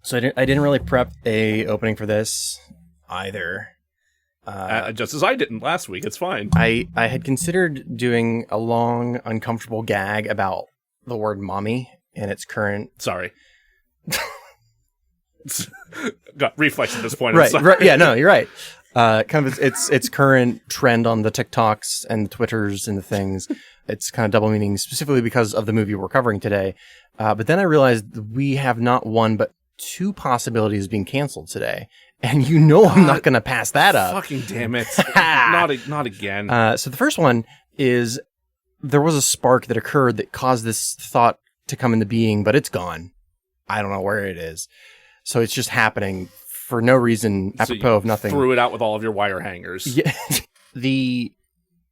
So I didn't really prep a opening for this either. Just as I didn't last week. It's fine. I had considered doing a long, uncomfortable gag about the word mommy and its current... Sorry. Got reflex at this point. Right. Yeah, no, you're right. Kind of its current trend on the TikToks and the Twitters and the things. It's kind of double meaning specifically because of the movie we're covering today. But then I realized we have not one, but two possibilities being canceled today. And I'm not going to pass that up. Fucking damn it. Not again. So the first one is there was a spark that occurred that caused this thought to come into being, but it's gone. I don't know where it is. So it's just happening for no reason, apropos of nothing. Threw it out with all of your wire hangers. Yeah. The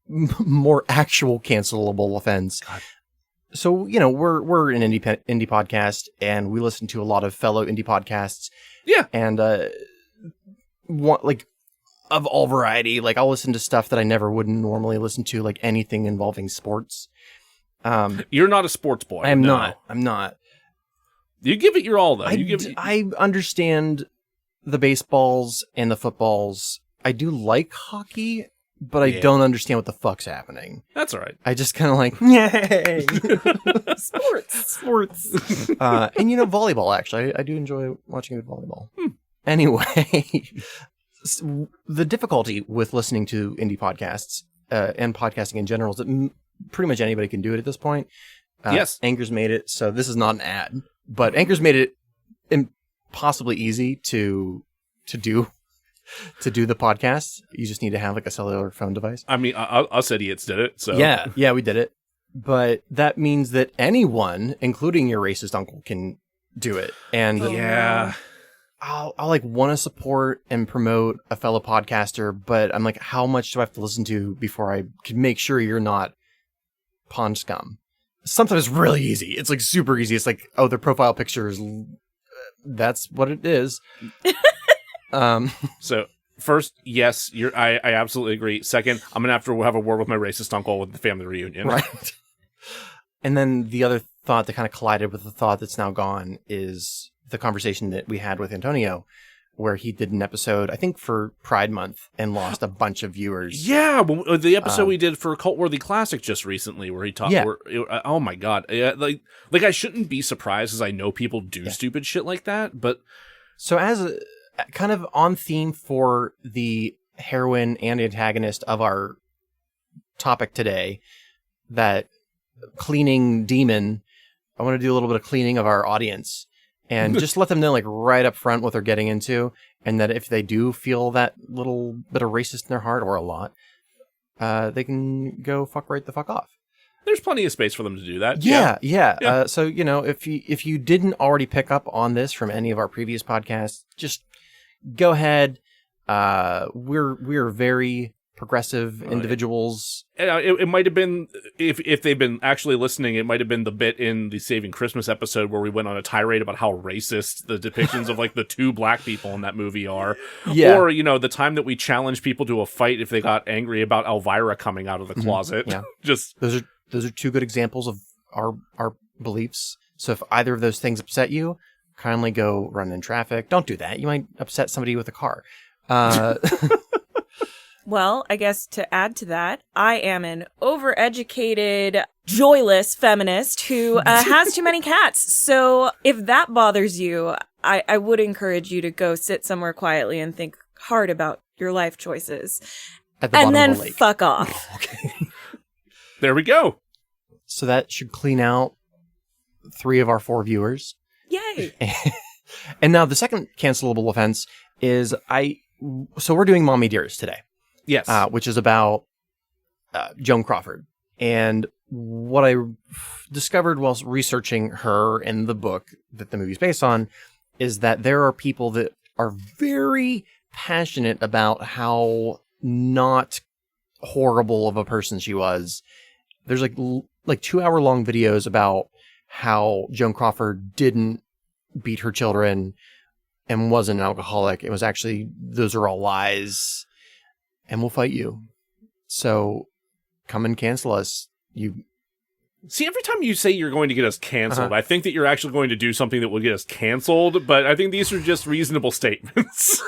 more actual cancelable offense. God. So, we're an indie podcast, and we listen to a lot of fellow indie podcasts. Yeah. And of all variety, like I'll listen to stuff that I never would normally listen to, like anything involving sports. You're not a sports boy. I'm not. You give it your all, though. I understand the baseballs and the footballs. I do like hockey, but I don't understand what the fuck's happening. That's all right. I just kind of like, yay! Sports. And volleyball, actually. I do enjoy watching good volleyball. Anyway, the difficulty with listening to indie podcasts and podcasting in general is that pretty much anybody can do it at this point. Yes. Anchor's made it, so this is not an ad, but Anchor's made it impossibly easy to do the podcast. You just need to have like a cellular phone device. I mean, us idiots did it. So yeah, we did it. But that means that anyone, including your racist uncle, can do it. And I'll like want to support and promote a fellow podcaster, but I'm like, how much do I have to listen to before I can make sure you're not pond scum? Sometimes it's really easy. It's like super easy. It's like, oh, their profile picture is... That's what it is. So first, yes, I absolutely agree. Second, I'm going to have a word with my racist uncle with the family reunion. Right. And then the other thought that kind of collided with the thought that's now gone is the conversation that we had with Antonio, where he did an episode, I think for Pride Month, and lost a bunch of viewers. Yeah, the episode we did for Cult-Worthy Classic just recently, where he talked. Yeah. Oh my god, like I shouldn't be surprised, as I know people do stupid shit like that. But so as a kind of on theme for the heroine and antagonist of our topic today, that cleaning demon, I want to do a little bit of cleaning of our audience. And just let them know, like, right up front what they're getting into. And that if they do feel that little bit of racist in their heart, or a lot, they can go fuck right the fuck off. There's plenty of space for them to do that. Yeah. So, if you didn't already pick up on this from any of our previous podcasts, just go ahead. We're very progressive individuals. It might have been, if they've been actually listening, it might have been the bit in the Saving Christmas episode where we went on a tirade about how racist the depictions of like the two black people in that movie are. Yeah. Or, the time that we challenged people to a fight if they got angry about Elvira coming out of the closet. Yeah. Just those are two good examples of our beliefs. So if either of those things upset you, kindly go run in traffic. Don't do that. You might upset somebody with a car. Well, I guess to add to that, I am an overeducated, joyless feminist who has too many cats. So if that bothers you, I would encourage you to go sit somewhere quietly and think hard about your life choices. And then fuck off. Okay. There we go. So that should clean out 3 of our 4 viewers. Yay. And now the second cancelable offense is so we're doing Mommie Dearest today. Yes. Which is about Joan Crawford. And what I discovered whilst researching her and the book that the movie's based on is that there are people that are very passionate about how not horrible of a person she was. There's like 2-hour-long videos about how Joan Crawford didn't beat her children and wasn't an alcoholic. It was actually, those are all lies. And we'll fight you. So come and cancel us, you See, every time you say you're going to get us canceled, I think that you're actually going to do something that will get us canceled, but I think these are just reasonable statements.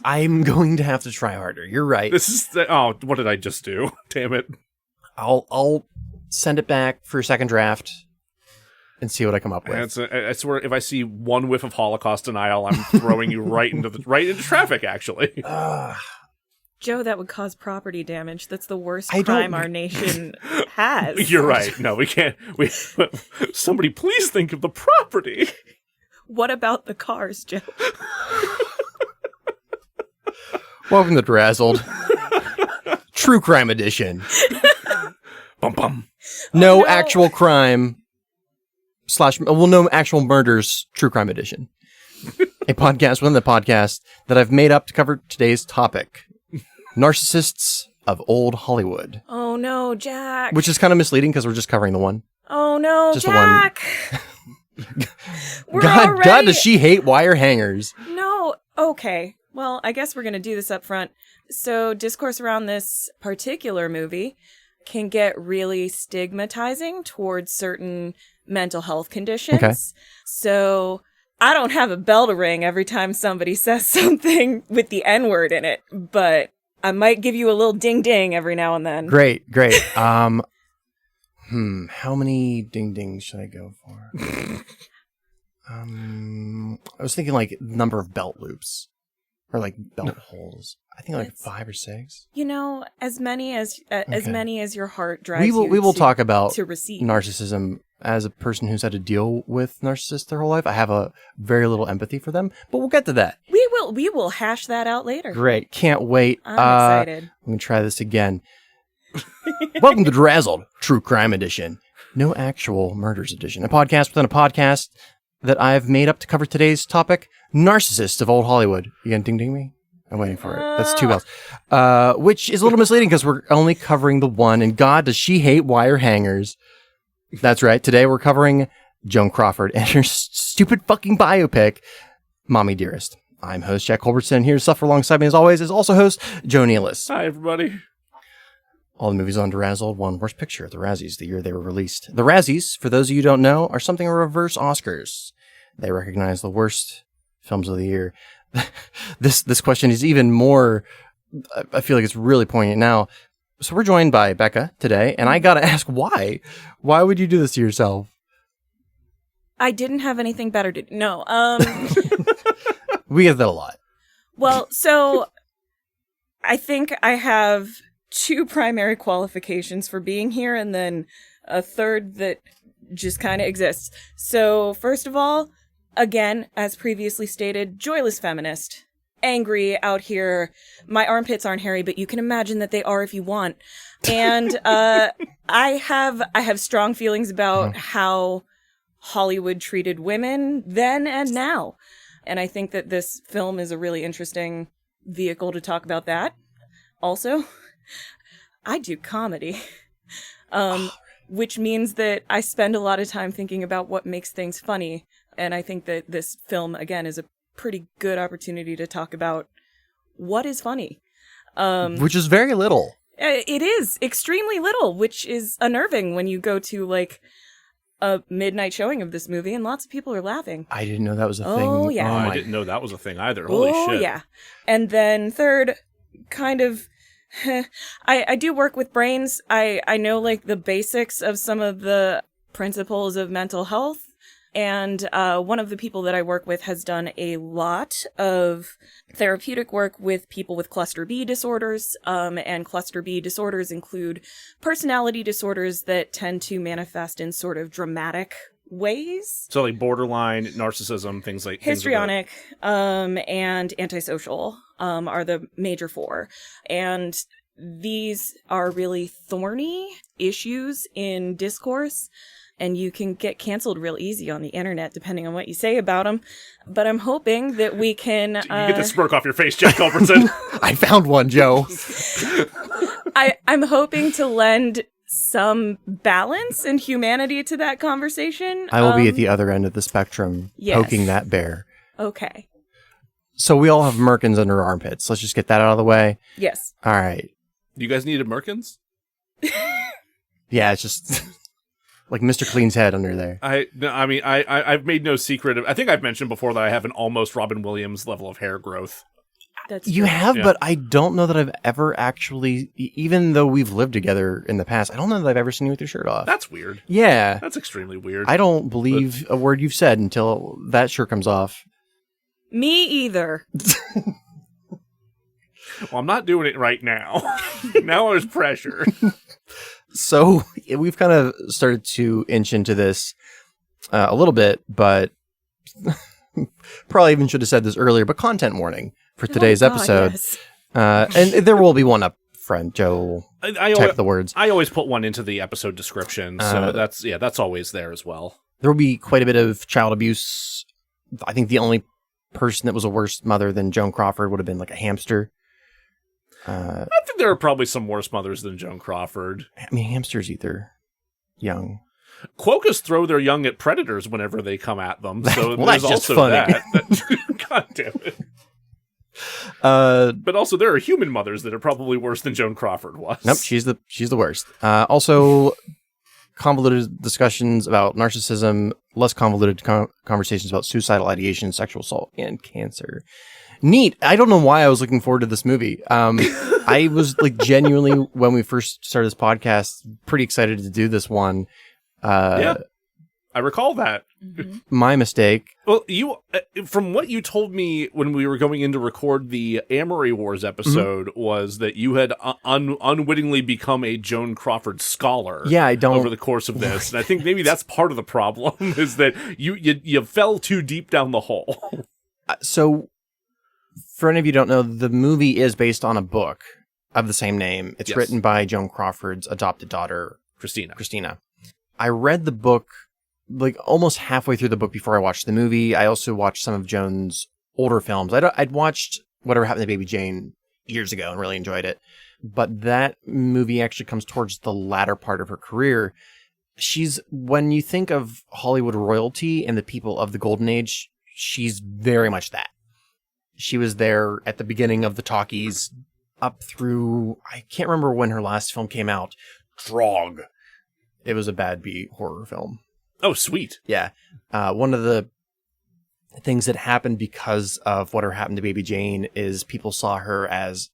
I'm going to have to try harder. You're right. What did I just do? Damn it. I'll send it back for a second draft and see what I come up with. I swear, if I see one whiff of Holocaust denial, I'm throwing you right into traffic, actually. Joe, that would cause property damage. That's the worst crime our nation has. You're right. No, we can't. Somebody please think of the property. What about the cars, Joe? Welcome to DeRazzled. True Crime Edition. Bum bum. No actual crime no actual murders. True Crime Edition. A podcast within the podcast that I've made up to cover today's topic. Narcissists of Old Hollywood. Oh no, Jack. Which is kind of misleading because we're just covering the one. Oh no, just Jack. The one. God, does she hate wire hangers? No. Okay. Well, I guess we're going to do this up front. So discourse around this particular movie can get really stigmatizing towards certain mental health conditions. Okay. So I don't have a bell to ring every time somebody says something with the N-word in it, but I might give you a little ding-ding every now and then. Great. How many ding-dings should I go for? I was thinking like number of belt loops or like belt holes. I think like 5 or 6. You know, as many as your heart drives we will talk about to receive narcissism. As a person who's had to deal with narcissists their whole life, I have a very little empathy for them, but we'll get to that. We will hash that out later. Great. Can't wait. I'm excited. I'm going to try this again. Welcome to DeRazzled, True Crime Edition. No Actual Murders Edition. A podcast within a podcast that I've made up to cover today's topic, Narcissists of Old Hollywood. You gonna ding me? I'm waiting for it. That's 2 bells. Which is a little misleading because we're only covering the one, and God, does she hate wire hangers. That's right. Today we're covering Joan Crawford and her stupid fucking biopic, Mommie Dearest. I'm host Jack Culbertson. Here to suffer alongside me as always is also host Joan Ellis. Hi, everybody. All the movies on DeRazzled won Worst Picture at the Razzies the year they were released. The Razzies, for those of you who don't know, are something of reverse Oscars. They recognize the worst films of the year. This question is even more, I feel like it's really poignant now. So we're joined by Becca today, and I gotta ask why? Why would you do this to yourself? I didn't have anything better to do. No. We get that a lot. Well, so I think I have 2 primary qualifications for being here, and then a third that just kind of exists. So first of all, again, as previously stated, joyless feminist. Angry out here. My armpits aren't hairy, but you can imagine that they are if you want. And I have strong feelings about how Hollywood treated women then and now. And I think that this film is a really interesting vehicle to talk about that. Also, I do comedy, which means that I spend a lot of time thinking about what makes things funny. And I think that this film, again, is a pretty good opportunity to talk about what is funny. Which is very little. It is extremely little, which is unnerving when you go to like a midnight showing of this movie and lots of people are laughing. I didn't know that was a thing. Oh, yeah. I didn't know that was a thing either. Holy shit. Yeah. And then third, kind of, I do work with brains. I know like the basics of some of the principles of mental health. And one of the people that I work with has done a lot of therapeutic work with people with cluster B disorders. And cluster B disorders include personality disorders that tend to manifest in sort of dramatic ways. So like borderline, narcissism, things like histrionic, and antisocial are the major 4. And these are really thorny issues in discourse. And you can get canceled real easy on the internet, depending on what you say about them. But I'm hoping that we can... You get the smirk off your face, Jack Culbertson. I found one, Joe. I'm hoping to lend some balance and humanity to that conversation. I will be at the other end of the spectrum, poking that bear. Okay. So we all have merkins under our armpits. Let's just get that out of the way. Yes. All right. You guys needed merkins? Yeah, it's just... Like Mr. Clean's head under there. I've made no secret of, I think I've mentioned before that I have an almost Robin Williams level of hair growth. That's You true. have, Yeah. but I don't know that I've ever actually, even though we've lived together in the past, I don't know that I've ever seen you with your shirt off. That's weird. Yeah. That's extremely weird. I don't believe a word you've said until that shirt comes off. Me either. Well, I'm not doing it right now. Now there's pressure. So we've kind of started to inch into this a little bit, but probably even should have said this earlier, but content warning for today's Oh, God, episode. yes. And there will be one up front. Joe will I type the words. I always put one into the episode description, so that's always there as well. There will be quite a bit of child abuse. I think the only person that was a worse mother than Joan Crawford would have been like a hamster. I think there are probably some worse mothers than Joan Crawford. I mean, hamsters eat their young. Quokkas throw their young at predators whenever they come at them, so Well, there's that's just also funny. that. God damn it. Uh, But also, there are human mothers that are probably worse than Joan Crawford was. nope, she's the worst. Also, convoluted discussions about narcissism, less convoluted conversations about suicidal ideation, sexual assault, and cancer. Neat. I don't know why I was looking forward to this movie. I was like genuinely, when we first started this podcast, pretty excited to do this one. Yeah, I recall that. My mistake. Well, you, from what you told me when we were going in to record the Amory Wars episode, was that you had unwittingly become a Joan Crawford scholar. Yeah, I don't. Over the course of this, and I think maybe that's part of the problem is that you fell too deep down the hole. So, for any of you who don't know, the movie is based on a book of the same name. It's Yes. written by Joan Crawford's adopted daughter, Christina. I read the book like almost halfway through the book before I watched the movie. I also watched some of Joan's older films. I'd watched Whatever Happened to Baby Jane years ago and really enjoyed it. But that movie actually comes towards the latter part of her career. When you think of Hollywood royalty and the people of the golden age, she's very much that. She was there at the beginning of the talkies up through, I can't remember when her last film came out. Drog. It was a bad B horror film. Oh, sweet. Yeah. One of the things that happened because of Whatever Happened to Baby Jane is people saw her as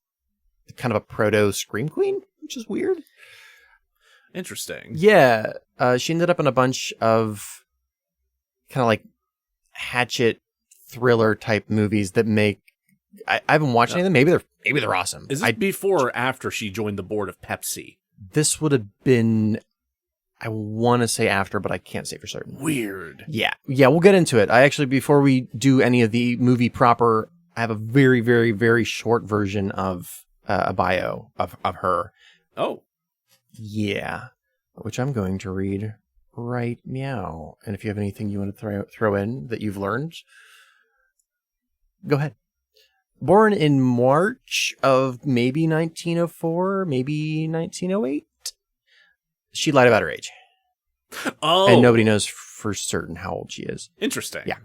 kind of a proto Scream Queen, which is weird. Interesting. Yeah. She ended up in a bunch of kind of like hatchet thriller type movies that make, I haven't watched any of them. Maybe they're awesome. Is this before or after she joined the board of Pepsi? This would have been, I want to say after, but I can't say for certain. Weird. Yeah, we'll get into it. Before we do any of the movie proper, I have a very, very, very short version of a bio of her. Oh. Yeah, which I'm going to read right meow. And if you have anything you want to throw in that you've learned, go ahead. Born in March of maybe 1904, maybe 1908. She lied about her age. Oh. And nobody knows for certain how old she is. Interesting. Yeah.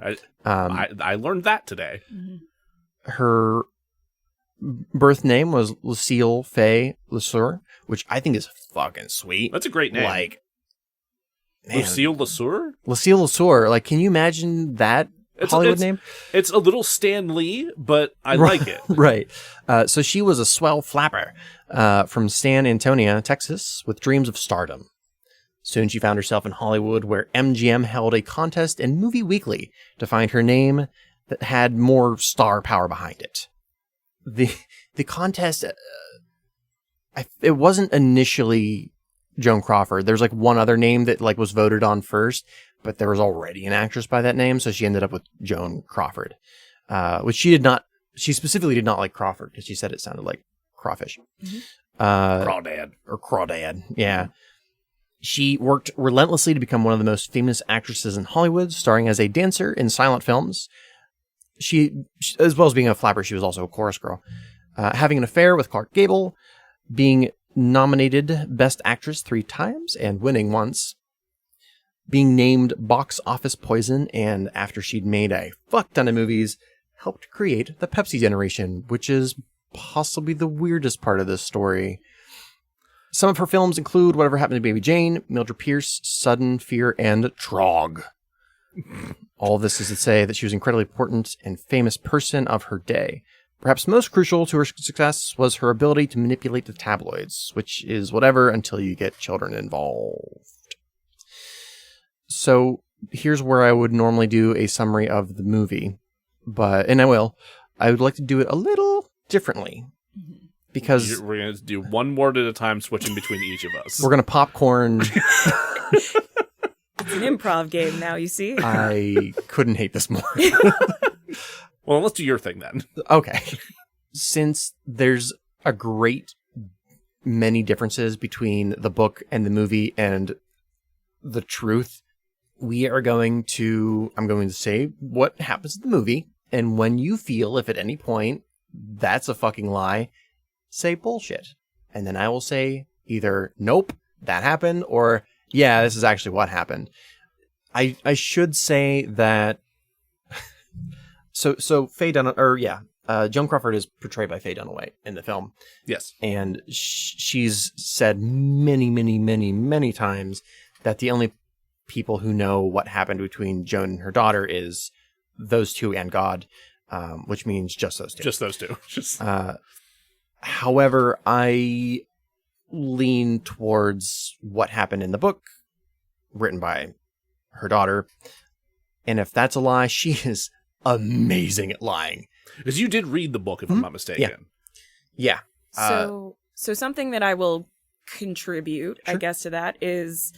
I learned that today. Her birth name was Lucille Faye Lesueur, which I think is fucking sweet. That's a great name. Like, man, Lucille Lesueur? Lucille Lesueur. Like, can you imagine that Hollywood name? It's a little Stan Lee, but I like it. Right. So she was a swell flapper from San Antonio, Texas, with dreams of stardom. Soon she found herself in Hollywood, where MGM held a contest in Movie Weekly to find her name that had more star power behind it. The contest, it wasn't initially Joan Crawford. There's like one other name that like was voted on first, but there was already an actress by that name, so she ended up with Joan Crawford, which she specifically did not like Crawford because she said it sounded like crawfish. Crawdad. Or Crawdad, yeah. She worked relentlessly to become one of the most famous actresses in Hollywood, starring as a dancer in silent films. She, as well as being a flapper, she was also a chorus girl. Having an affair with Clark Gable, being nominated Best Actress 3 times and winning once. Being named Box Office Poison, and after she'd made a fuck ton of movies, helped create the Pepsi generation, which is possibly the weirdest part of this story. Some of her films include Whatever Happened to Baby Jane, Mildred Pierce, Sudden Fear, and Trog. All of this is to say that she was an incredibly important and famous person of her day. Perhaps most crucial to her success was her ability to manipulate the tabloids, which is whatever until you get children involved. So here's where I would normally do a summary of the movie, and I will. I would like to do it a little differently. Because we're going to do one word at a time, switching between each of us. We're going to popcorn. It's an improv game now, you see. I couldn't hate this more. Well, let's do your thing then. Okay. Since there's a great many differences between the book and the movie and the truth, I'm going to say what happens in the movie. And when you feel, if at any point that's a fucking lie, say bullshit. And then I will say either, nope, that happened, or yeah, this is actually what happened. I should say that so Faye Joan Crawford is portrayed by Faye Dunaway in the film. Yes. And she's said many, many, many, many times that the only people who know what happened between Joan and her daughter is those two and God, which means just those two. Just those two. However, I lean towards what happened in the book, written by her daughter. And if that's a lie, she is amazing at lying. Because you did read the book, if I'm not mistaken. Yeah. So something that I will contribute, Sure. I guess, to that is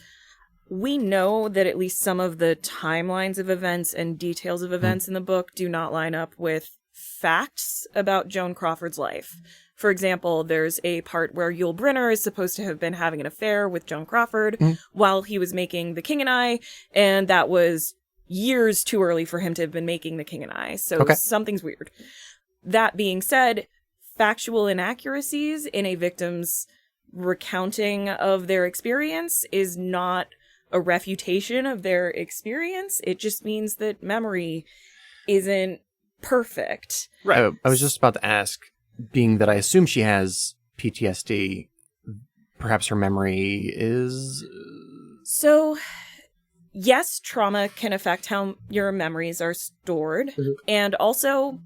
we know that at least some of the timelines of events and details of events in the book do not line up with facts about Joan Crawford's life. For example, there's a part where Yul Brynner is supposed to have been having an affair with Joan Crawford while he was making The King and I, and that was years too early for him to have been making The King and I, so something's weird. That being said, factual inaccuracies in a victim's recounting of their experience is not a refutation of their experience. It just means that memory isn't perfect. Right. I was just about to ask, being that I assume she has PTSD, perhaps her memory is... So, yes, trauma can affect how your memories are stored. And also,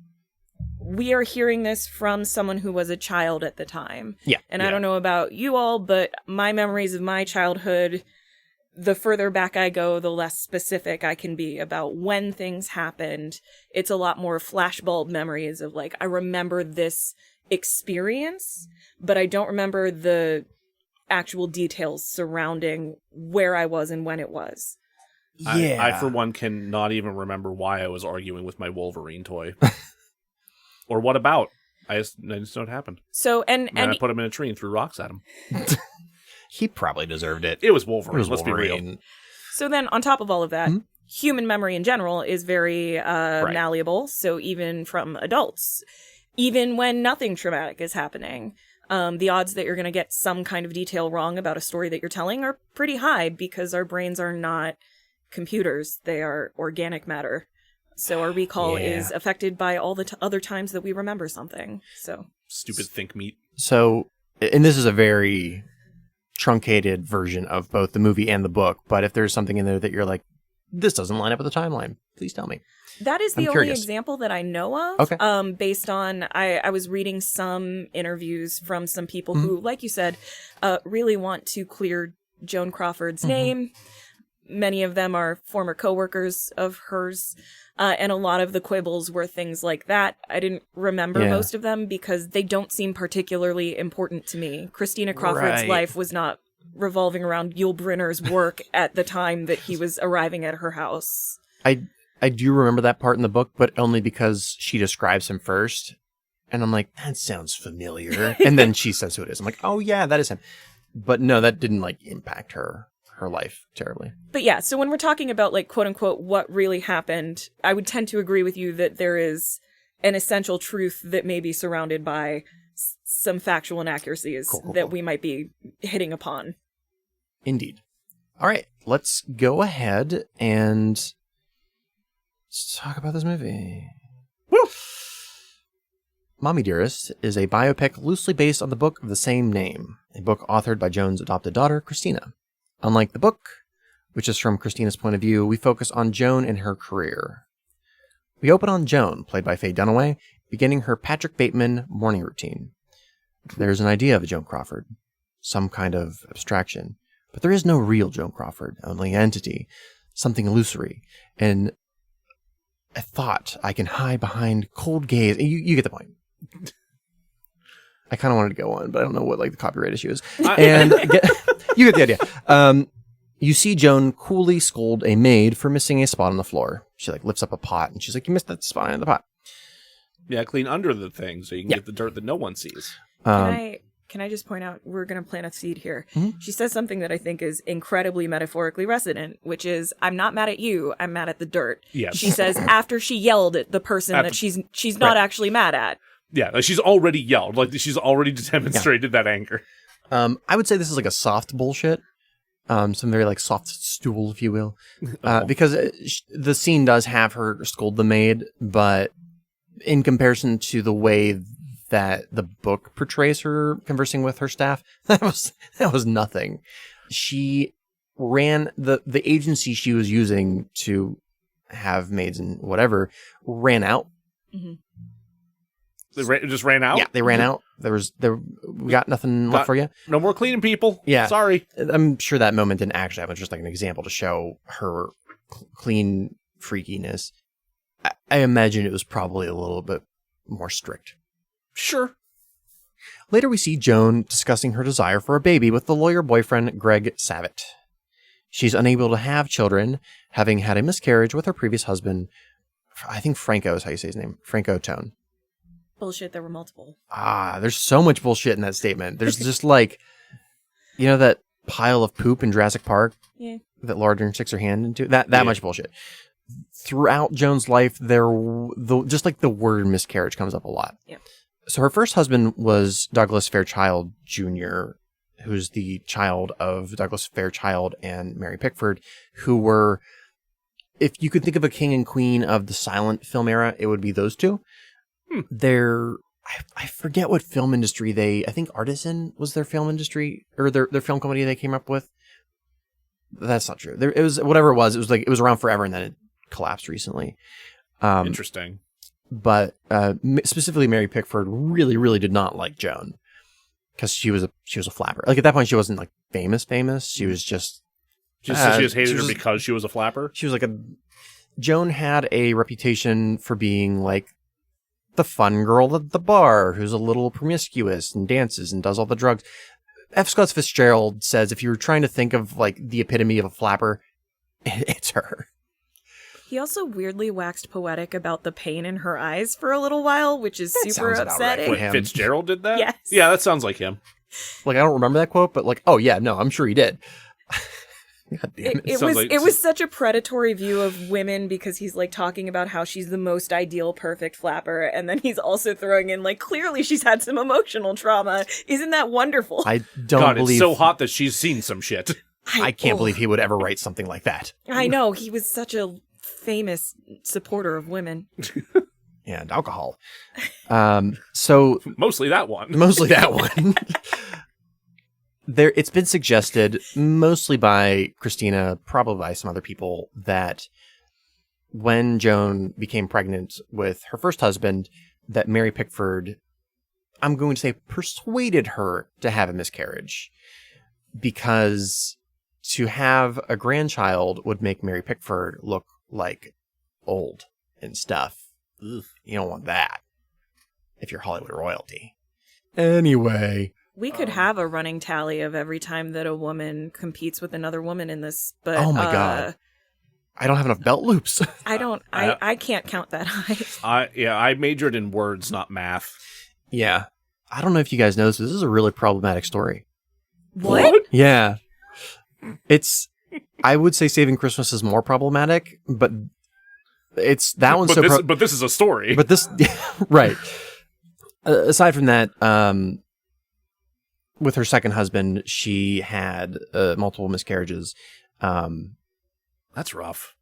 we are hearing this from someone who was a child at the time. Yeah. And I don't know about you all, but my memories of my childhood, the further back I go, the less specific I can be about when things happened. It's a lot more flashbulb memories of, like, I remember this experience, but I don't remember the actual details surrounding where I was and when it was. Yeah. I for one, cannot even remember why I was arguing with my Wolverine toy. Or what about? I just know what happened. So, and I put him in a tree and threw rocks at him. He probably deserved it. It was Wolverine. It was Let's Wolverine. be real. So then, on top of all of that, human memory in general is very malleable. So even from adults, even when nothing traumatic is happening, the odds that you're going to get some kind of detail wrong about a story that you're telling are pretty high because our brains are not computers. They are organic matter. So our recall is affected by all the other times that we remember something. So Stupid think meat. So, and this is a very truncated version of both the movie and the book, but if there's something in there that you're like, this doesn't line up with the timeline, please tell me. that is the I'm only curious. example that I know of. Okay. Based on, I was reading some interviews from some people who, like you said, really want to clear Joan Crawford's name. Many of them are former coworkers of hers. And a lot of the quibbles were things like that. I didn't remember most of them because they don't seem particularly important to me. Christina Crawford's life was not revolving around Yul Brynner's work at the time that he was arriving at her house. I do remember that part in the book, but only because she describes him first. And I'm like, that sounds familiar. And then she says who it is. I'm like, oh yeah, that is him. But no, that didn't like impact her life terribly. But yeah, so when we're talking about, like, quote unquote, what really happened, I would tend to agree with you that there is an essential truth that may be surrounded by some factual inaccuracies that we might be hitting upon. Indeed. All right, let's go ahead and talk about this movie. Woo! Mommie Dearest is a biopic loosely based on the book of the same name, a book authored by Joan's adopted daughter, Christina. Unlike the book, which is from Christina's point of view, we focus on Joan and her career. We open on Joan, played by Faye Dunaway, beginning her Patrick Bateman morning routine. There's an idea of a Joan Crawford, some kind of abstraction, but there is no real Joan Crawford, only an entity, something illusory, and a thought I can hide behind cold gaze. You get the point. I kind of wanted to go on, but I don't know what the copyright issue is. And you get the idea. You see Joan coolly scold a maid for missing a spot on the floor. She lifts up a pot and she's like, "You missed that spot in the pot." Yeah, clean under the thing so you can get the dirt that no one sees. Can I just point out, we're going to plant a seed here. Mm-hmm. She says something that I think is incredibly metaphorically resonant, which is, "I'm not mad at you, I'm mad at the dirt." Yes. She says after she yelled at the person that she's not actually mad at. Yeah, she's already yelled. She's already demonstrated that anger. I would say this is a soft bullshit. Some very soft stool, if you will. Because the scene does have her scold the maid, but in comparison to the way that the book portrays her conversing with her staff, that was nothing. She ran the agency she was using to have maids and whatever ran out. Mm-hmm. They just ran out? Yeah, they ran out. We got nothing left for you. No more cleaning people. Yeah. Sorry. I'm sure that moment didn't actually happen. It's just an example to show her clean freakiness. I imagine it was probably a little bit more strict. Sure. Later we see Joan discussing her desire for a baby with the lawyer boyfriend Greg Savitt. She's unable to have children, having had a miscarriage with her previous husband. I think Franco is how you say his name. Franco Tone. Bullshit, there were multiple. There's so much bullshit in that statement. There's just that pile of poop in Jurassic Park that Laura Dern sticks her hand into? That much bullshit. Throughout Joan's life, the word miscarriage comes up a lot. Yeah. So her first husband was Douglas Fairchild Jr., who's the child of Douglas Fairchild and Mary Pickford, who were, if you could think of a king and queen of the silent film era, it would be those two. I forget what film industry I think Artisan was their film industry, or their film company they came up with. That's not true. It was whatever it was. It was around forever, and then it collapsed recently. Interesting. But specifically, Mary Pickford really, really did not like Joan because she was a flapper. At that point, she wasn't famous. She was just she just hated her because she was a flapper. She was Joan had a reputation for being the fun girl at the bar who's a little promiscuous and dances and does all the drugs. F. Scott Fitzgerald says if you were trying to think of the epitome of a flapper, it's her. He also weirdly waxed poetic about the pain in her eyes for a little while, which is super upsetting. Right Fitzgerald did that? Yes. Yeah, that sounds like him. I don't remember that quote, but oh yeah, no, I'm sure he did. God damn it. It was such a predatory view of women because he's talking about how she's the most ideal, perfect flapper, and then he's also throwing in clearly she's had some emotional trauma. Isn't that wonderful? I don't believe it's so hot that she's seen some shit. I can't believe he would ever write something like that. I know, he was such a famous supporter of women. And alcohol. So mostly that one. It's been suggested, mostly by Christina, probably by some other people, that when Joan became pregnant with her first husband, that Mary Pickford, I'm going to say, persuaded her to have a miscarriage. Because to have a grandchild would make Mary Pickford look old and stuff. Ugh, you don't want that if you're Hollywood royalty. Anyway... We could have a running tally of every time that a woman competes with another woman in this, but oh my god, I don't have enough belt loops. I can't count that high. I majored in words, not math. Yeah, I don't know if you guys know this. This is a really problematic story. What? Yeah, I would say Saving Christmas is more problematic, but it's that one's but this is a story. But this, right? Aside from that, with her second husband, she had multiple miscarriages. That's rough.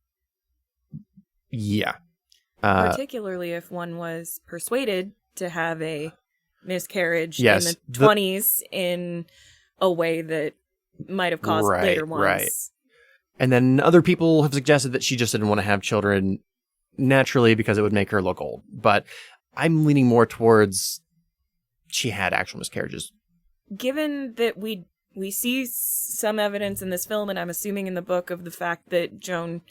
Yeah. Particularly if one was persuaded to have a miscarriage Yes, in the 20s in a way that might have caused later ones. Right. And then other people have suggested that she just didn't want to have children naturally because it would make her look old. But I'm leaning more towards she had actual miscarriages. Given that we see some evidence in this film, and I'm assuming in the book, of the fact that Joan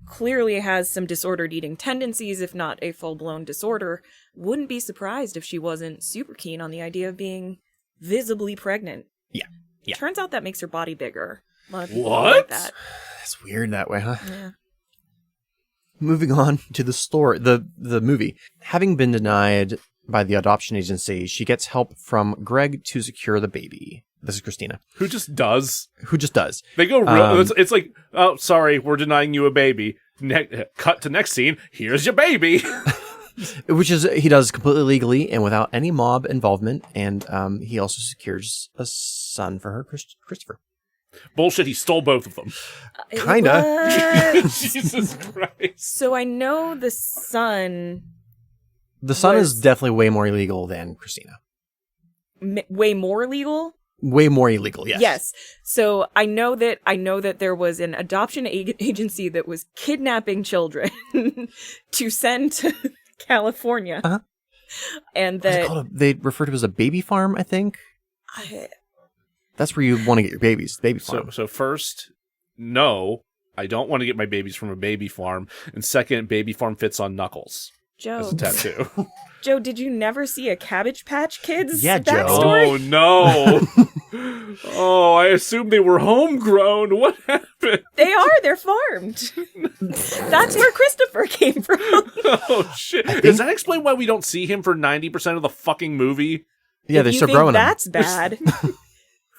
clearly has some disordered eating tendencies, if not a full-blown disorder, wouldn't be surprised if she wasn't super keen on the idea of being visibly pregnant. Yeah. Turns out that makes her body bigger. A lot of people What? like that. That's weird that way, huh? Yeah. Moving on to the story, the movie. Having been denied by the adoption agency, she gets help from Greg to secure the baby. This is Christina. Who just does. They go real... it's like, oh, sorry, we're denying you a baby. Cut to next scene. Here's your baby. Which is, he does completely legally and without any mob involvement. And he also secures a son for her, Christopher. Bullshit, he stole both of them. Kinda. Jesus Christ. So I know the son... The son is definitely way more illegal than Christina. Way more legal? Way more illegal, yes. Yes. So I know that there was an adoption agency that was kidnapping children to send to California. Uh-huh. And that they refer to it as a baby farm, I think. That's where you want to get your babies, baby farm. So first, no, I don't want to get my babies from a baby farm. And second, baby farm fits on knuckles. Joe. As a tattoo. Joe, did you never see a Cabbage Patch Kids backstory? Oh, no. Oh, I assumed they were homegrown. What happened? They are. They're farmed. That's where Christopher came from. Oh, shit. Does that explain why we don't see him for 90% of the fucking movie? Yeah, they're still growing them. That's bad.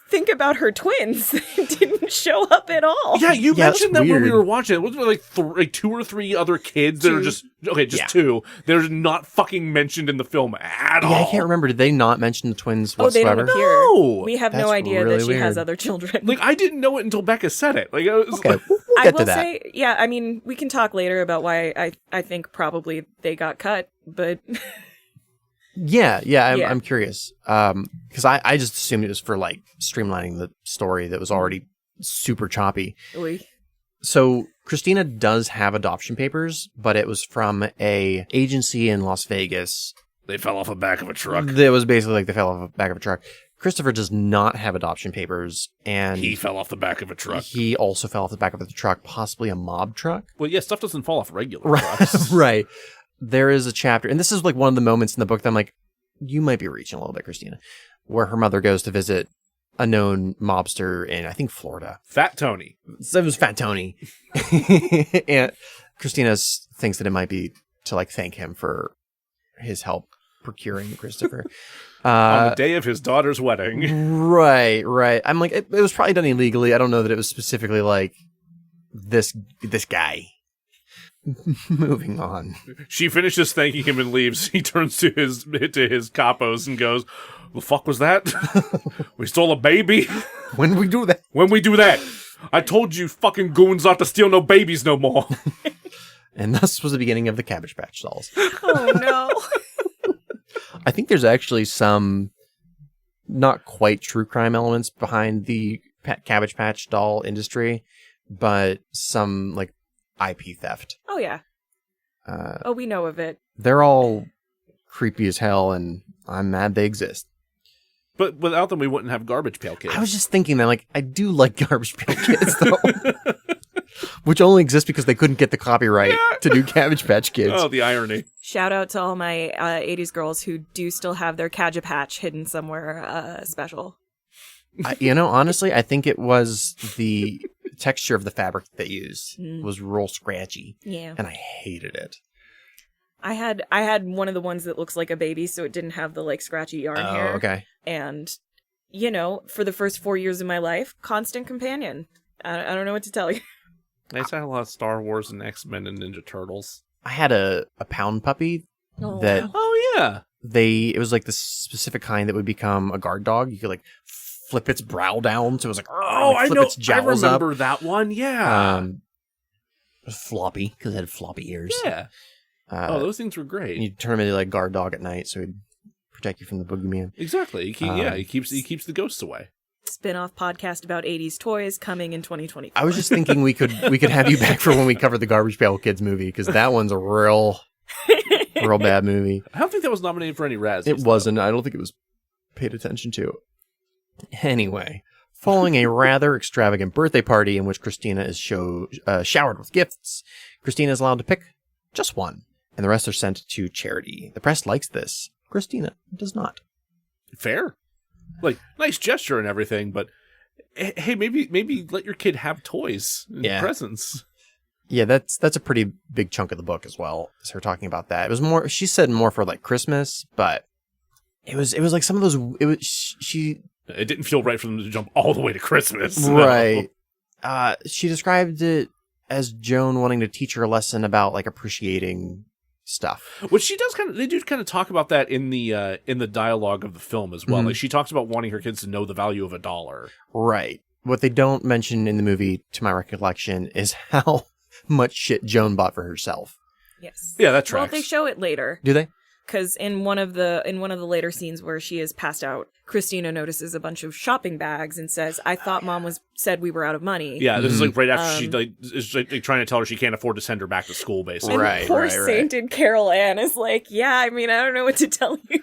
Think about her twins. They didn't show up at all. Yeah, you mentioned that when we weird. were watching it. Wasn't there like 2 or 3 other kids that are just... Okay, just 2. They're not fucking mentioned in the film at all. Yeah, I can't remember. Did they not mention the twins whatsoever? They don't appear. No! We have no That's idea really that she has weird. other children. Like, I didn't know it until Becca said it. Like, I was Okay, like, we'll I get will to that. say, yeah, I mean, we can talk later about why I think probably they got cut, but... Yeah, I'm curious. Because I just assumed it was for, like, streamlining the story that was already super choppy. Oy. So Christina does have adoption papers, but it was from a agency in Las Vegas. they fell off the back of a truck. That was basically like they fell off the back of a truck. Christopher does not have adoption papers, and He fell off the back of a truck. he also fell off the back of the truck, possibly a mob truck. Well, yeah, stuff doesn't fall off regular Right. trucks. Right. There is a chapter, and this is like one of the moments in the book that I'm like, you might be reaching a little bit, Christina, where her mother goes to visit a known mobster in, I think, Florida. Fat Tony. So it was Fat Tony. And Christina thinks that it might be to like thank him for his help procuring Christopher. On the day of his daughter's wedding. Right. I'm like, it was probably done illegally. I don't know that it was specifically like this guy. Moving on. She finishes thanking him and leaves. He turns to his capos and goes, "The fuck was that? We stole a baby? When we do that. When we do that? I told you fucking goons not to steal no babies no more." And thus was the beginning of the Cabbage Patch dolls. Oh, no. I think there's actually some not quite true crime elements behind the Cabbage Patch doll industry, but some like IP theft. Oh, yeah. We know of it. They're all creepy as hell, and I'm mad they exist. But without them, we wouldn't have Garbage Pail Kids. I was just thinking that, like, I do like Garbage Pail Kids, though. Which only exists because they couldn't get the copyright to do Cabbage Patch Kids. Oh, the irony. Shout out to all my 80s girls who do still have their Cabbage Patch hidden somewhere special. Honestly, I think it was the texture of the fabric that they used was real scratchy. Yeah. And I hated it. I had one of the ones that looks like a baby, so it didn't have the like scratchy yarn hair. Oh, okay. And, for the first 4 years of my life, constant companion. I don't know what to tell you. I just had a lot of Star Wars and X-Men and Ninja Turtles. I had a pound puppy that Oh, yeah. it was like this specific kind that would become a guard dog. You could like flip its brow down, so it was like, Oh, I flip know. its I jowls remember up. that one. Yeah. It was floppy because it had floppy ears. Yeah. Those things were great. And you'd turn him into like guard dog at night, so he'd protect you from the boogeyman. Exactly. He keeps the ghosts away. Spin-off podcast about 80s toys coming in 2024. I was just thinking we could have you back for when we cover the Garbage Pail Kids movie, because that one's a real bad movie. I don't think that was nominated for any Razzies. It wasn't. I don't think it was paid attention to. Anyway, following a rather extravagant birthday party in which Christina is showered with gifts, Christina is allowed to pick just one, and the rest are sent to charity. The press likes this. Christina does not. Fair. Like, nice gesture and everything, but hey, maybe let your kid have toys and presents. Yeah, that's a pretty big chunk of the book as well. Is her talking about that. It was more. She said more for like Christmas, but it was like some of those. It didn't feel right for them to jump all the way to Christmas. Right. No. She described it as Joan wanting to teach her a lesson about like appreciating stuff. Which she does they do kind of talk about that in the dialogue of the film as well. Mm-hmm. Like she talks about wanting her kids to know the value of $1. Right. What they don't mention in the movie, to my recollection, is how much shit Joan bought for herself. Yes. Yeah, that tracks. Well, they show it later. Do they? Because in one of the later scenes where she is passed out, Christina notices a bunch of shopping bags and says, "I thought Mom said we were out of money." Yeah, this is like right after she is like trying to tell her she can't afford to send her back to school, basically. And poor sainted Carol Ann is like, "Yeah, I mean, I don't know what to tell you."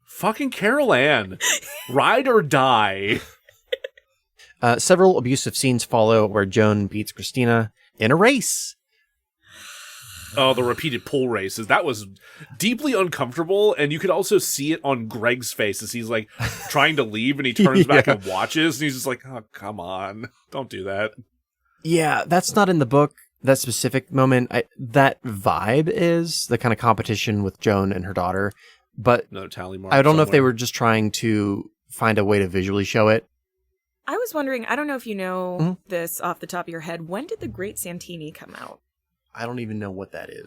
Fucking Carol Ann, ride or die. Several abusive scenes follow where Joan beats Christina in a race. Oh, the repeated pull races. That was deeply uncomfortable, and you could also see it on Greg's face as he's, like, trying to leave, and he turns back and watches, and he's just like, oh, come on. Don't do that. Yeah, that's not in the book, that specific moment. That vibe is the kind of competition with Joan and her daughter, but another tally mark I don't know if they were just trying to find a way to visually show it. I was wondering, I don't know if you know this off the top of your head, when did The Great Santini come out? I don't even know what that is.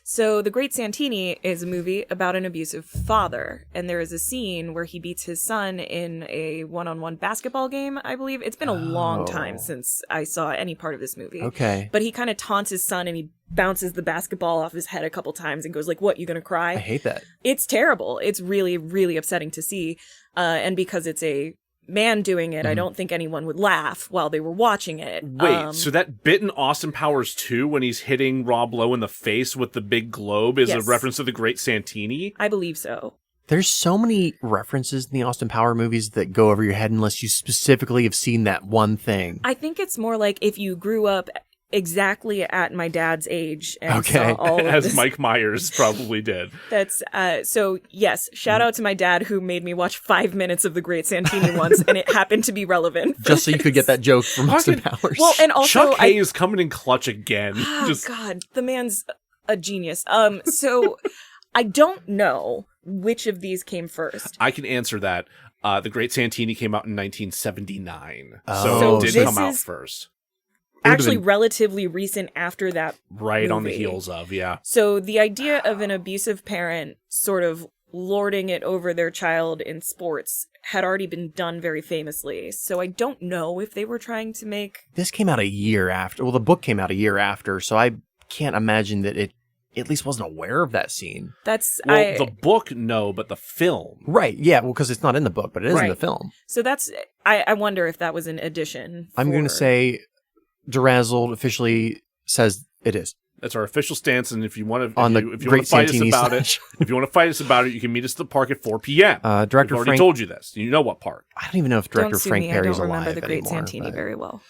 So The Great Santini is a movie about an abusive father, and there is a scene where he beats his son in a one-on-one basketball game, I believe. It's been a long time since I saw any part of this movie. Okay. But he kind of taunts his son, and he bounces the basketball off his head a couple times and goes like, "What, you gonna cry?" I hate that. It's terrible. It's really, really upsetting to see. And because it's a man doing it, I don't think anyone would laugh while they were watching it. Wait, so that bit in Austin Powers 2 when he's hitting Rob Lowe in the face with the big globe is a reference to The Great Santini? I believe so. There's so many references in the Austin Power movies that go over your head unless you specifically have seen that one thing. I think it's more like if you grew up exactly at my dad's age and saw all of as this. Mike Myers probably did. That's so yes, shout out to my dad who made me watch 5 minutes of The Great Santini once, and it happened to be relevant just so you could get that joke from Austin Powers. Well, and also Chuck Hayes coming in clutch again. Oh God, the man's a genius. So I don't know which of these came first. I can answer that. The Great Santini came out in 1979, so it did come out first. Actually relatively recent after that movie. On the heels of, yeah. So the idea of an abusive parent sort of lording it over their child in sports had already been done very famously. So I don't know if they were trying to make... This came out a year after. Well, the book came out a year after, so I can't imagine that it at least wasn't aware of that scene. The book, no, but the film. Right, yeah, well, because it's not in the book, but it is in the film. So that's... I wonder if that was an addition. I'm going to say... DeRazzled officially says it is. That's our official stance, and if you want to fight us about it, you can meet us at the park at 4 p.m. Director I've already told you this. You know what park. I don't even know if Director Frank Perry's alive anymore. I don't remember The Great Santini very well.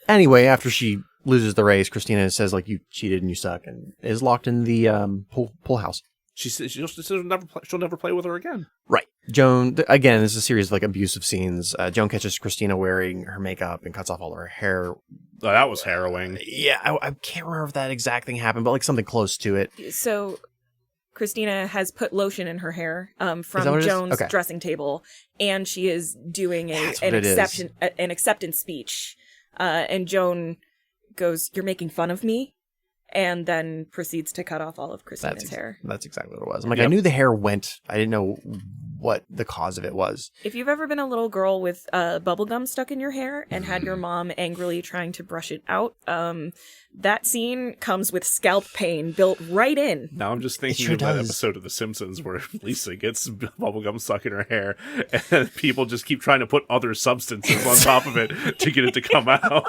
Anyway, after she loses the race, Christina says, like, you cheated and you suck, and is locked in the pool house. She says she'll never play with her again. Right. Joan, again, this is a series of like abusive scenes. Joan catches Christina wearing her makeup and cuts off all her hair. Oh, that was harrowing. Yeah, I can't remember if that exact thing happened, but like something close to it. So Christina has put lotion in her hair from Joan's dressing table, and she is doing an acceptance speech. And Joan goes, "You're making fun of me?" And then proceeds to cut off all of Christina's hair. That's exactly what it was. I'm like, I knew the hair went. I didn't know what the cause of it was. If you've ever been a little girl with bubble gum stuck in your hair and had your mom angrily trying to brush it out, that scene comes with scalp pain built right in. Now I'm just thinking sure of that does. episode of The Simpsons where Lisa gets bubblegum stuck in her hair and people just keep trying to put other substances on top of it to get it to come out.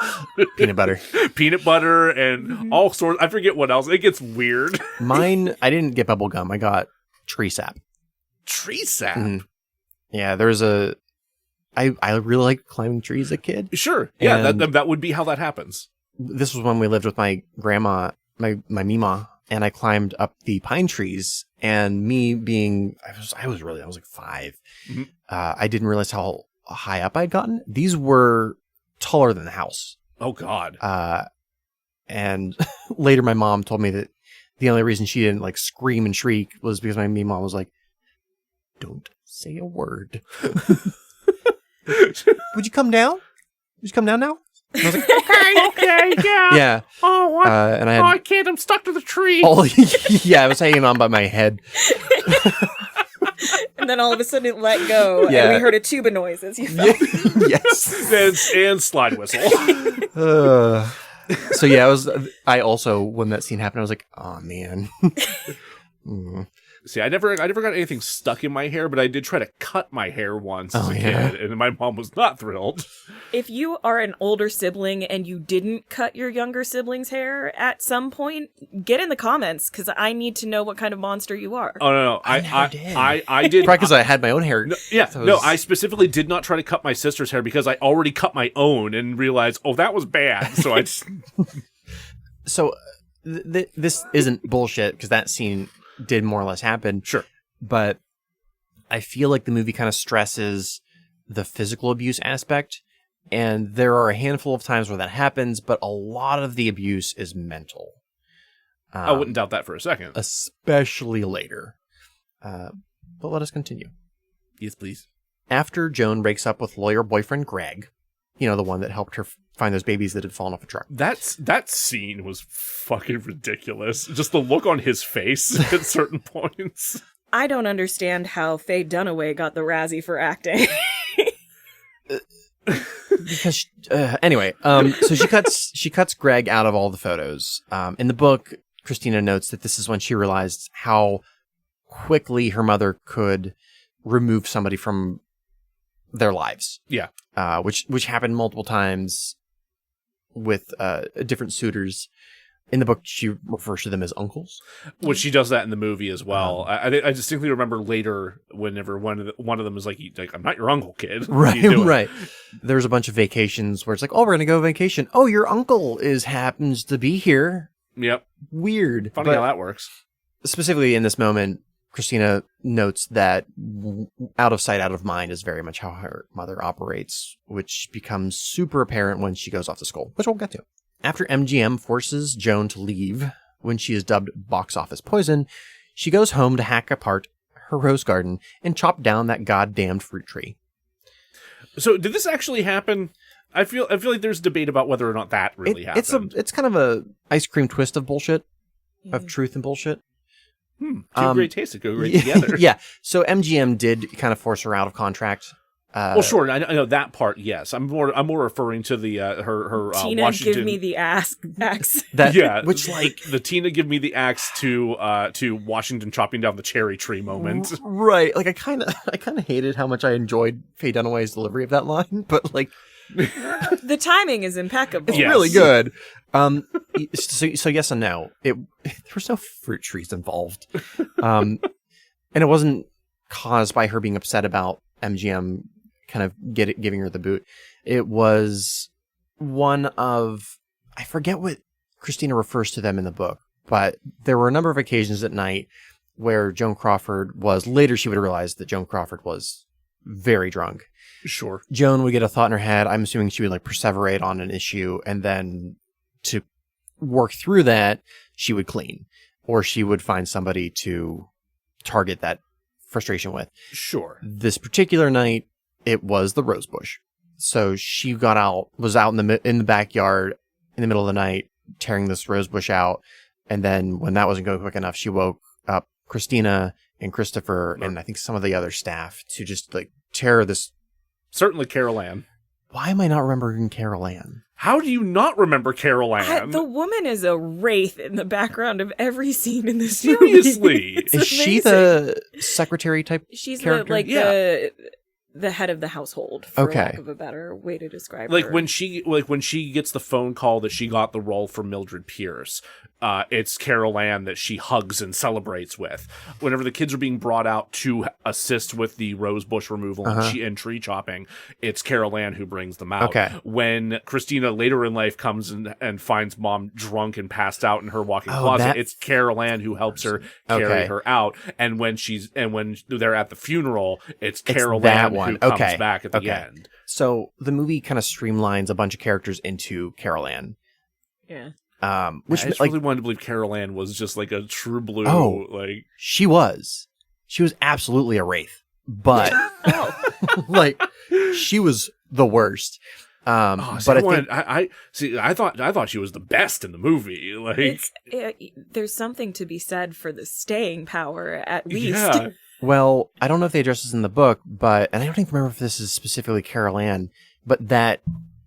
Peanut butter. Peanut butter and all sorts. I forget what else. It gets weird. Mine, I didn't get bubble gum. I got tree sap. Tree sap? Yeah, there's I really liked climbing trees as a kid. Sure. Yeah, And- that would be how that happens. This was when we lived with my grandma, my Mima, and I climbed up the pine trees. And me being, I was like 5. Mhm. I didn't realize how high up I'd gotten. These were taller than the house. Oh, God. And later my mom told me that the only reason she didn't like scream and shriek was because my Mima was like, "Don't say a word." Would you come down? Would you come down now? And I was like, Okay, yeah. yeah. Oh, what? And I had I can't. I'm stuck to the tree. yeah, I was hanging on by my head. And then all of a sudden it let go, Yeah. and we heard a tuba noise as you fell. Yes. And slide whistle. So yeah, I also, when that scene happened, I was like, oh man. See, I never got anything stuck in my hair, but I did try to cut my hair once as a yeah. kid, and my mom was not thrilled. If you are an older sibling and you didn't cut your younger sibling's hair at some point, get in the comments, because I need to know what kind of monster you are. Oh no, I never did. I did. Probably because I had my own hair. No, yeah, So it no, was- I specifically did not try to cut my sister's hair because I already cut my own and realized, oh, that was bad. So I just So this isn't bullshit, because that scene did more or less happen. sure. But I feel like the movie kind of stresses the physical abuse aspect, and there are a handful of times where that happens, but a lot of the abuse is mental. I wouldn't doubt that for a second. Especially later. But let us continue. Yes, please. After Joan breaks up with lawyer boyfriend Greg, you know, the one that helped her find those babies that had fallen off a truck. That scene was fucking ridiculous. Just the look on his face at certain points. I don't understand how Faye Dunaway got the Razzie for acting. Because anyway, so she cuts Greg out of all the photos. In the book, Christina notes that this is when she realized how quickly her mother could remove somebody from their lives. Yeah. Which happened multiple times with different suitors. In the book, she refers to them as uncles. Which she does that in the movie as well. I distinctly remember later whenever one of them is like, I'm not your uncle, kid. What are you doing?" Right. There's a bunch of vacations where it's like, oh, we're going to go vacation. Oh, your uncle happens to be here. Yep. Weird. Funny But how that works. specifically in this moment, Christina notes that out of sight, out of mind is very much how her mother operates, which becomes super apparent when she goes off to school, which we'll get to. After MGM forces Joan to leave when she is dubbed box office poison, she goes home to hack apart her rose garden and chop down that goddamned fruit tree. So did this actually happen? I feel like there's debate about whether or not that really happened. It's kind of a ice cream twist of bullshit, of truth and bullshit. Two great tastes that go great together. Yeah. So MGM did kind of force her out of contract. Well, sure. I know that part. Yes, I'm more referring to the her Tina, Washington. give me the axe. That, Yeah, which like the Tina give me the axe to Washington chopping down the cherry tree moment. right. Like I kind of hated how much I enjoyed Faye Dunaway's delivery of that line, but like The timing is impeccable. it's Yes. really good. So yes and no. There was no fruit trees involved, and it wasn't caused by her being upset about MGM kind of giving her the boot. It was one of, I forget what Christina refers to them in the book, but there were a number of occasions at night where Joan Crawford was, later she would realize that Joan Crawford was very drunk. Sure. Joan would get a thought in her head. I'm assuming she would like perseverate on an issue, and then to work through that, she would clean, or she would find somebody to target that frustration with. Sure. This particular night, it was the rose bush. So she was out in the backyard in the middle of the night, tearing this rose bush out. And then when that wasn't going quick enough, she woke up Christina and Christopher and I think some of the other staff to just like tear this. Certainly Carol Ann. Why am I not remembering Carol Ann? How do you not remember Carol Ann? The woman is a wraith in the background of every scene in this movie. Seriously. Is she the secretary type She's character? the head of the household, for lack of a better way to describe her. When she gets the phone call that she got the role for Mildred Pierce, it's Carol Ann that she hugs and celebrates with. Whenever the kids are being brought out to assist with the rose bush removal and tree chopping, it's Carol Ann who brings them out. Okay. When Christina later in life comes and finds mom drunk and passed out in her walk-in closet, it's Carol Ann who helps her carry her out. And when they're at the funeral, it's Carol Ann who comes back at the end. So the movie kind of streamlines a bunch of characters into Carol Ann. Yeah. Which I just really wanted to believe Carol Ann was just like a true blue. She was absolutely a wraith, but like she was the worst. But I thought she was the best in the movie. There's something to be said for the staying power, at least. Yeah. Well, I don't know if they address this in the book, and I don't even remember if this is specifically Carol Ann, but that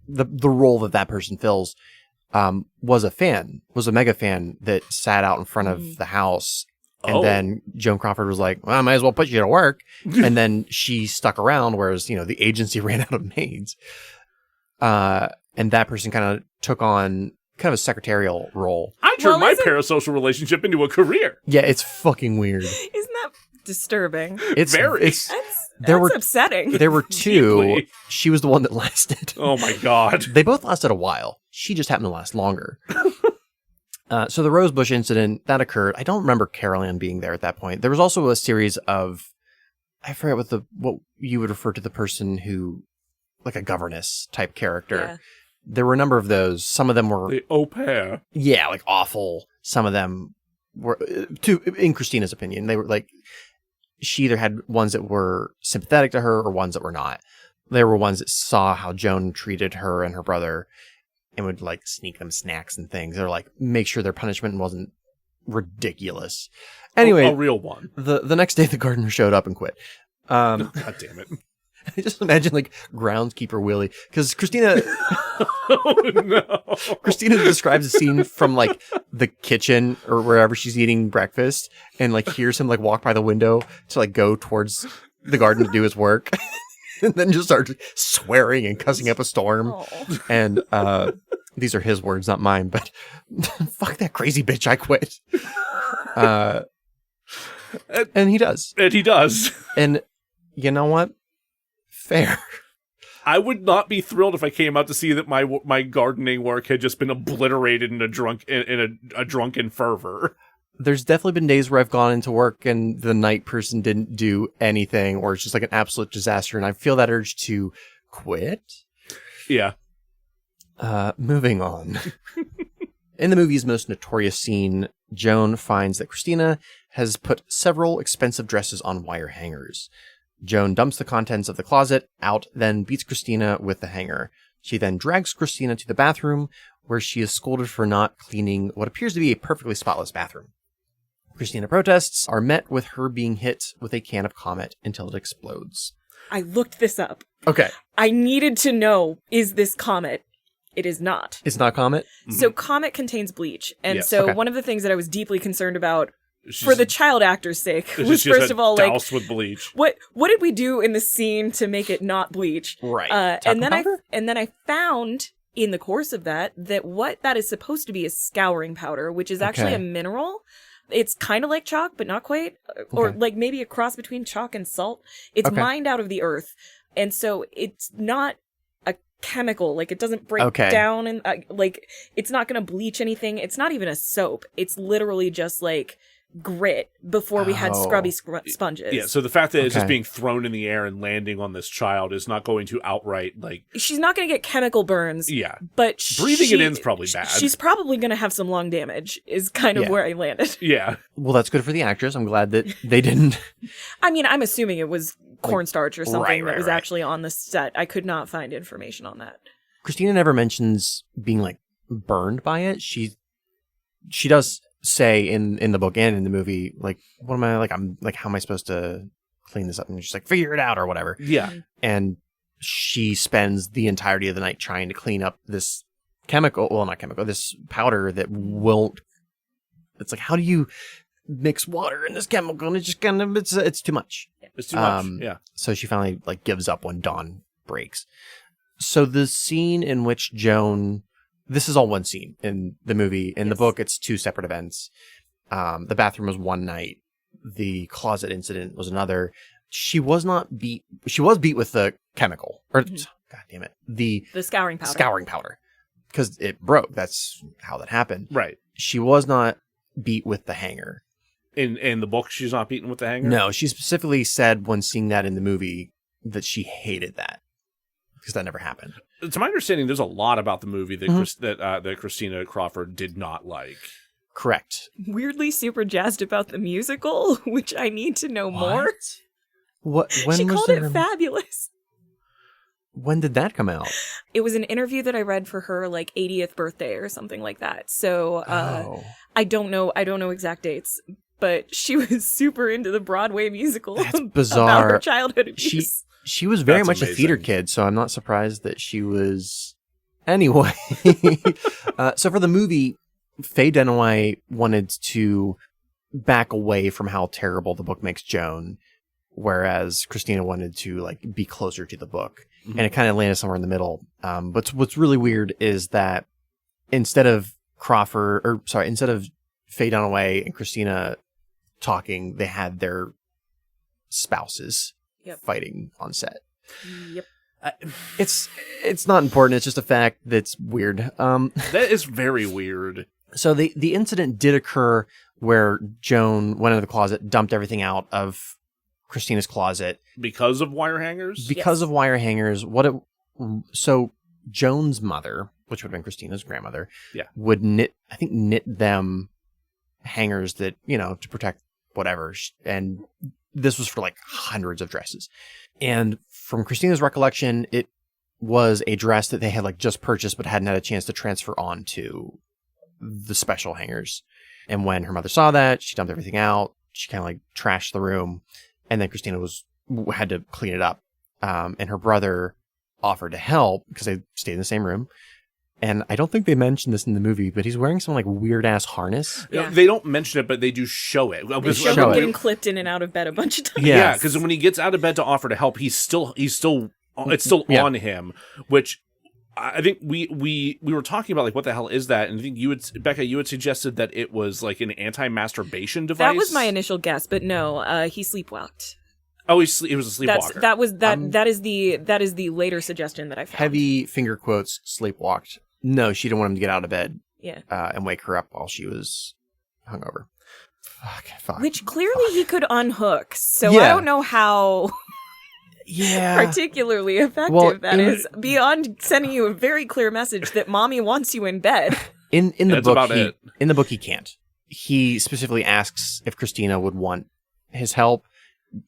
the role that person fills was a mega fan that sat out in front of the house. And then Joan Crawford was like, well, I might as well put you to work. And then she stuck around, whereas, the agency ran out of maids. And that person kind of took on kind of a secretarial role. I turned my parasocial relationship into a career. Yeah, it's fucking weird. Isn't that disturbing? It's very. That's upsetting. There were two. Deeply. She was the one that lasted. Oh my God. They both lasted a while. She just happened to last longer. So the Rosebush incident, that occurred. I don't remember Carol Ann being there at that point. There was also a series of, I forget what you would refer to the person who, like a governess type character. Yeah. There were a number of those. Some of them were... The au pair. Yeah, like awful. Some of them were, in Christina's opinion, they were like... She either had ones that were sympathetic to her or ones that were not. There were ones that saw how Joan treated her and her brother and would like sneak them snacks and things. They're like, make sure their punishment wasn't ridiculous. Anyway, a real one. The next day, the gardener showed up and quit. God damn it. I just imagine like groundskeeper Willie, because Christina Christina describes a scene from like the kitchen or wherever she's eating breakfast and like hears him like walk by the window to like go towards the garden to do his work and then just start swearing and cussing up a storm. And these are his words, not mine, but fuck that crazy bitch, I quit. And he does. And you know what? Fair. I would not be thrilled if I came out to see that my gardening work had just been obliterated in a drunken fervor. There's definitely been days where I've gone into work and the night person didn't do anything, or it's just like an absolute disaster, and I feel that urge to quit. Yeah. Moving on. In the movie's most notorious scene, Joan finds that Christina has put several expensive dresses on wire hangers. Joan dumps the contents of the closet out, then beats Christina with the hanger. She then drags Christina to the bathroom, where she is scolded for not cleaning what appears to be a perfectly spotless bathroom. Christina protests are met with her being hit with a can of Comet until it explodes. I looked this up. Okay. I needed to know, is this Comet? It is not. It's not Comet? So Comet contains bleach. And yes. One of the things that I was deeply concerned about for the child actor's sake was first of all doused with bleach. What did we do in the scene to make it not bleach? Right. And then I found in the course of that what that is supposed to be is scouring powder, which is actually a mineral. It's kind of like chalk, but not quite, or like maybe a cross between chalk and salt. It's mined out of the earth, and so it's not a chemical. Like it doesn't break down, and like it's not going to bleach anything. It's not even a soap. It's literally just like grit before we had scrubby sponges. Yeah, so the fact that it's just being thrown in the air and landing on this child is not going to outright, like... She's not going to get chemical burns. Yeah. But breathing it in is probably bad. She's probably going to have some lung damage, is kind of where I landed. Yeah. Well, that's good for the actress. I'm glad that they didn't... I mean, I'm assuming it was cornstarch or something that was actually on the set. I could not find information on that. Christina never mentions being, like, burned by it. She does say in the book and in the movie, like, what am I, like, I'm like, how am I supposed to clean this up? And she's like, figure it out or whatever. Yeah. And she spends the entirety of the night trying to clean up this chemical, well, not chemical, this powder that won't, it's like, how do you mix water in this chemical? And it's just kind of, it's too much. It's too much. Yeah. So she finally like gives up when dawn breaks. So the scene in which Joan, this is all one scene in the movie. In the book, it's two separate events. The bathroom was one night. The closet incident was another. She was not beat. She was beat with the chemical, or God damn it, the scouring powder. Scouring powder, because it broke. That's how that happened. Right. She was not beat with the hanger. In the book, she's not beaten with the hanger? No, she specifically said when seeing that in the movie that she hated that because that never happened. To my understanding, there's a lot about the movie that that Christina Crawford did not like. Correct. Weirdly super jazzed about the musical, which I need to know more. What? When she was called it fabulous. When did that come out? It was an interview that I read for her like 80th birthday or something like that. So I don't know exact dates, but she was super into the Broadway musical. That's bizarre. About her childhood abuse. She was very That's much amazing. a theater kid, so I'm not surprised that she was. Anyway, so for the movie, Faye Dunaway wanted to back away from how terrible the book makes Joan, whereas Christina wanted to like be closer to the book, and it kind of landed somewhere in the middle. But what's really weird is that instead of Faye Dunaway and Christina talking, they had their spouses fighting on set. Yep. It's not important. It's just a fact that's weird. That is very weird. So the incident did occur where Joan went into the closet, dumped everything out of Christina's closet Because of wire hangers? because of wire hangers. So Joan's mother, which would have been Christina's grandmother, would knit them hangers that, to protect whatever. And this was for like hundreds of dresses. And from Christina's recollection, it was a dress that they had like just purchased but hadn't had a chance to transfer on to the special hangers. And when her mother saw that, she dumped everything out. She kind of like trashed the room. And then Christina had to clean it up. And her brother offered to help because they stayed in the same room. And I don't think they mentioned this in the movie, but he's wearing some like weird ass harness. Yeah. They don't mention it, but they do show it. They show him getting clipped in and out of bed a bunch of times. Yeah, because when he gets out of bed to offer to help, it's still on him. Which I think we were talking about, like, what the hell is that? And I think Becca, you had suggested that it was like an anti-masturbation device. That was my initial guess, but no, he sleepwalked. Oh, it was a sleepwalker. That is the later suggestion that I found. Heavy finger quotes, sleepwalked. No, she didn't want him to get out of bed. Yeah. And wake her up while she was hungover. Fuck. Which clearly he could unhook. So I don't know how particularly effective that is, beyond sending you a very clear message that mommy wants you in bed. In the book, he can't. He specifically asks if Christina would want his help,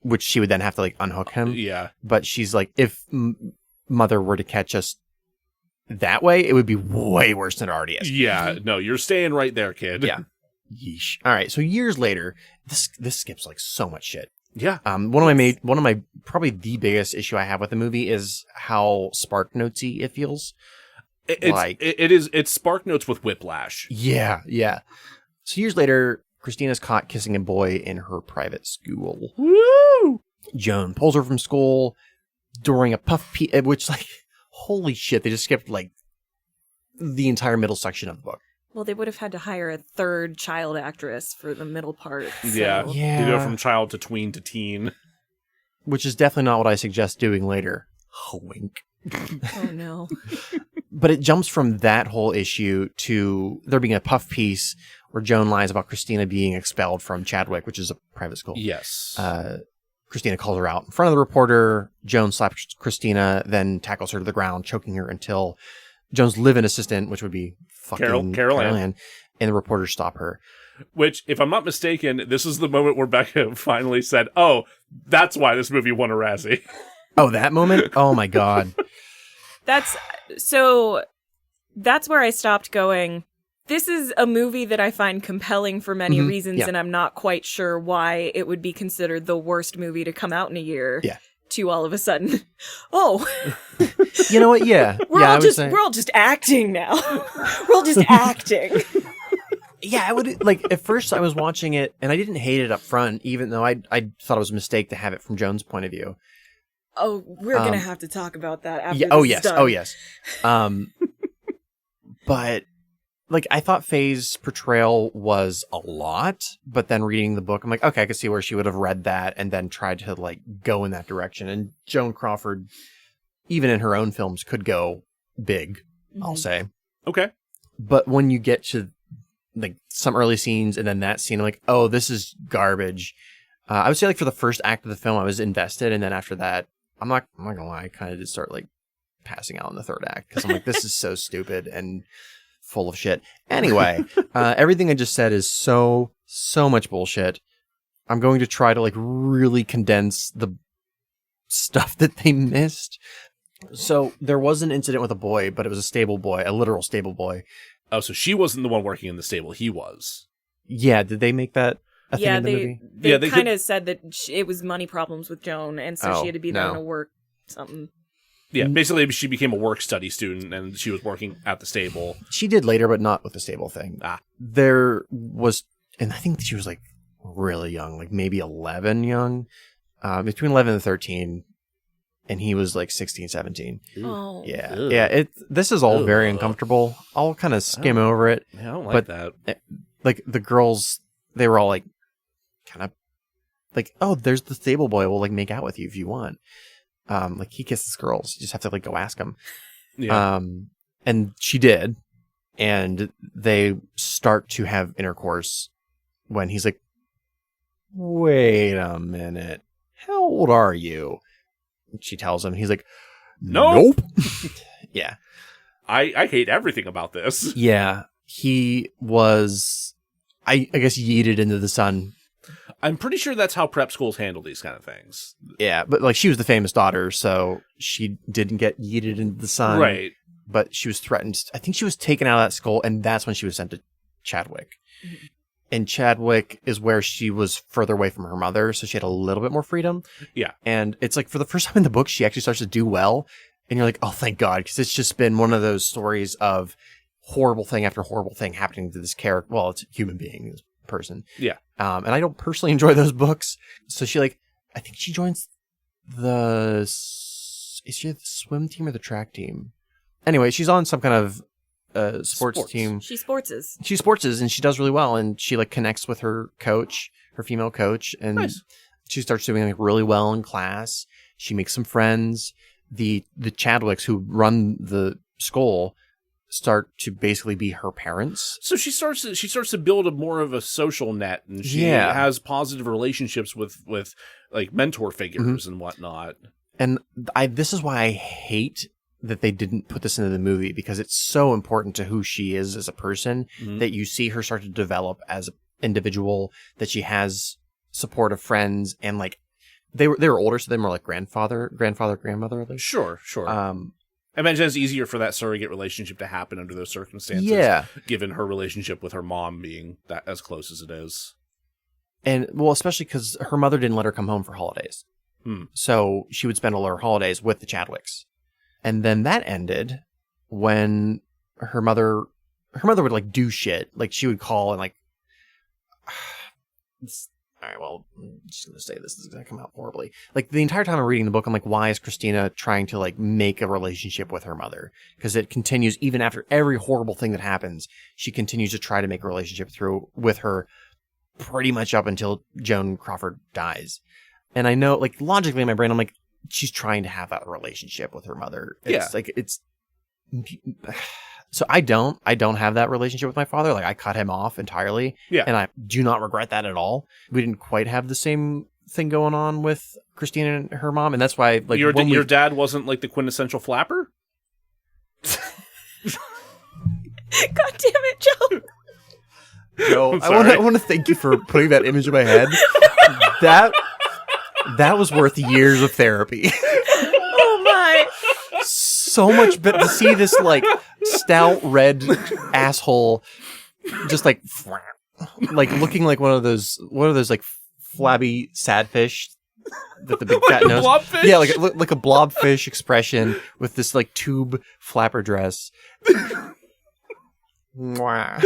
which she would then have to like unhook him. Yeah. But she's like, if mother were to catch us that way, it would be way worse than it already is. Yeah. No, you're staying right there, kid. Yeah. Yeesh. All right. So years later, this skips like so much shit. Yeah. One of my probably the biggest issue I have with the movie is how Spark Notesy it feels. It's Spark Notes with whiplash. Yeah. Yeah. So years later, Christina's caught kissing a boy in her private school. Woo! Joan pulls her from school during a puff piece, which, like, holy shit, they just skipped, like, the entire middle section of the book. Well, they would have had to hire a third child actress for the middle part. So. Yeah. You go from child to tween to teen. Which is definitely not what I suggest doing later. Wink. Oh, no. But it jumps from that whole issue to there being a puff piece where Joan lies about Christina being expelled from Chadwick, which is a private school. Yes. Christina calls her out in front of the reporter. Joan slaps Christina, then tackles her to the ground, choking her until Joan's live-in assistant, which would be fucking Carol Ann, and the reporters stop her. Which, if I'm not mistaken, this is the moment where Becca finally said, "Oh, that's why this movie won a Razzie." Oh, that moment? Oh my God. That's where I stopped going, This is a movie that I find compelling for many reasons, Yeah. and I'm not quite sure why it would be considered the worst movie to come out in a year. Yeah. To all of a sudden, oh, You know what? Yeah. we're yeah, all I would just say- we're all just acting now. We're all just acting. Yeah, I would like at first I was watching it and I didn't hate it up front, even though I thought it was a mistake to have it from Joan's point of view. Oh, we're gonna have to talk about that after. Yeah, This is done. oh yes. But like I thought Faye's portrayal was a lot, but then reading the book, I'm like, okay, I could see where she would have read that and then tried to like go in that direction. And Joan Crawford, even in her own films, could go big, I'll say. Okay. But when you get to like some early scenes and then that scene, I'm like, oh, this is garbage. I would say like for the first act of the film, I was invested, and then after that, I'm not gonna lie, I kind of did start like passing out in the third act because I'm like, this is so stupid and full of shit. Anyway, everything I just said is so much bullshit. I'm going to try to like really condense the stuff that they missed. So there was an incident with a boy, but it was a stable boy, a literal stable boy. Oh, so she wasn't the one working in the stable. He was. Yeah, did they make that a thing in the movie? They kind of said that it was money problems with Joan, and so she had to be there to work something. Yeah, basically she became a work study student and she was working at the stable. She did later, but not with the stable thing. There was, and I think she was like really young, like maybe 11 young, between 11 and 13. And he was like 16, 17. Oh. Yeah. Ugh. Yeah. This is all very uncomfortable. I'll kind of skim over it. I don't like that. Like the girls, they were all like, kind of like, oh, there's the stable boy. We'll like make out with you if you want. Like he kisses girls. You just have to like go ask him. Yeah. And she did. And they start to have intercourse when he's like, wait a minute. How old are you? She tells him. He's like, nope. Yeah. I hate everything about this. Yeah. He was, I guess, yeeted into the sun. I'm pretty sure that's how prep schools handle these kind of things. Yeah, but like she was the famous daughter, so she didn't get yeeted into the sun. Right. But she was threatened. I think she was taken out of that school, and that's when she was sent to Chadwick. Mm-hmm. And Chadwick is where she was further away from her mother, so she had a little bit more freedom. Yeah. And it's like for the first time in the book, she actually starts to do well. And you're like, oh, thank God, because it's just been one of those stories of horrible thing after horrible thing happening to this character. Well, it's a human being, this person. Yeah. And I don't personally enjoy those books. So she I think she joins is she the swim team or the track team? Anyway, she's on some kind of sports team. She sportses. She sportses, and she does really well. And she like connects with her coach, her female coach, and nice. She starts doing like really well in class. She makes some friends. The Chadwicks who run the school start to basically be her parents. So she starts to build more of a social net, and she has positive relationships with like mentor figures and whatnot. And this is why I hate that they didn't put this into the movie, because it's so important to who she is as a person that you see her start to develop as an individual, that she has supportive friends, and like they were older, so they were more like grandmother. Like. Sure. I imagine it's easier for that surrogate relationship to happen under those circumstances. Yeah. Given her relationship with her mom being that as close as it is. And well, especially because her mother didn't let her come home for holidays. So she would spend all her holidays with the Chadwicks. And then that ended when her mother would like do shit. Like she would call and like, all right, well, I'm just going to say this is going to come out horribly. Like the entire time I'm reading the book, I'm like, why is Christina trying to like make a relationship with her mother? Because it continues even after every horrible thing that happens. She continues to try to make a relationship with her pretty much up until Joan Crawford dies. And I know, like, logically in my brain, I'm like, she's trying to have that relationship with her mother. So I don't have that relationship with my father. Like I cut him off entirely. Yeah. And I do not regret that at all. We didn't quite have the same thing going on with Christina and her mom. And that's why like your dad wasn't like the quintessential flapper? God damn it, Joe. Joe, I want to thank you for putting that image in my head. That was worth years of therapy. Oh my. So much, but to see this like stout red asshole just like looking like one of those like flabby sad fish that the big cat knows. Blobfish? Yeah, like a blobfish expression with this like tube flapper dress. Mwah.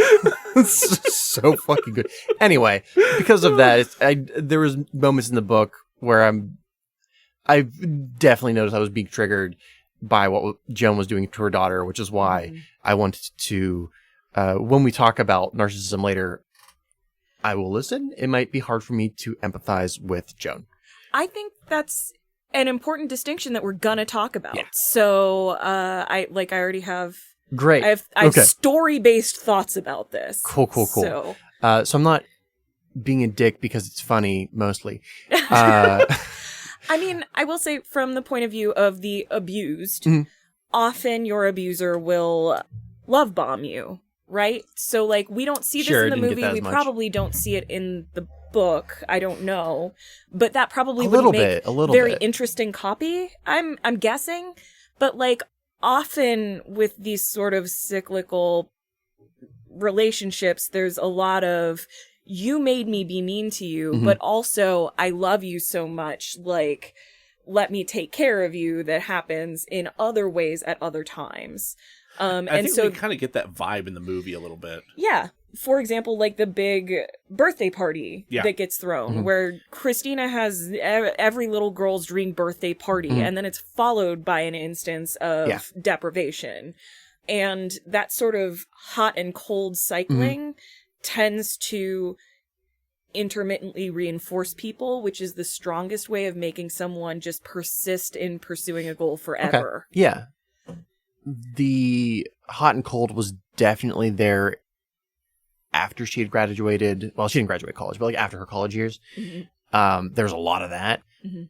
It's so fucking good. Anyway, because of that, there was moments in the book where I definitely noticed I was being triggered by what Joan was doing to her daughter, which is why I wanted to, when we talk about narcissism later, I will listen. It might be hard for me to empathize with Joan. I think that's an important distinction that we're gonna talk about. Yeah. So, I already have. Great. I have story-based thoughts about this. Cool. So I'm not being a dick because it's funny, mostly. I mean, I will say from the point of view of the abused, often your abuser will love bomb you, right? So, like, we don't see this in the movie. We probably don't see it in the book. I don't know. But that probably would make a very interesting copy, I'm guessing. But, like, often with these sort of cyclical relationships, there's a lot of, you made me be mean to you, but also I love you so much, like, let me take care of you, that happens in other ways at other times. I think we kind of get that vibe in the movie a little bit. Yeah. For example, like the big birthday party that gets thrown, where Christina has every little girl's dream birthday party, and then it's followed by an instance of deprivation. And that sort of hot and cold cycling tends to intermittently reinforce people, which is the strongest way of making someone just persist in pursuing a goal forever. Okay. Yeah. The hot and cold was definitely there after she had graduated. Well, she didn't graduate college, but like after her college years. There's a lot of that.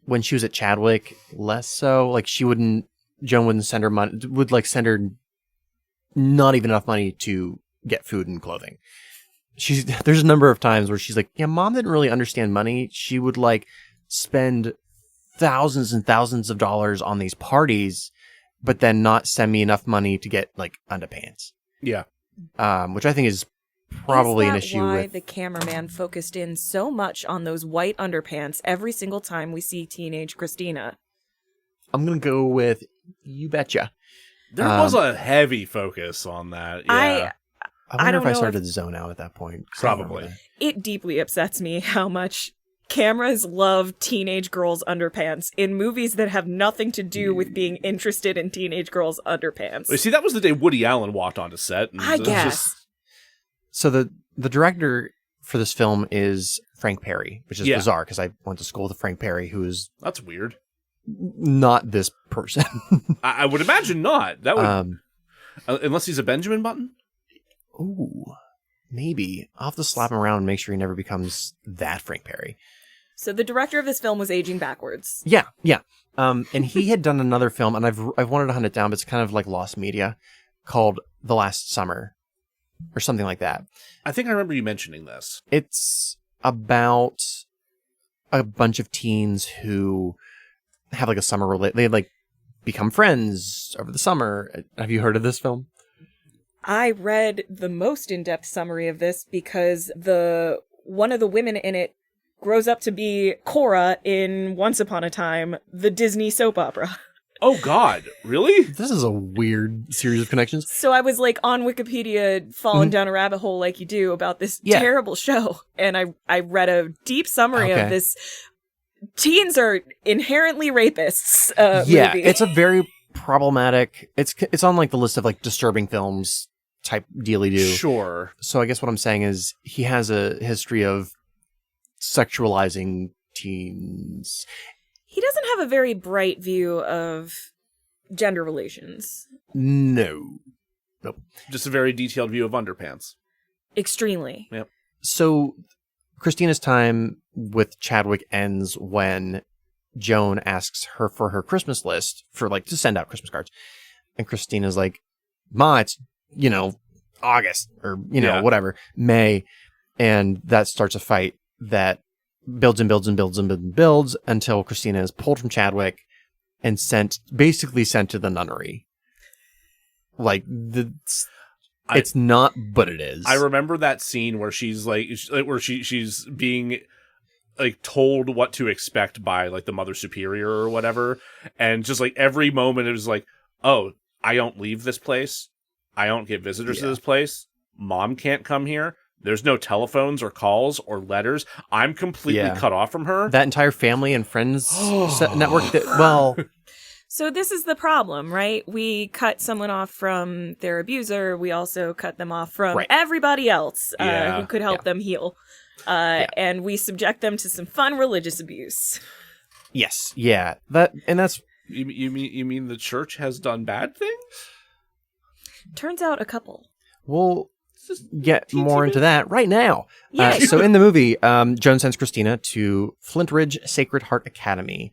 When she was at Chadwick, less so. Like Joan wouldn't send her money, would like send her not even enough money to get food and clothing. There's a number of times where she's like, yeah, Mom didn't really understand money. She would like spend thousands and thousands of dollars on these parties, but then not send me enough money to get like underpants. Yeah. Which I think is probably an issue why with the cameraman focused in so much on those white underpants every single time we see teenage Christina. I'm going to go with you betcha. There was a heavy focus on that. Yeah. I wonder if I started to zone out at that point. Probably. It deeply upsets me how much cameras love teenage girls' underpants in movies that have nothing to do with being interested in teenage girls' underpants. You see, that was the day Woody Allen walked onto set. And I guess. So the director for this film is Frank Perry, which is bizarre because I went to school with Frank Perry, who is... That's weird. Not this person. I would imagine not. That would... unless he's a Benjamin Button? Ooh, maybe. I'll have to slap him around and make sure he never becomes that Frank Perry. So the director of this film was aging backwards. Yeah. And he had done another film, and I've wanted to hunt it down, but it's kind of like lost media, called The Last Summer, or something like that. I think I remember you mentioning this. It's about a bunch of teens who have like a summer they like become friends over the summer. Have you heard of this film? I read the most in-depth summary of this because one of the women in it grows up to be Cora in Once Upon a Time, the Disney soap opera. Oh, God. Really? This is a weird series of connections. So I was like on Wikipedia falling down a rabbit hole like you do about this terrible show. And I read a deep summary of this. Teens are inherently rapists movie. It's a very problematic... It's on like the list of like disturbing films type dealy-do. Sure. So I guess what I'm saying is he has a history of sexualizing teens. He doesn't have a very bright view of gender relations. No. Nope. Just a very detailed view of underpants. Extremely. Yep. So Christina's time with Chadwick ends when Joan asks her for her Christmas list for like to send out Christmas cards. And Christina's like, Ma, it's, August or, whatever, May. And that starts a fight that builds and builds and builds and builds and builds until Christina is pulled from Chadwick and sent to the nunnery. Like It's not, but it is. I remember that scene where she's like, she's being like told what to expect by like the Mother Superior or whatever, and just like every moment it was like, oh, I don't leave this place, I don't get visitors to this place, Mom can't come here, there's no telephones or calls or letters, I'm completely cut off from her. That entire family and friends network. Well. So this is the problem, right? We cut someone off from their abuser. We also cut them off from everybody else who could help them heal. And we subject them to some fun religious abuse. Yes. Yeah. That's... You mean the church has done bad things? Turns out a couple. We'll get more into that right now. Yes. So in the movie, Joan sends Christina to Flintridge Sacred Heart Academy,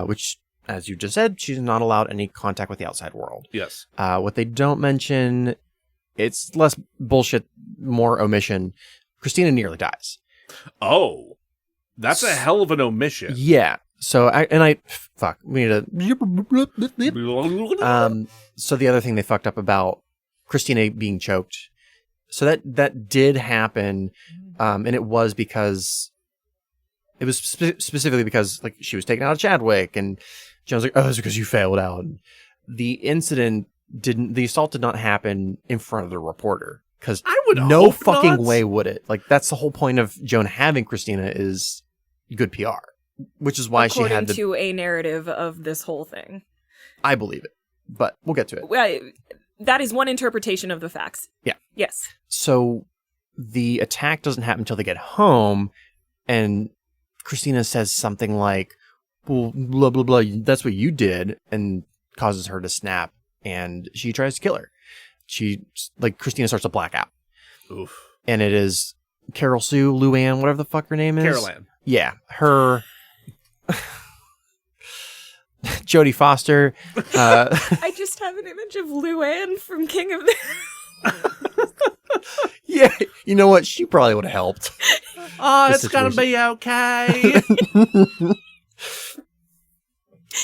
which... as you just said, she's not allowed any contact with the outside world. Yes. What they don't mention, it's less bullshit, more omission. Christina nearly dies. Oh, that's a hell of an omission. Yeah. So we need to. So the other thing they fucked up about Christina being choked. So that did happen, and it was because it was specifically because like she was taken out of Chadwick and. Joan's like, oh, it's because you failed out. And the assault did not happen in front of the reporter. Because no fucking way would it. Like, that's the whole point of Joan having Christina is good PR. Which is why she had to a narrative of this whole thing. I believe it. But we'll get to it. Well, that is one interpretation of the facts. Yeah. Yes. So the attack doesn't happen until they get home. And Christina says something like, well, blah, blah, blah, that's what you did, and causes her to snap, and she tries to kill her. Christina starts to black out. Oof. And it is Carol Sue, Luann, whatever the fuck her name is. Carol Ann. Yeah, her... Jodie Foster. I just have an image of Luann from King of the... Yeah, you know what? She probably would have helped. Oh, it's gonna be okay.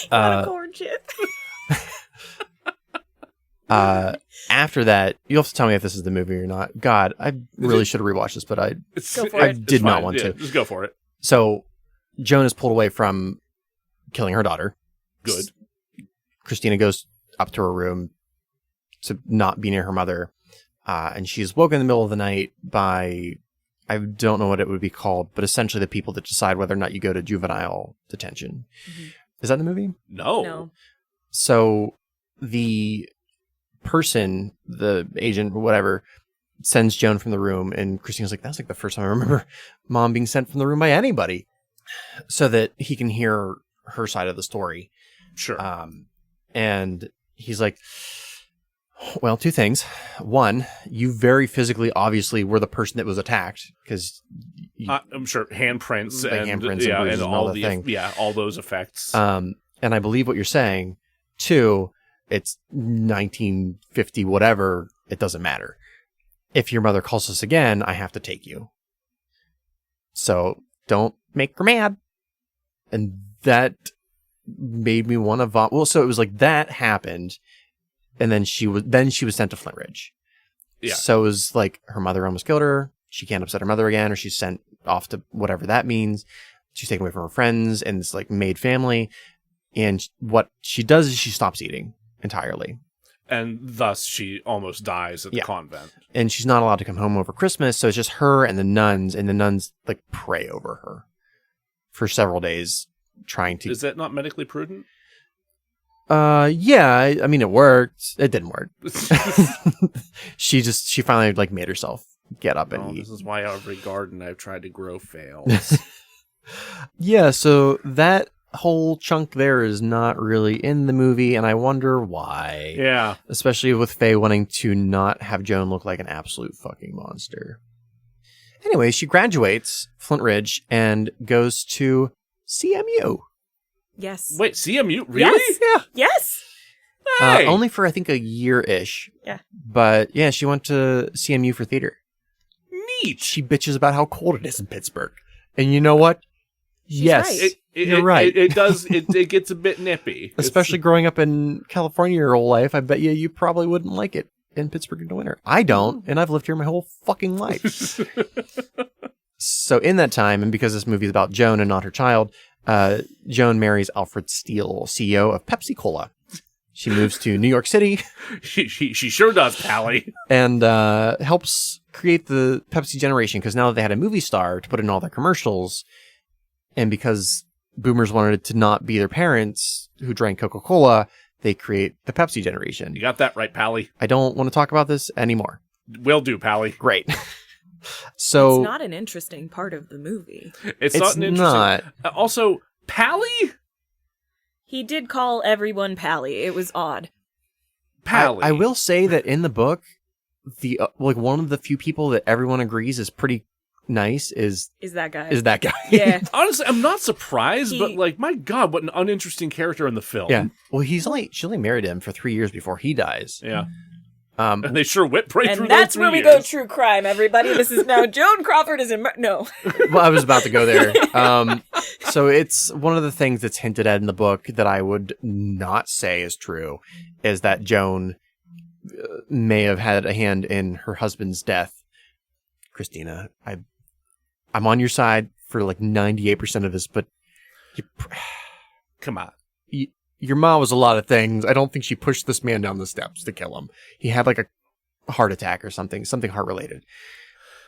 Got a corn chip. After that, you'll have to tell me if this is the movie or not. God, I really should have rewatched this, but I did not want to. Just go for it. So, Joan is pulled away from killing her daughter. Good. Christina goes up to her room to not be near her mother, and she's woken in the middle of the night by... I don't know what it would be called, but essentially the people that decide whether or not you go to juvenile detention. Mm-hmm. Is that in the movie? No. So the person, the agent or whatever, sends Joan from the room, and Christina's like, that's like the first time I remember Mom being sent from the room by anybody, so that he can hear her side of the story. Sure. And he's like, well, two things. One, you very physically, obviously, were the person that was attacked because I'm sure handprints and all the things. All those effects. And I believe what you're saying. Two, it's 1950, whatever. It doesn't matter. If your mother calls us again, I have to take you. So don't make her mad. And that made me want to vomit. Well, so it was like that happened. And then she was sent to Flintridge. Yeah. So it was like her mother almost killed her. She can't upset her mother again, or she's sent off to whatever that means. She's taken away from her friends and it's like made family. And what she does is she stops eating entirely. And thus she almost dies at the convent. And she's not allowed to come home over Christmas. So it's just her and the nuns like pray over her for several days trying to. Is that not medically prudent? Yeah, I mean, it worked. It didn't work. She finally like made herself get up and eat. This is why every garden I've tried to grow fails. Yeah, so that whole chunk there is not really in the movie, and I wonder why. Yeah. Especially with Faye wanting to not have Joan look like an absolute fucking monster. Anyway, she graduates Flintridge and goes to CMU. Yes. Wait, CMU? Really? Yes. Yeah. Yes. Hey. Only for, I think, a year-ish. Yeah. But, yeah, she went to CMU for theater. Neat. She bitches about how cold it is in Pittsburgh. And you know what? Yes. Right. You're right. It does. It gets a bit nippy. Especially growing up in California your whole life, I bet you probably wouldn't like it in Pittsburgh in the winter. I don't, and I've lived here my whole fucking life. So in that time, and because this movie is about Joan and not her child, Joan marries Alfred Steele, CEO of Pepsi Cola. She moves to New York City. She sure does, Pally. And helps create the Pepsi generation, because now that they had a movie star to put in all their commercials, and because boomers wanted to not be their parents who drank Coca-Cola, they create the Pepsi generation. You got that right, Pally. I don't want to talk about this anymore. Will do, Pally. Great. So it's not an interesting part of the movie. It's not an interesting... not. Also, Pally? He did call everyone Pally. It was odd. Pally. I will say that in the book, the one of the few people that everyone agrees is pretty nice is that guy. Yeah. Honestly, I'm not surprised, but like, my God, what an uninteresting character in the film. Yeah. Well, she only married him for 3 years before he dies. Yeah. And they sure whipped right through and that's those 3 where we years. go true crime, everybody. This is now Joan Crawford is in... No. Well, I was about to go there. So it's one of the things that's hinted at in the book that I would not say is true, is that Joan may have had a hand in her husband's death. Christina, I'm on your side for like 98% of this, but come on. Your mom was a lot of things. I don't think she pushed this man down the steps to kill him. He had like a heart attack or something heart related.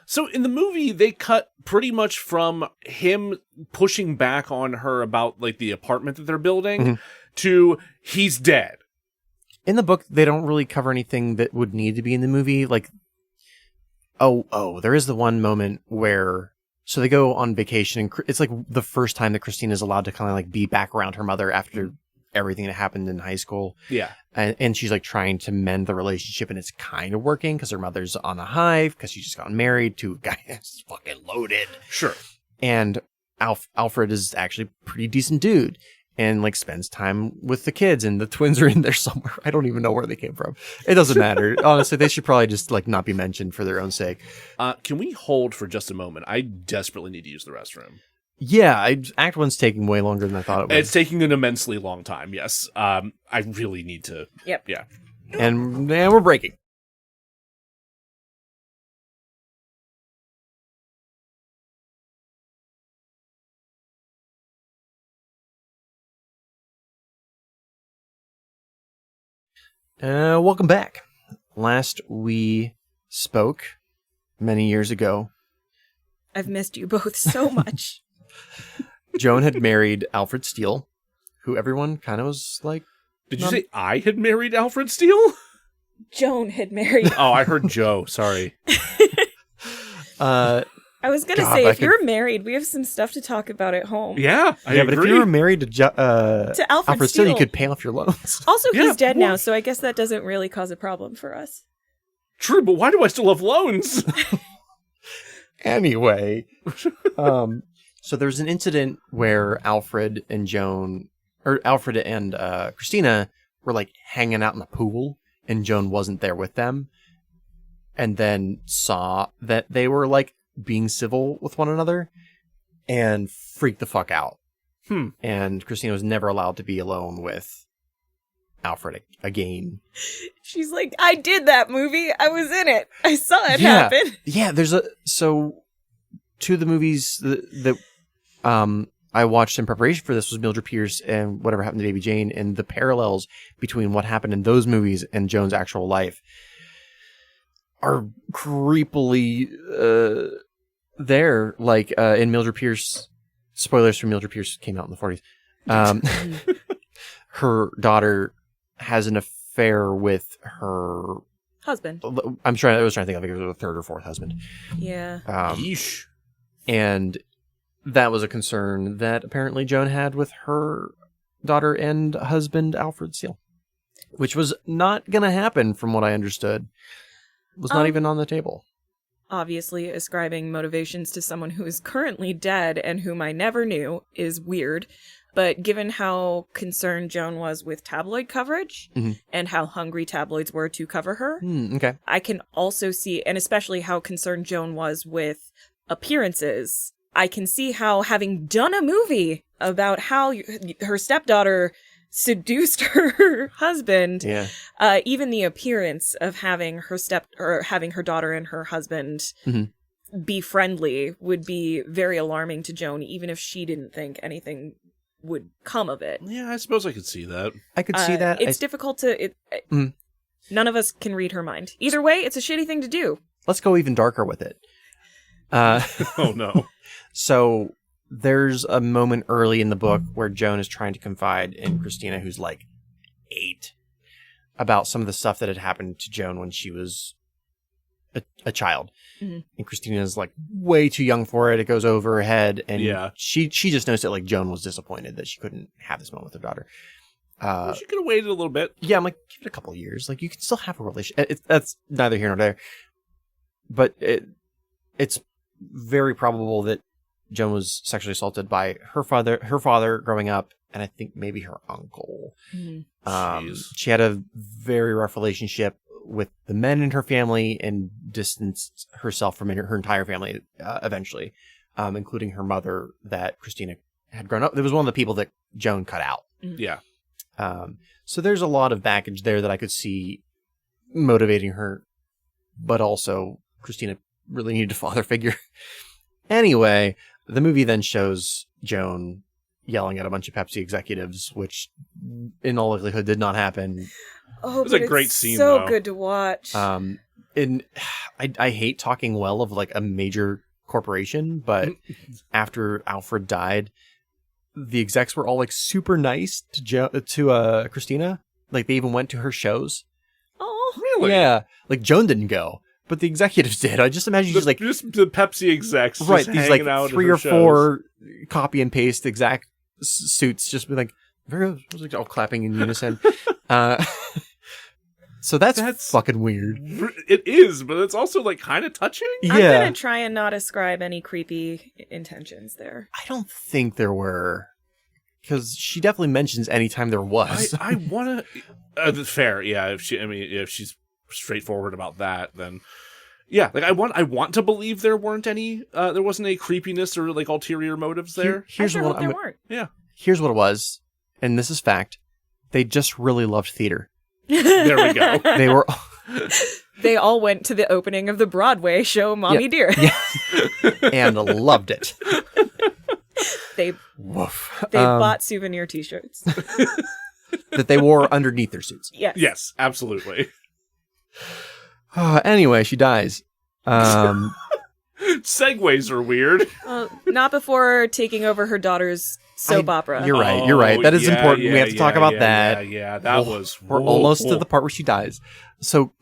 So in the movie, they cut pretty much from him pushing back on her about like the apartment that they're building to he's dead. In the book, they don't really cover anything that would need to be in the movie. Like, there is the one moment where, so they go on vacation and it's like the first time that Christina is allowed to kind of like be back around her mother after everything that happened in high school. Yeah. And she's like trying to mend the relationship, and it's kind of working because her mother's on a hive because she's just gotten married to a guy that's fucking loaded. Sure. And Alfred is actually a pretty decent dude and like spends time with the kids, and the twins are in there somewhere. I don't even know where they came from. It doesn't matter. Honestly, they should probably just like not be mentioned for their own sake. Can we hold for just a moment? I desperately need to use the restroom. Yeah, Act 1's taking way longer than I thought it was. It's taking an immensely long time, yes. I really need to... Yep. Yeah. And we're breaking. Welcome back. Last we spoke, many years ago, I've missed you both so much. Joan had married Alfred Steele, who everyone kind of was like... Did you say I had married Alfred Steele? Joan had married... Oh, I heard Joe. Sorry. I was going to say, if you're married, we have some stuff to talk about at home. Yeah, I agree. But if you were married to Alfred Steele, you could pay off your loans. Also, he's dead now, so I guess that doesn't really cause a problem for us. True, but why do I still have loans? Anyway, so there's an incident where Alfred and Christina were like hanging out in the pool, and Joan wasn't there with them, and then saw that they were like being civil with one another and freaked the fuck out. And Christina was never allowed to be alone with Alfred again. She's like, I did that movie. I was in it. I saw it happen. Yeah, so two of the movies that I watched in preparation for this was Mildred Pierce and Whatever Happened to Baby Jane, and the parallels between what happened in those movies and Joan's actual life are creepily there. Like in Mildred Pierce, spoilers for Mildred Pierce came out in the 40s. Her daughter has an affair with her husband. I was trying to think of it was a third or fourth husband. Yeah. Yeesh. And that was a concern that apparently Joan had with her daughter and husband, Alfred Steele, which was not going to happen from what I understood. It was not even on the table. Obviously, ascribing motivations to someone who is currently dead and whom I never knew is weird. But given how concerned Joan was with tabloid coverage and how hungry tabloids were to cover her, Okay. I can also see, and especially how concerned Joan was with appearances, I can see how having done a movie about how her stepdaughter seduced her husband. Yeah. Even the appearance of having having her daughter and her husband be friendly would be very alarming to Joan, even if she didn't think anything would come of it. Yeah, I suppose I could see that. I could see that. It's difficult to... None of us can read her mind. Either way, it's a shitty thing to do. Let's go even darker with it. Oh, no. So there's a moment early in the book where Joan is trying to confide in Christina, who's like 8, about some of the stuff that had happened to Joan when she was a child. And Christina's like way too young for it. It goes over her head. And she just knows that like Joan was disappointed that she couldn't have this moment with her daughter. Well, she could have waited a little bit. Yeah, I'm like, give it a couple of years. Like, you can still have a relationship. That's neither here nor there. But it's very probable that Joan was sexually assaulted by her father growing up, and I think maybe her uncle. She had a very rough relationship with the men in her family and distanced herself from her entire family eventually, including her mother that Christina had grown up. There was one of the people that Joan cut out. Yeah. So there's a lot of baggage there that I could see motivating her, but also Christina really needed a father figure. Anyway, the movie then shows Joan yelling at a bunch of Pepsi executives, which in all likelihood did not happen. Oh, it was a great scene, so though. good to watch. And I hate talking well of like a major corporation, but after Alfred died, the execs were all like super nice to Christina. Like they even went to her shows. Oh, really? Yeah, like Joan didn't go, but the executives did. I just imagine just the Pepsi execs, right? just These like out 3 or 4 copy and paste exact suits, just be like all clapping in unison. So that's fucking weird. It is, but it's also like kind of touching. Yeah. I'm gonna try and not ascribe any creepy intentions there. I don't think there were, because she definitely mentions anytime there was. I want to. Fair, yeah. If she's straightforward about that, then yeah. Like I want to believe there wasn't any creepiness or like ulterior motives there. I sure hope there weren't. Yeah. Here's what it was, and this is fact. They just really loved theater. There we go. They all went to the opening of the Broadway show Mommie Dearest. Yeah. And loved it. They bought souvenir t-shirts that they wore underneath their suits. Yes, absolutely. Anyway, she dies. Segues are weird. Not before taking over her daughter's soap opera. You're right. That is important. We have to talk about that. Yeah, that was... We're almost to the part where she dies. So,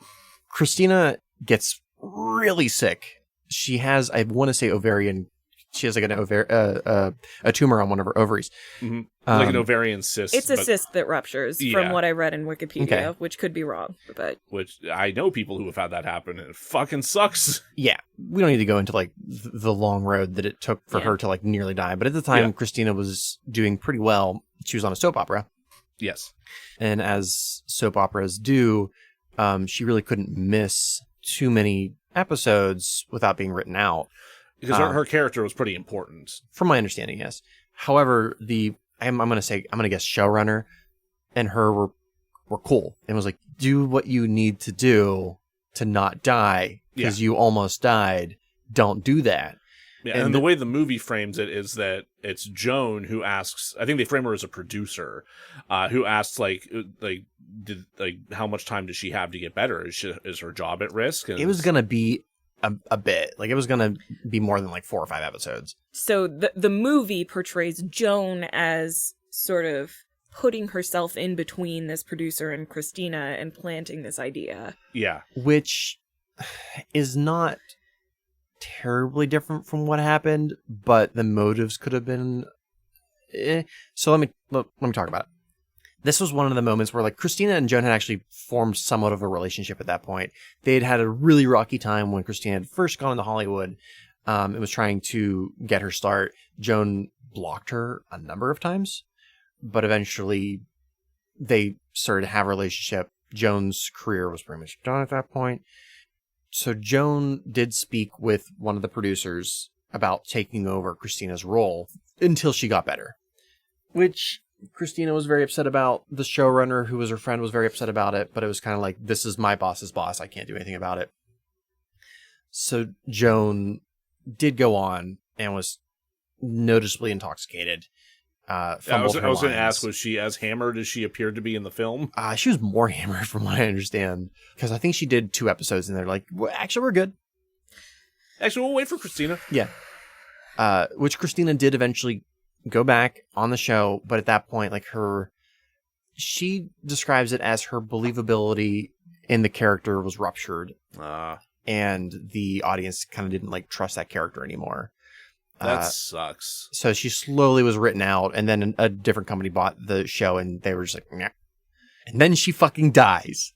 Christina gets really sick. She has, I want to say ovarian... She has like a tumor on one of her ovaries. Mm-hmm. Like an ovarian cyst. It's a cyst that ruptures, from what I read in Wikipedia, which could be wrong. But which I know people who have had that happen, and it fucking sucks. Yeah, we don't need to go into like the long road that it took for her to like nearly die. But at the time, Christina was doing pretty well. She was on a soap opera. Yes, and as soap operas do, she really couldn't miss too many episodes without being written out. Because her character was pretty important. From my understanding, yes. However, I'm going to guess showrunner and her were cool. And was like, do what you need to do to not die because you almost died. Don't do that. Yeah, and the way the movie frames it is that it's Joan who asks, I think they frame her as a producer, who asks how much time does she have to get better? Is her job at risk? And it was going to be a bit. Like, it was going to be more than like 4 or 5 episodes. So the movie portrays Joan as sort of putting herself in between this producer and Christina and planting this idea. Yeah. Which is not terribly different from what happened, but the motives could have been... So let me talk about it. This was one of the moments where like Christina and Joan had actually formed somewhat of a relationship at that point. They'd had a really rocky time when Christina had first gone to Hollywood and was trying to get her start. Joan blocked her a number of times, but eventually they started to have a relationship. Joan's career was pretty much done at that point. So Joan did speak with one of the producers about taking over Christina's role until she got better, which Christina was very upset about. The showrunner, who was her friend, was very upset about it, but it was kind of like, this is my boss's boss. I can't do anything about it. So Joan did go on and was noticeably intoxicated. I was going to ask, was she as hammered as she appeared to be in the film? She was more hammered from what I understand, because I think she did 2 episodes and they're like, well, actually, we're good. Actually, we'll wait for Christina. Yeah. Which Christina did eventually go back on the show, but at that point, like, she describes it as her believability in the character was ruptured. And the audience kind of didn't like trust that character anymore. That sucks. So she slowly was written out, and then a different company bought the show, and they were just like, nah. And then she fucking dies.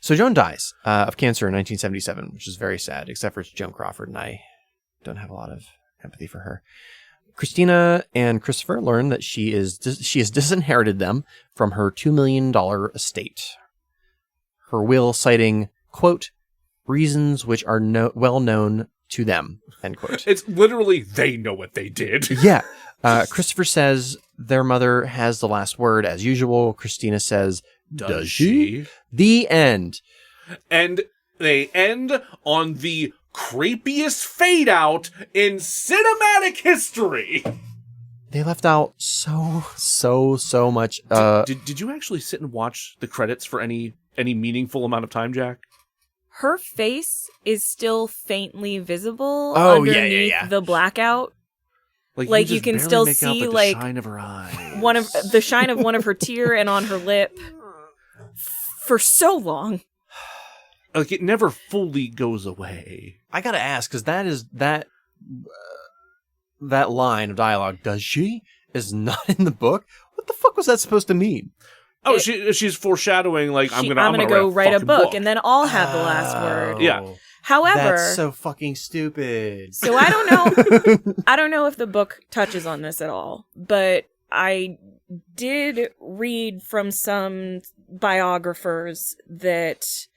So Joan dies of cancer in 1977, which is very sad, except for it's Joan Crawford, and I don't have a lot of empathy for her. Christina and Christopher learn that she has disinherited them from her $2 million estate. Her will citing, quote, reasons which are well known to them, end quote. It's literally, they know what they did. Yeah. Christopher says their mother has the last word as usual. Christina says, does she? The end. And they end on the creepiest fade out in cinematic history. They left out so much. Did you actually sit and watch the credits for any meaningful amount of time, Jack? Her face is still faintly visible underneath the blackout. Like you can still see like the shine of her eye, the shine of one of her tear and on her lip for so long. Like it never fully goes away. I gotta ask, because that line of dialogue, does she, is not in the book. What the fuck was that supposed to mean? Oh, she's foreshadowing, like, I'm gonna go write a book, and then I'll have the last word. Yeah. However, that's so fucking stupid. So I don't know if the book touches on this at all, but I did read from some biographers that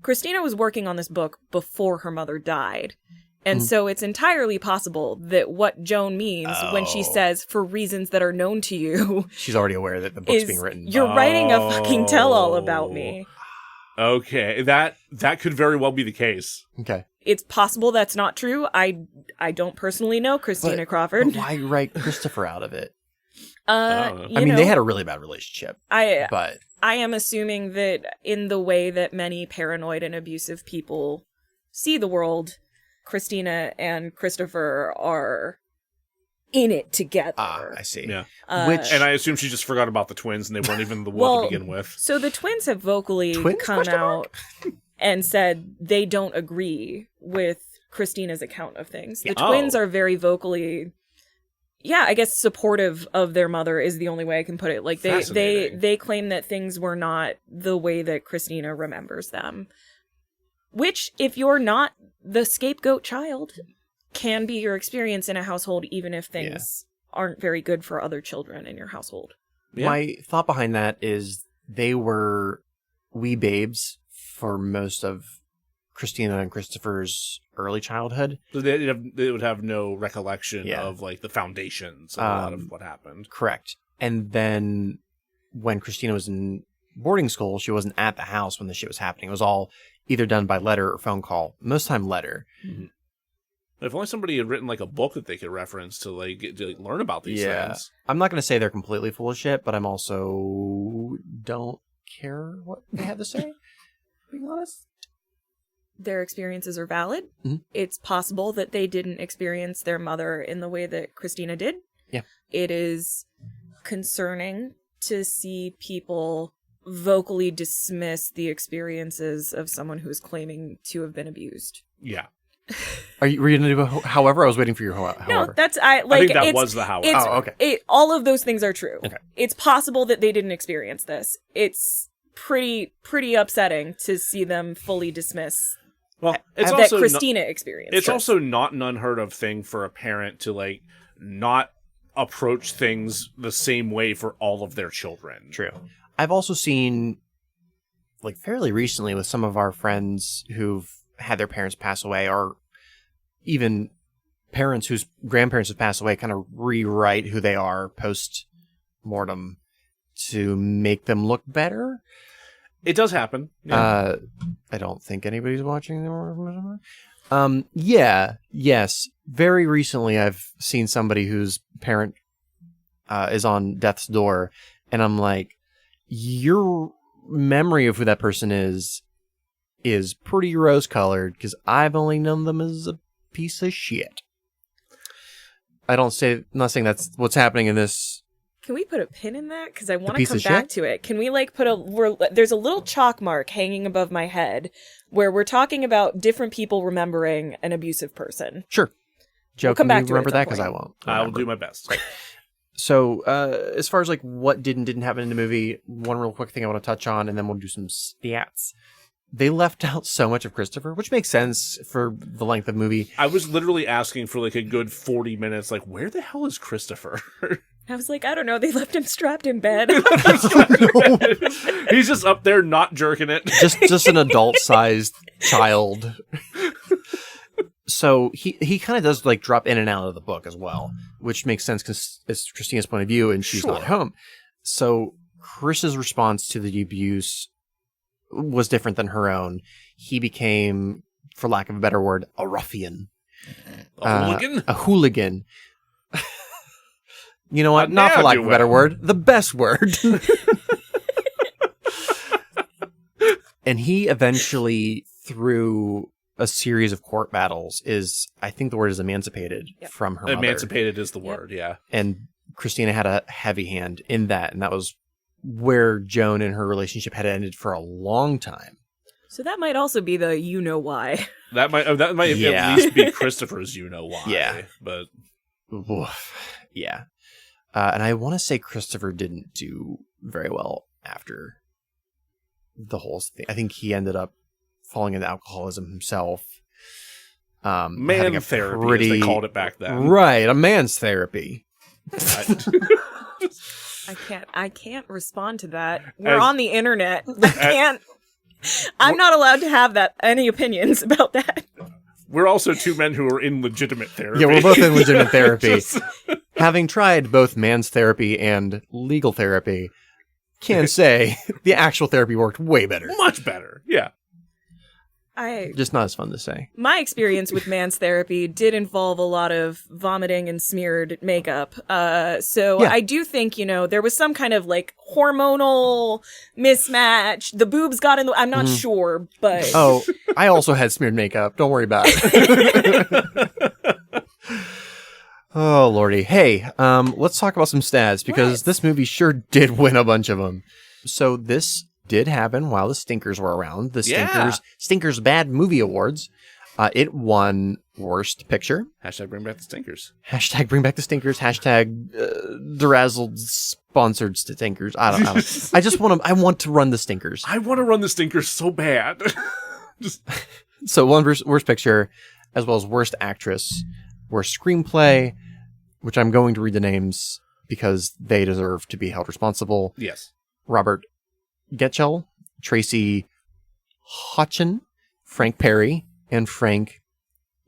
Christina was working on this book before her mother died. And so it's entirely possible that what Joan means when she says, for reasons that are known to you, she's already aware that the book's being written. You're writing a fucking tell-all about me. Okay, that could very well be the case. Okay. It's possible that's not true. I don't personally know Christina Crawford. But why write Christopher out of it? I mean, they had a really bad relationship. But I am assuming that in the way that many paranoid and abusive people see the world, Christina and Christopher are in it together. I see. Yeah. And I assume she just forgot about the twins and they weren't even the one to begin with. So the twins have vocally come out and said they don't agree with Christina's account of things. The twins are very vocally, I guess supportive of their mother is the only way I can put it. Like they claim that things were not the way that Christina remembers them. Which, if you're not the scapegoat child, can be your experience in a household, even if things aren't very good for other children in your household. Yeah. My thought behind that is they were wee babes for most of Christina and Christopher's early childhood. So they would have no recollection of like the foundations of a lot of what happened. Correct. And then when Christina was in boarding school, she wasn't at the house when the shit was happening. It was all either done by letter or phone call. Most time letter. Mm-hmm. If only somebody had written like a book that they could reference to learn about these things. I'm not going to say they're completely full of shit, but I'm also don't care what they have to say. Being honest. Their experiences are valid. Mm-hmm. It's possible that they didn't experience their mother in the way that Christina did. Yeah. It is concerning to see people vocally dismiss the experiences of someone who is claiming to have been abused. Yeah. Were you going to do however? I was waiting for your however. No, I think that was the however. Okay. All of those things are true. Okay. It's possible that they didn't experience this. It's pretty upsetting to see them fully dismiss that Christina experienced. It's also not an unheard of thing for a parent to not approach things the same way for all of their children. True. I've also seen fairly recently with some of our friends who've had their parents pass away or even parents whose grandparents have passed away kind of rewrite who they are post-mortem to make them look better. It does happen. Yeah. I don't think anybody's watching the yes. Very recently, I've seen somebody whose parent is on death's door, and I'm like, your memory of who that person is pretty rose-colored, because I've only known them as a piece of shit. I'm not saying that's what's happening in this. Can we put a pin in that? Because I want to come back to it. Can we there's a little chalk mark hanging above my head where we're talking about different people remembering an abusive person. Sure. Joe, we'll come back you to remember it that? Because I won't. I will do my best. Great. So, as far as like what did and didn't happen in the movie, one real quick thing I want to touch on, and then we'll do some stats. They left out so much of Christopher, which makes sense for the length of the movie. I was literally asking for like a good 40 minutes, like, where the hell is Christopher? I was like, I don't know. They left him strapped in bed. He's just up there not jerking it. Just an adult-sized child. So he kind of does like drop in and out of the book as well, which makes sense because it's Christina's point of view and she's not home. So Chris's response to the abuse was different than her own. He became, for lack of a better word, a ruffian. A hooligan? A hooligan. You know what? Not for lack of a better word. The best word. And he eventually, through a series of court battles, I think the word is emancipated from her mother. Emancipated is the word, yeah. And Christina had a heavy hand in that, and that was where Joan and her relationship had ended for a long time. So that might also be the you know why. That might at least be Christopher's you know why. Yeah. But yeah. And I want to say Christopher didn't do very well after the whole thing. I think he ended up falling into alcoholism himself. Man therapy, as they called it back then. Right, a man's therapy. I can't respond to that. We're on the internet. I'm not allowed to have any opinions about that. We're also two men who are in legitimate therapy. Yeah, we're both in legitimate therapy. Having tried both man's therapy and legal therapy, can say the actual therapy worked way better. Much better, yeah. Just not as fun to say. My experience with man's therapy did involve a lot of vomiting and smeared makeup. So I do think, there was some kind of like hormonal mismatch. The boobs got in the... I'm not sure, but... Oh, I also had smeared makeup. Don't worry about it. Oh, Lordy. Hey, let's talk about some stats because this movie sure did win a bunch of them. So this did happen while the Stinkers were around. The Stinkers Bad Movie Awards. It won Worst Picture. Hashtag Bring Back the Stinkers. Hashtag Bring Back the Stinkers. Hashtag DeRazzled sponsored Stinkers. I don't. I want to run the Stinkers. I want to run the Stinkers so bad. So won Worst Picture, as well as Worst Actress, Worst Screenplay, which I'm going to read the names because they deserve to be held responsible. Yes. Robert Getchell, Tracy Hotchin, Frank Perry, and Frank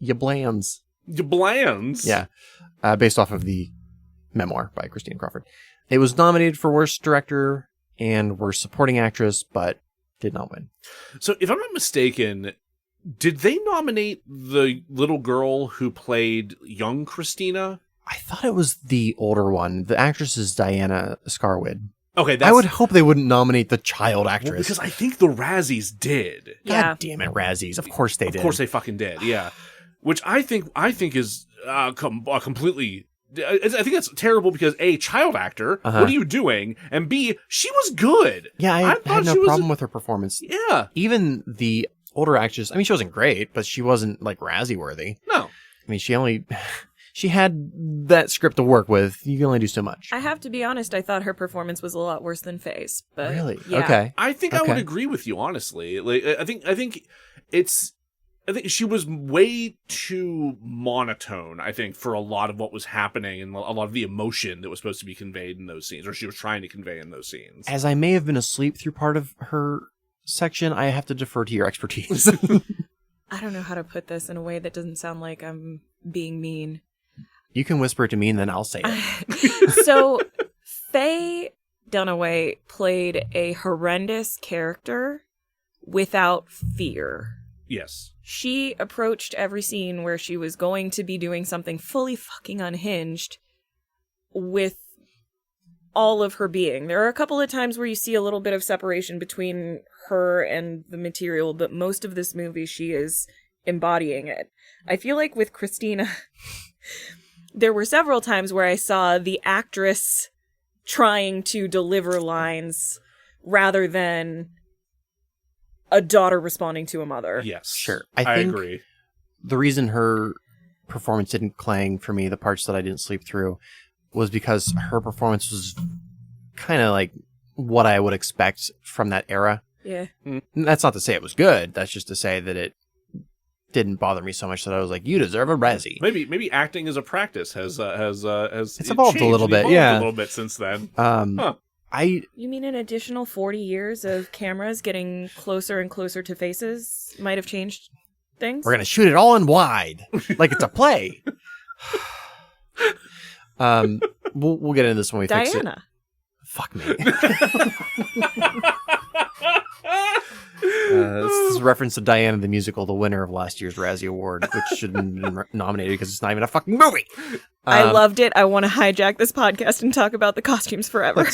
Yablans. Yablans? Yeah. Based off of the memoir by Christine Crawford. It was nominated for Worst Director and Worst Supporting Actress, but did not win. So if I'm not mistaken, did they nominate the little girl who played young Christina? I thought it was the older one. The actress is Diana Scarwood. Okay, I would hope they wouldn't nominate the child actress. Well, because I think the Razzies did. God damn it, Razzies. Of course they did. Of course they fucking did, yeah. Which I think is completely... I think that's terrible because A, child actor, what are you doing? And B, she was good. Yeah, I had no problem with her performance. Yeah. Even the older actress, I mean, she wasn't great, but she wasn't like Razzie worthy. No. I mean, she had that script to work with. You can only do so much. I have to be honest, I thought her performance was a lot worse than Faye's. But really? Yeah. Okay. I think I would agree with you, honestly. Like, I think she was way too monotone, I think, for a lot of what was happening and a lot of the emotion that was supposed to be conveyed in those scenes, or she was trying to convey in those scenes. As I may have been asleep through part of her section, I have to defer to your expertise. I don't know how to put this in a way that doesn't sound like I'm being mean. You can whisper it to me and then I'll say it. So, Faye Dunaway played a horrendous character without fear. Yes. She approached every scene where she was going to be doing something fully fucking unhinged with all of her being. There are a couple of times where you see a little bit of separation between her and the material, but most of this movie she is embodying it. I feel like with Christina, there were several times where I saw the actress trying to deliver lines rather than a daughter responding to a mother. Yes. Sure. I think agree. the reason her performance didn't clang for me, the parts that I didn't sleep through, was because her performance was kind of like what I would expect from that era. Yeah. And that's not to say it was good. That's just to say that it didn't bother me so much that I was like, you deserve a Razzie. Maybe acting as a practice has It's evolved a changed. little bit, Evolved yeah. a little bit since then. You mean an additional 40 years of cameras getting closer and closer to faces might have changed things? We're gonna shoot it all in wide, like it's a play. We'll get into this when we fix it. Diana. Fuck me. This is a reference to Diana the musical, the winner of last year's Razzie Award, which shouldn't have been nominated because it's not even a fucking movie. I loved it. I want to hijack this podcast and talk about the costumes forever.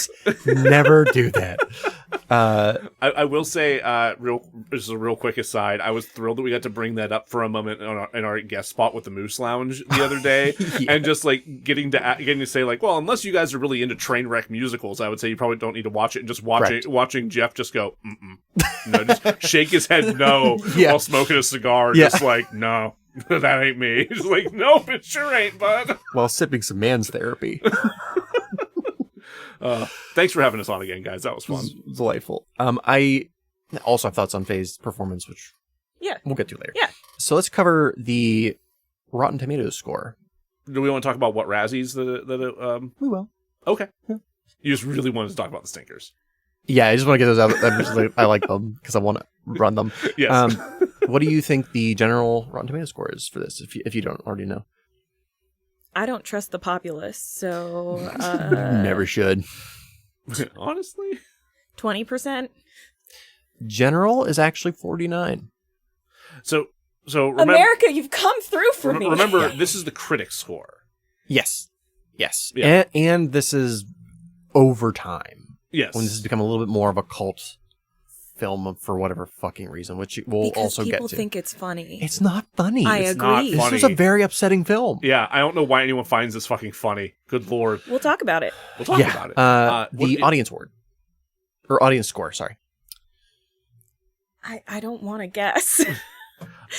Never do that. I will say, this is a real quick aside. I was thrilled that we got to bring that up for a moment in our guest spot with the Moose Lounge the other day, and just like getting to say like, well, unless you guys are really into train wreck musicals, I would say you probably don't need to watch it. And just watching Jeff just go, no, just shake his head no while smoking a cigar, just like no. That ain't me. He's like, nope, it sure ain't, bud. While sipping some man's therapy. Thanks for having us on again, guys. That was fun. It was delightful. I also have thoughts on Faye's performance, which we'll get to later. Yeah. So let's cover the Rotten Tomatoes score. Do we want to talk about what Razzies We will. Okay. Yeah. You just really wanted to talk about the stinkers. Yeah, I just want to get those out. I like them because I want to run them. Yes. What do you think the general Rotten Tomatoes score is for this, if you don't already know? I don't trust the populace, so... Never should. Honestly? 20%? General is actually 49. So America, you've come through for me. Remember, this is the critic score. Yes. Yeah. And this is over time. Yes. When this has become a little bit more of a cult film for whatever fucking reason, which we'll also get to. People think it's funny. It's not funny. I It's agree. not This funny. was a very upsetting film. Yeah, I don't know why anyone finds this fucking funny. Good lord. We'll talk about it. We'll talk about it. The audience award. Or audience score, sorry. I don't want to guess.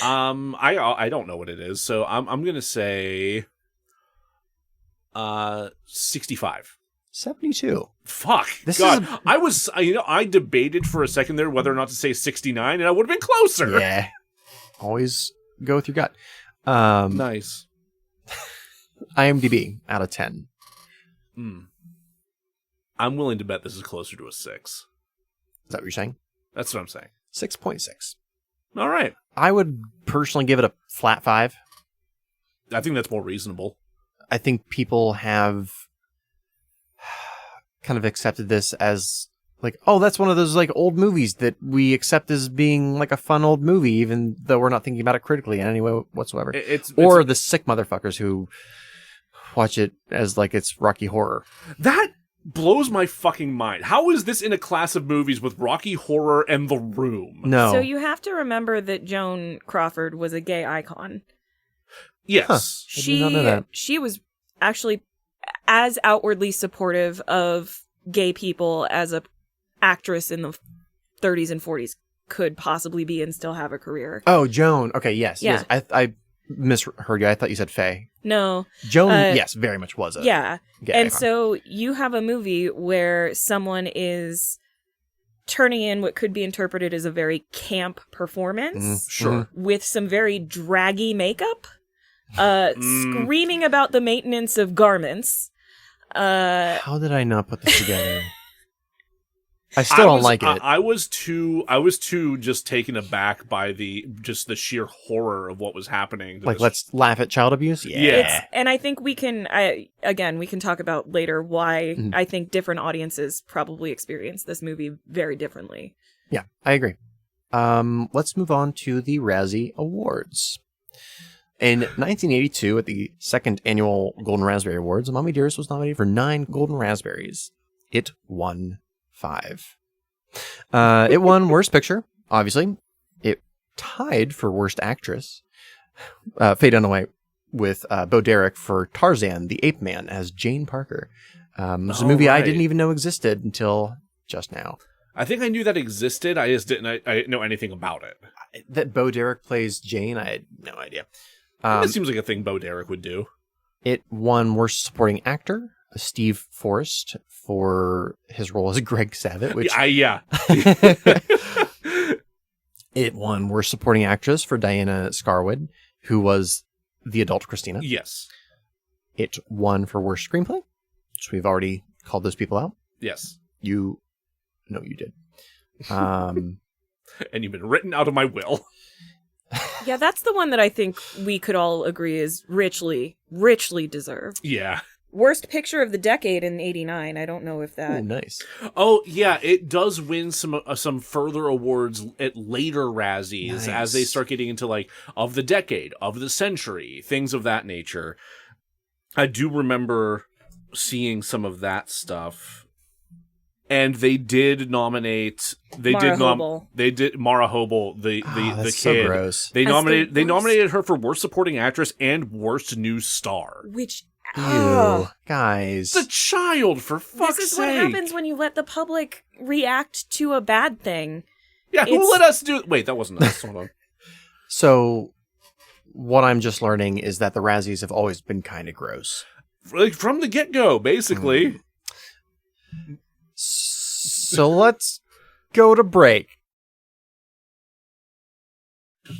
I don't know what it is, so I'm gonna say 65. 72. Fuck. This God, is I was, I debated for a second there whether or not to say 69, and I would have been closer. Yeah. Always go with your gut. Nice. IMDb out of 10. I'm willing to bet this is closer to a 6. Is that what you're saying? That's what I'm saying. 6.6. All right. I would personally give it a flat 5. I think that's more reasonable. I think people have kind of accepted this as like, oh, that's one of those like old movies that we accept as being like a fun old movie, even though we're not thinking about it critically in any way whatsoever. It's the sick motherfuckers who watch it as like it's Rocky Horror. That blows my fucking mind. How is this in a class of movies with Rocky Horror and The Room? No. So you have to remember that Joan Crawford was a gay icon. Yes. I did not know that. She was actually as outwardly supportive of gay people as a actress in the 30s and 40s could possibly be and still have a career. Oh, Joan. Okay, yes. Yeah. Yes. I misheard you. I thought you said Faye. No. Joan, yes, very much was a gay and icon. so you have a movie where someone is turning in what could be interpreted as a very camp performance Sure. with some very draggy makeup, screaming about the maintenance of garments. How did I not put this together? I still don't like it. I was too just taken aback by the sheer horror of what was happening. Like, let's laugh at child abuse? Yeah. And I think we can talk about later why I think different audiences probably experience this movie very differently. Yeah, I agree. Let's move on to the Razzie Awards. In 1982, at the second annual Golden Raspberry Awards, Mommie Dearest was nominated for 9 Golden Raspberries. It won 5. It won Worst Picture, obviously. It tied for Worst Actress. Faye Dunaway with Bo Derek for Tarzan, the Ape Man, as Jane Parker. It was a movie I didn't even know existed until just now. I think I knew that existed. I just didn't know anything about it. That Bo Derek plays Jane, I had no idea. It seems like a thing Bo Derek would do. It won Worst Supporting Actor, Steve Forrest, for his role as Greg Savitt. Which yeah. It won Worst Supporting Actress for Diana Scarwood, who was the adult Christina. Yes. It won for Worst Screenplay, which we've already called those people out. Yes. You did. And you've been written out of my will. Yeah, that's the one that I think we could all agree is richly deserved. Yeah. Worst Picture of the Decade in '89. I don't know if that... Oh, nice. Oh, yeah, it does win some further awards at later Razzies as they start getting into, like, of the decade, of the century, things of that nature. I do remember seeing some of that stuff. And they did nominate. Mara Hobel, the kid. So gross. They nominated her for Worst Supporting Actress and Worst New Star. Which, ew, guys, the child, for fuck's sake! This is what happens when you let the public react to a bad thing. Yeah, who let us do? Wait, that wasn't us. Hold on. So, what I'm just learning is that the Razzies have always been kind of gross, like from the get-go, basically. So let's go to break.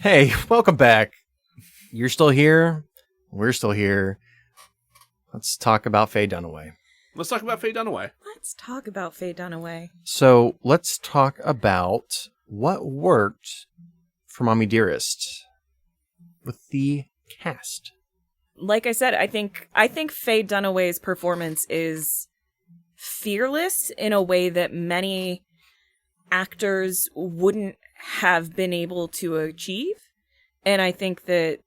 Hey, welcome back. You're still here. We're still here. Let's talk about Faye Dunaway. Let's talk about Faye Dunaway. So let's talk about what worked for Mommie Dearest with the cast. Like I said, I think Faye Dunaway's performance is fearless in a way that many actors wouldn't have been able to achieve. And I think that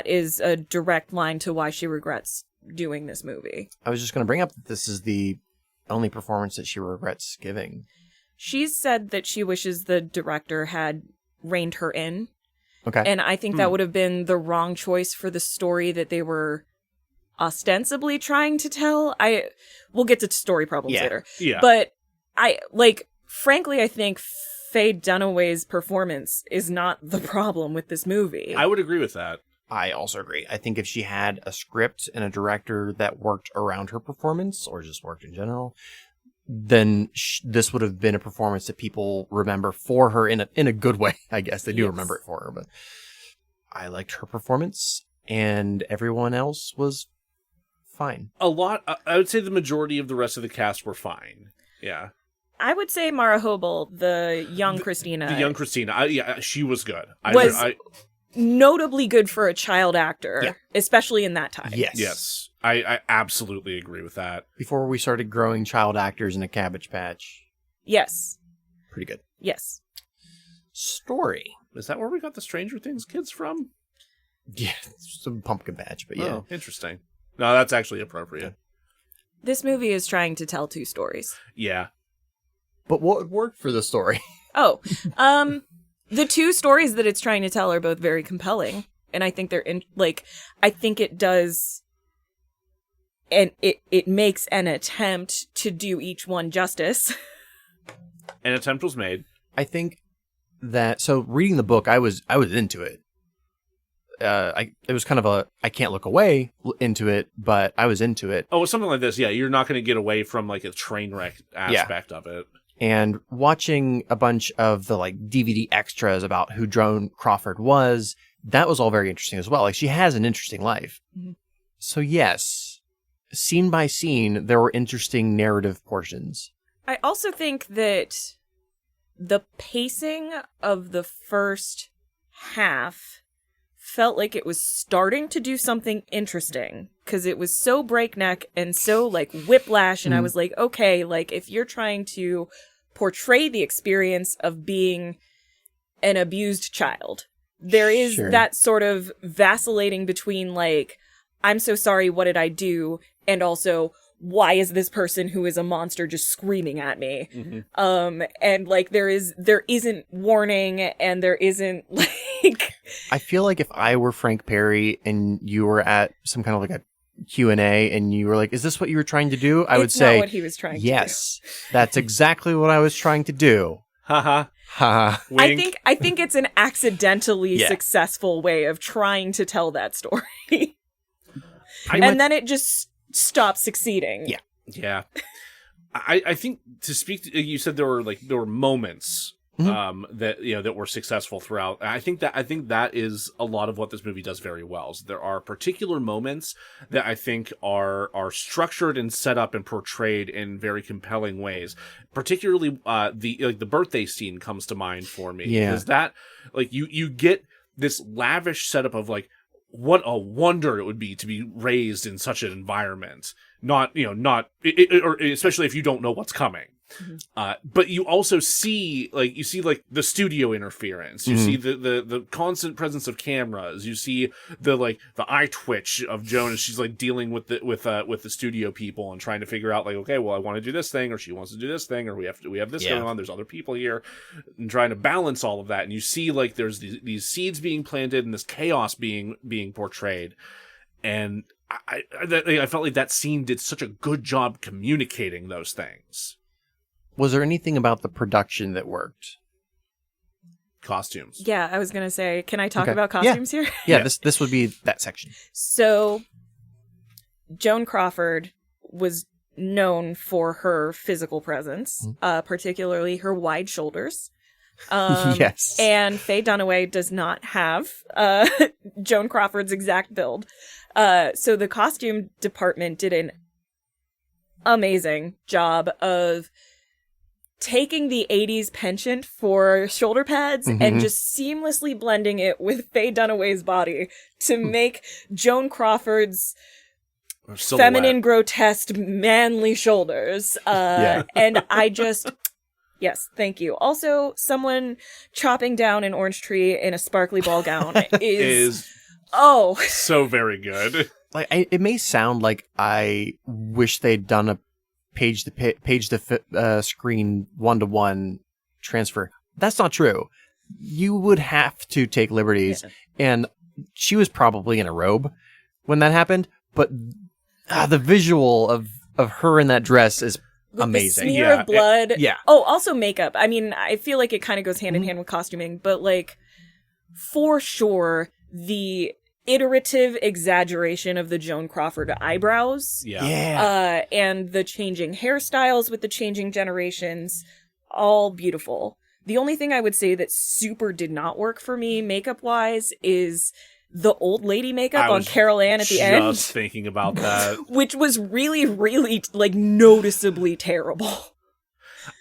is a direct line to why she regrets doing this movie. I was just going to bring up that this is the only performance that she regrets giving. She's said that she wishes the director had reined her in. Okay. And I think that would have been the wrong choice for the story that they were ostensibly trying to tell. We'll get to story problems later. Yeah. But frankly, I think Faye Dunaway's performance is not the problem with this movie. I would agree with that. I also agree. I think if she had a script and a director that worked around her performance, or just worked in general, then this would have been a performance that people remember for her in a good way. I guess they do remember it for her, but I liked her performance, and everyone else was fine. I would say the majority of the rest of the cast were fine. Yeah. I would say Mara Hobel, the young Christina. The young Christina. She was good. Was notably good for a child actor, especially in that time. Yes. I absolutely agree with that. Before we started growing child actors in a Cabbage Patch. Yes. Pretty good. Yes. Story. Is that where we got the Stranger Things kids from? Yeah, some pumpkin patch, but yeah. Oh, interesting. No, that's actually appropriate. This movie is trying to tell 2 stories. Yeah. But what worked for the story? Oh, the 2 stories that it's trying to tell are both very compelling. And I think I think it does, and it makes an attempt to do each one justice. An attempt was made. I think that, so reading the book, I was into it. It was kind of I can't look away into it, but I was into it. Oh, something like this. Yeah, you're not going to get away from like a train wreck aspect of it. And watching a bunch of the like DVD extras about who Joan Crawford was, that was all very interesting as well. Like, she has an interesting life. Mm-hmm. So yes, scene by scene, there were interesting narrative portions. I also think that the pacing of the first half felt like it was starting to do something interesting because it was so breakneck and so like whiplash. And I was like, okay, like if you're trying to portray the experience of being an abused child, there is that sort of vacillating between like, I'm so sorry, what did I do? And also, why is this person who is a monster just screaming at me? And like there isn't warning and there isn't like I feel like if I were Frank Perry and you were at some kind of like a Q&A and you were like, is this what you were trying to do? I would say, not what he was trying to do. Yes, that's exactly what I was trying to do. Haha. Ha. I think it's an accidentally successful way of trying to tell that story. Then it just stops succeeding. Yeah. Yeah. I think to speak to, you said there were moments that were successful throughout. I think that is a lot of what this movie does very well. So there are particular moments that I think are structured and set up and portrayed in very compelling ways. Particularly the birthday scene comes to mind for me. Yeah. Because that like you get this lavish setup of like what a wonder it would be to be raised in such an environment. Or especially if you don't know what's coming. But you also see the studio interference. You see the constant presence of cameras. You see the eye twitch of Joan as she's like dealing with the studio people and trying to figure out like, okay, well, I want to do this thing, or she wants to do this thing, or we have this going on. There's other people here, and trying to balance all of that. And you see like there's these seeds being planted and this chaos being portrayed. And I felt like that scene did such a good job communicating those things. Was there anything about the production that worked? Costumes. Yeah, I was going to say, can I talk about costumes here? Yeah, this would be that section. So, Joan Crawford was known for her physical presence, particularly her wide shoulders. Yes. And Faye Dunaway does not have Joan Crawford's exact build. So the costume department did an amazing job of taking the 80s penchant for shoulder pads and just seamlessly blending it with Faye Dunaway's body to make Joan Crawford's feminine, grotesque, manly shoulders. And I just... Yes, thank you. Also, someone chopping down an orange tree in a sparkly ball gown is so very good. Like it may sound like I wish they'd done a page to screen 1-to-1 transfer. That's not true. You would have to take liberties, and she was probably in a robe when that happened. But the visual of her in that dress is amazing. The smear of blood. Oh, also makeup. I mean, I feel like it kind of goes hand in hand with costuming, but like for sure the iterative exaggeration of the Joan Crawford eyebrows. And the changing hairstyles with the changing generations, all beautiful. The only thing I would say that super did not work for me makeup wise is the old lady makeup on Carol Ann at the end. I was just thinking about that. Which was really, really, like, noticeably terrible.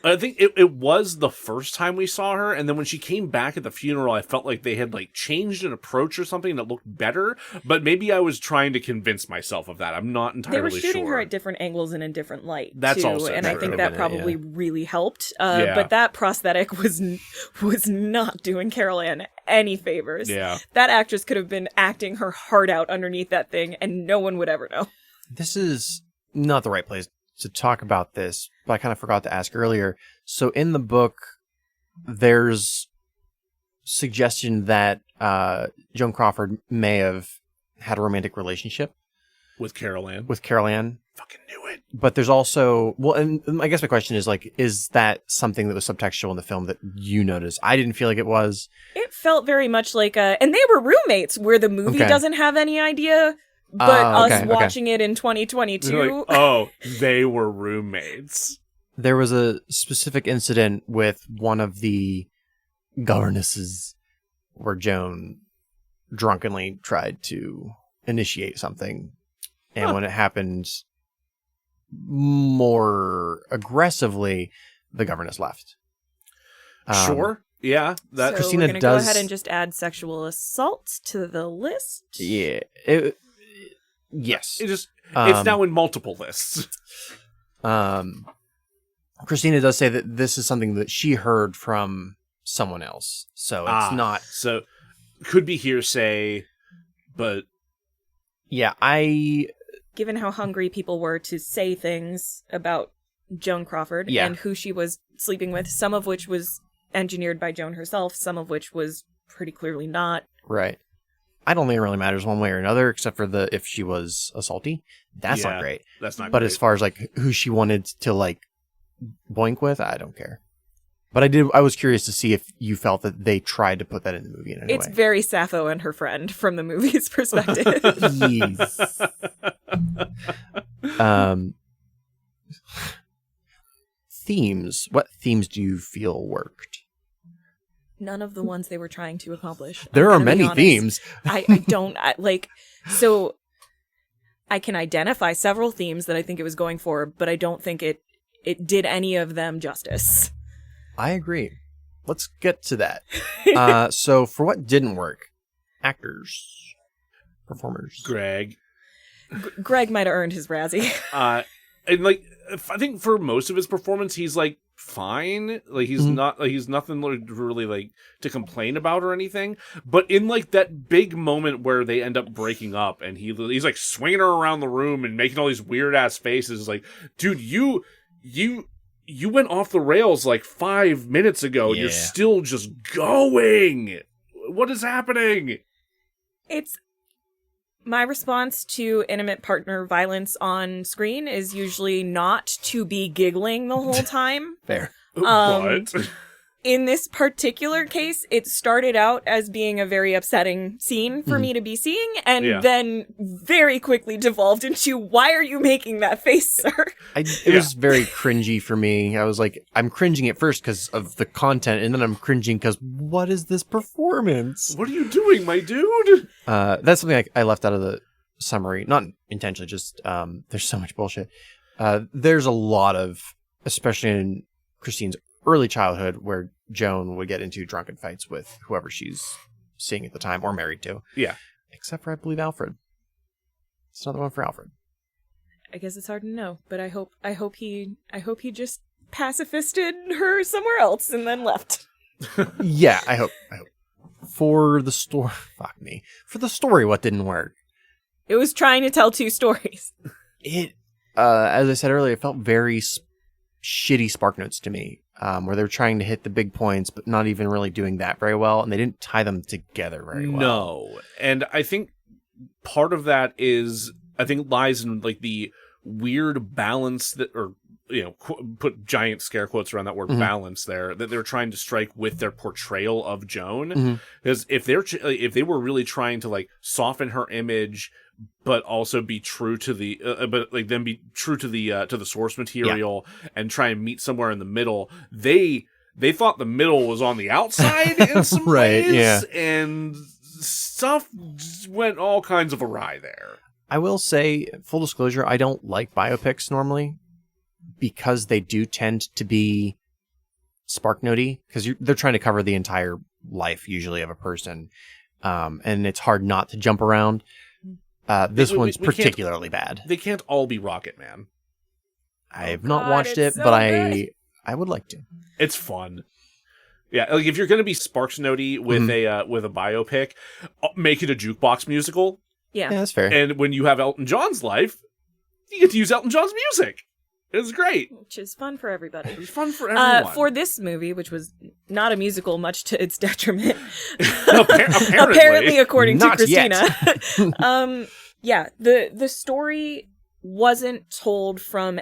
I think it was the first time we saw her, and then when she came back at the funeral, I felt like they had, like, changed an approach or something that looked better, but maybe I was trying to convince myself of that. I'm not entirely sure. They were shooting her at different angles and in different light, That's too, also and true. I think that probably really helped. But that prosthetic was not doing Carol Ann any favors. Yeah. That actress could have been acting her heart out underneath that thing, and no one would ever know. This is not the right place to talk about this, but I kind of forgot to ask earlier. So in the book, there's suggestion that Joan Crawford may have had a romantic relationship with Carol Ann. Fucking knew it. But there's also, well, and I guess my question is, like, is that something that was subtextual in the film that you noticed? I didn't feel like it was. It felt very much like and they were roommates, where the movie doesn't have any idea. But us watching it in 2022. Like, they were roommates. There was a specific incident with one of the governesses where Joan drunkenly tried to initiate something. And when it happened, more aggressively, the governess left. Sure. Yeah. That So Christina we're going to does- go ahead and just add sexual assault to the list. Yeah. Yes. it's Um, now in multiple lists. Christina does say that this is something that she heard from someone else. So it's not... So could be hearsay, but Yeah, Given how hungry people were to say things about Joan Crawford Yeah. and who she was sleeping with, some of which was engineered by Joan herself, some of which was pretty clearly not. Right. I don't think it really matters one way or another, except for if she was assaulty. That's Yeah, not great. that's not But great. as far as like who she wanted to like boink with, I don't care. But I was curious to see if you felt that they tried to put that in the movie in any It's way. very Sappho and her friend from the movie's perspective. Yes. Themes. What themes do you feel worked? None of the ones they were trying to accomplish. There I'm are gonna be many honest. themes. I don't like, so I can identify several themes that I think it was going for, but I don't think it did any of them justice. I agree. Let's get to that. So for what didn't work, actors, performers. Greg. Greg might have earned his Razzie. And like, I think for most of his performance, he's like fine. Like he's not, like he's nothing really like to complain about or anything. But in like that big moment where they end up breaking up, and he's like swinging her around the room and making all these weird ass faces, like, dude, you went off the rails like 5 minutes ago. Yeah. You're still just going. What is happening? It's my response to intimate partner violence on screen is usually not to be giggling the whole time. Fair. What? In this particular case, it started out as being a very upsetting scene for me to be seeing, and then very quickly devolved into, why are you making that face, sir? It was very cringy for me. I was like, I'm cringing at first because of the content, and then I'm cringing because what is this performance? What are you doing, my dude? That's something I left out of the summary. Not intentionally, just there's so much bullshit. There's a lot of, especially in Christine's early childhood, where Joan would get into drunken fights with whoever she's seeing at the time or married to. Yeah. Except for, I believe, Alfred. It's another one for Alfred. I guess it's hard to know, but I hope he just pacifisted her somewhere else and then left. Yeah, I hope. For the story, fuck me. For the story, what didn't work? It was trying to tell two stories. It, as I said earlier, it felt very shitty Spark Notes to me, where they were trying to hit the big points, but not even really doing that very well, and they didn't tie them together very well. No. And I think part of that lies in like the weird balance that, or, you know, put giant scare quotes around that word balance there, that they're trying to strike with their portrayal of Joan. Because if they were really trying to like soften her image, but also be true to the, be true to the source material and try and meet somewhere in the middle, they thought the middle was on the outside in some Right, ways, yeah. and stuff went all kinds of awry there. I will say, full disclosure, I don't like biopics normally, because they do tend to be Spark Notey, because they're trying to cover the entire life, usually, of a person, and it's hard not to jump around. This one's particularly bad. They can't all be Rocket Man. I have not God, watched it, it's so but good. I would like to. It's fun. Yeah, like if you're going to be Sparks Notey with a biopic, make it a jukebox musical. Yeah. Yeah, that's fair. And when you have Elton John's life, you get to use Elton John's music. It's great. Which is fun for everybody. It's fun for everyone. For this movie, which was not a musical, much to its detriment, Apparently. according Not to yet. Christina, yeah, the story wasn't told from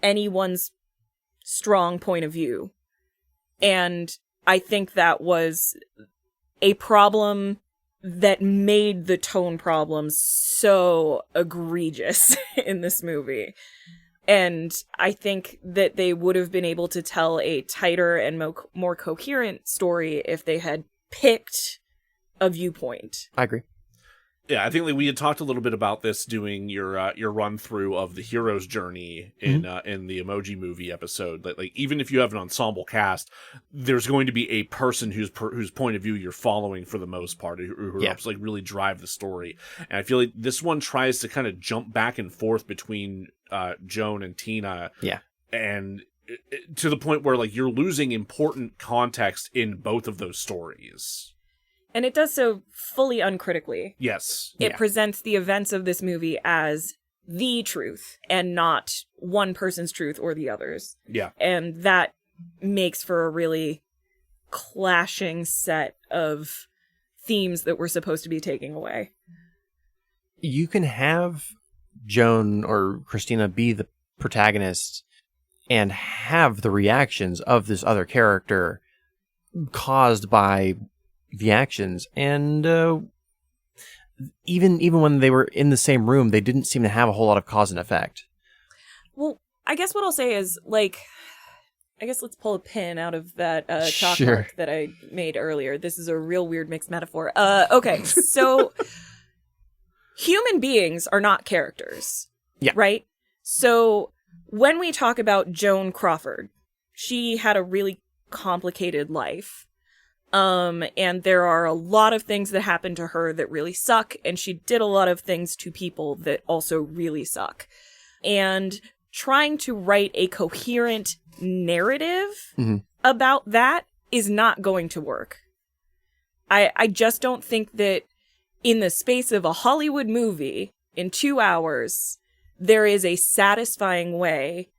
anyone's strong point of view, and I think that was a problem that made the tone problems so egregious in this movie. And I think that they would have been able to tell a tighter and more coherent story if they had picked a viewpoint. I agree. Yeah, I think we had talked a little bit about this doing your run through of the hero's journey in the Emoji Movie episode. Like even if you have an ensemble cast, there's going to be a person whose point of view you're following for the most part, who helps like really drive the story. And I feel like this one tries to kind of jump back and forth between Joan and Tina. Yeah, and to the point where like you're losing important context in both of those stories. And it does so fully uncritically. Yes. It presents the events of this movie as the truth and not one person's truth or the other's. Yeah. And that makes for a really clashing set of themes that we're supposed to be taking away. You can have Joan or Christina be the protagonist and have the reactions of this other character caused by the actions, and even when they were in the same room, they didn't seem to have a whole lot of cause and effect. Well, I guess what I'll say is, like, I guess let's pull a pin out of that chalk Sure. mark that I made earlier. This is a real weird mixed metaphor. Okay, so human beings are not characters. Yeah. Right? So when we talk about Joan Crawford, she had a really complicated life. And there are a lot of things that happened to her that really suck, and she did a lot of things to people that also really suck. And trying to write a coherent narrative about that is not going to work. I just don't think that in the space of a Hollywood movie, in 2 hours, there is a satisfying way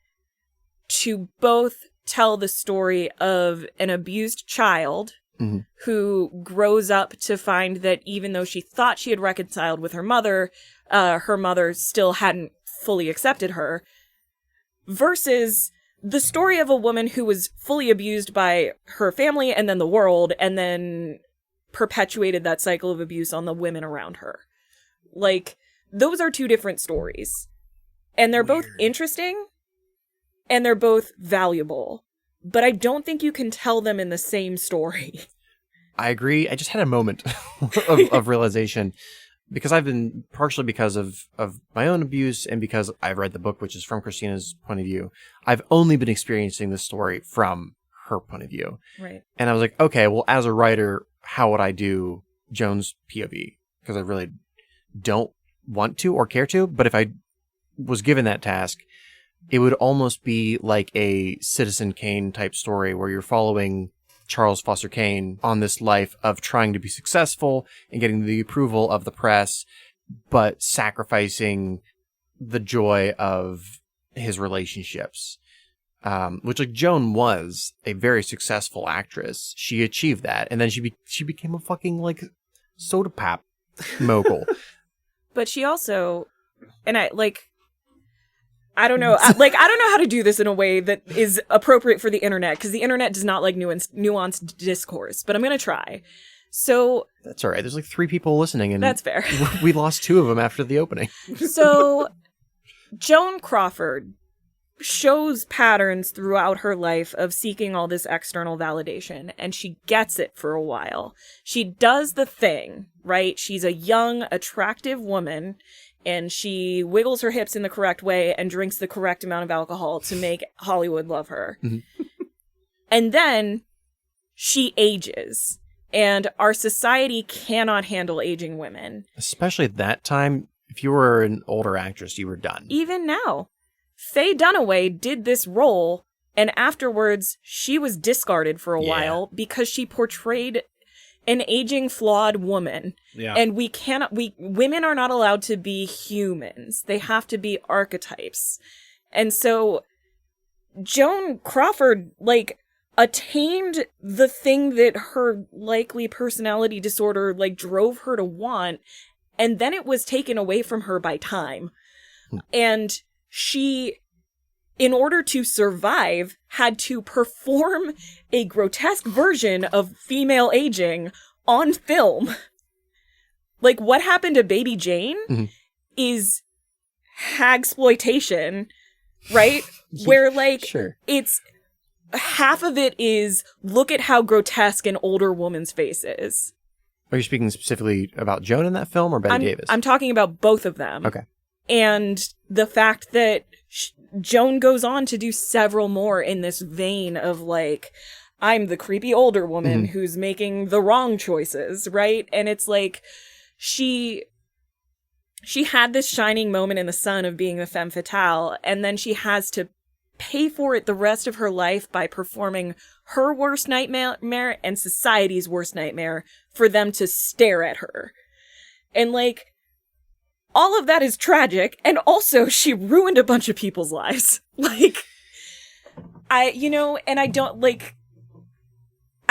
to both tell the story of an abused child who grows up to find that even though she thought she had reconciled with her mother still hadn't fully accepted her, versus the story of a woman who was fully abused by her family and then the world, and then perpetuated that cycle of abuse on the women around her. Like, those are two different stories. And they're both interesting, and they're both valuable. But I don't think you can tell them in the same story. I agree. I just had a moment of realization, because I've been, partially because of my own abuse and because I've read the book, which is from Christina's point of view, I've only been experiencing this story from her point of view. Right. And I was like, okay, well, as a writer, how would I do Joan's POV? Because I really don't want to or care to, but if I was given that task, it would almost be like a Citizen Kane type story where you're following Charles Foster Kane on this life of trying to be successful and getting the approval of the press, but sacrificing the joy of his relationships. Which, like, Joan was a very successful actress. She achieved that, and then she became a fucking, like, soda pop mogul. But she also, and I don't know. I don't know how to do this in a way that is appropriate for the internet, because the internet does not like nuanced discourse, but I'm going to try. So That's all right. There's like 3 people listening, and that's fair. We lost 2 of them after the opening. So Joan Crawford shows patterns throughout her life of seeking all this external validation, and she gets it for a while. She does the thing, right? She's a young, attractive woman, and she wiggles her hips in the correct way and drinks the correct amount of alcohol to make Hollywood love her. And then she ages, and our society cannot handle aging women. Especially at that time, if you were an older actress, you were done. Even now. Faye Dunaway did this role, and afterwards she was discarded for a while because she portrayed an aging, flawed woman. Yeah. And women are not allowed to be humans. They have to be archetypes. And so Joan Crawford, attained the thing that her likely personality disorder, drove her to want, and then it was taken away from her by time. And she, in order to survive, had to perform a grotesque version of female aging on film. What happened to Baby Jane is hagsploitation, right? Where, Sure. it's half of it is, look at how grotesque an older woman's face is. Are you speaking specifically about Joan in that film or Betty Davis? I'm talking about both of them. Okay. And the fact that Joan goes on to do several more in this vein of like, I'm the creepy older woman who's making the wrong choices, right? And it's like she had this shining moment in the sun of being the femme fatale, and then she has to pay for it the rest of her life by performing her worst nightmare and society's worst nightmare for them to stare at her. And like, all of that is tragic, and also she ruined a bunch of people's lives. Like, I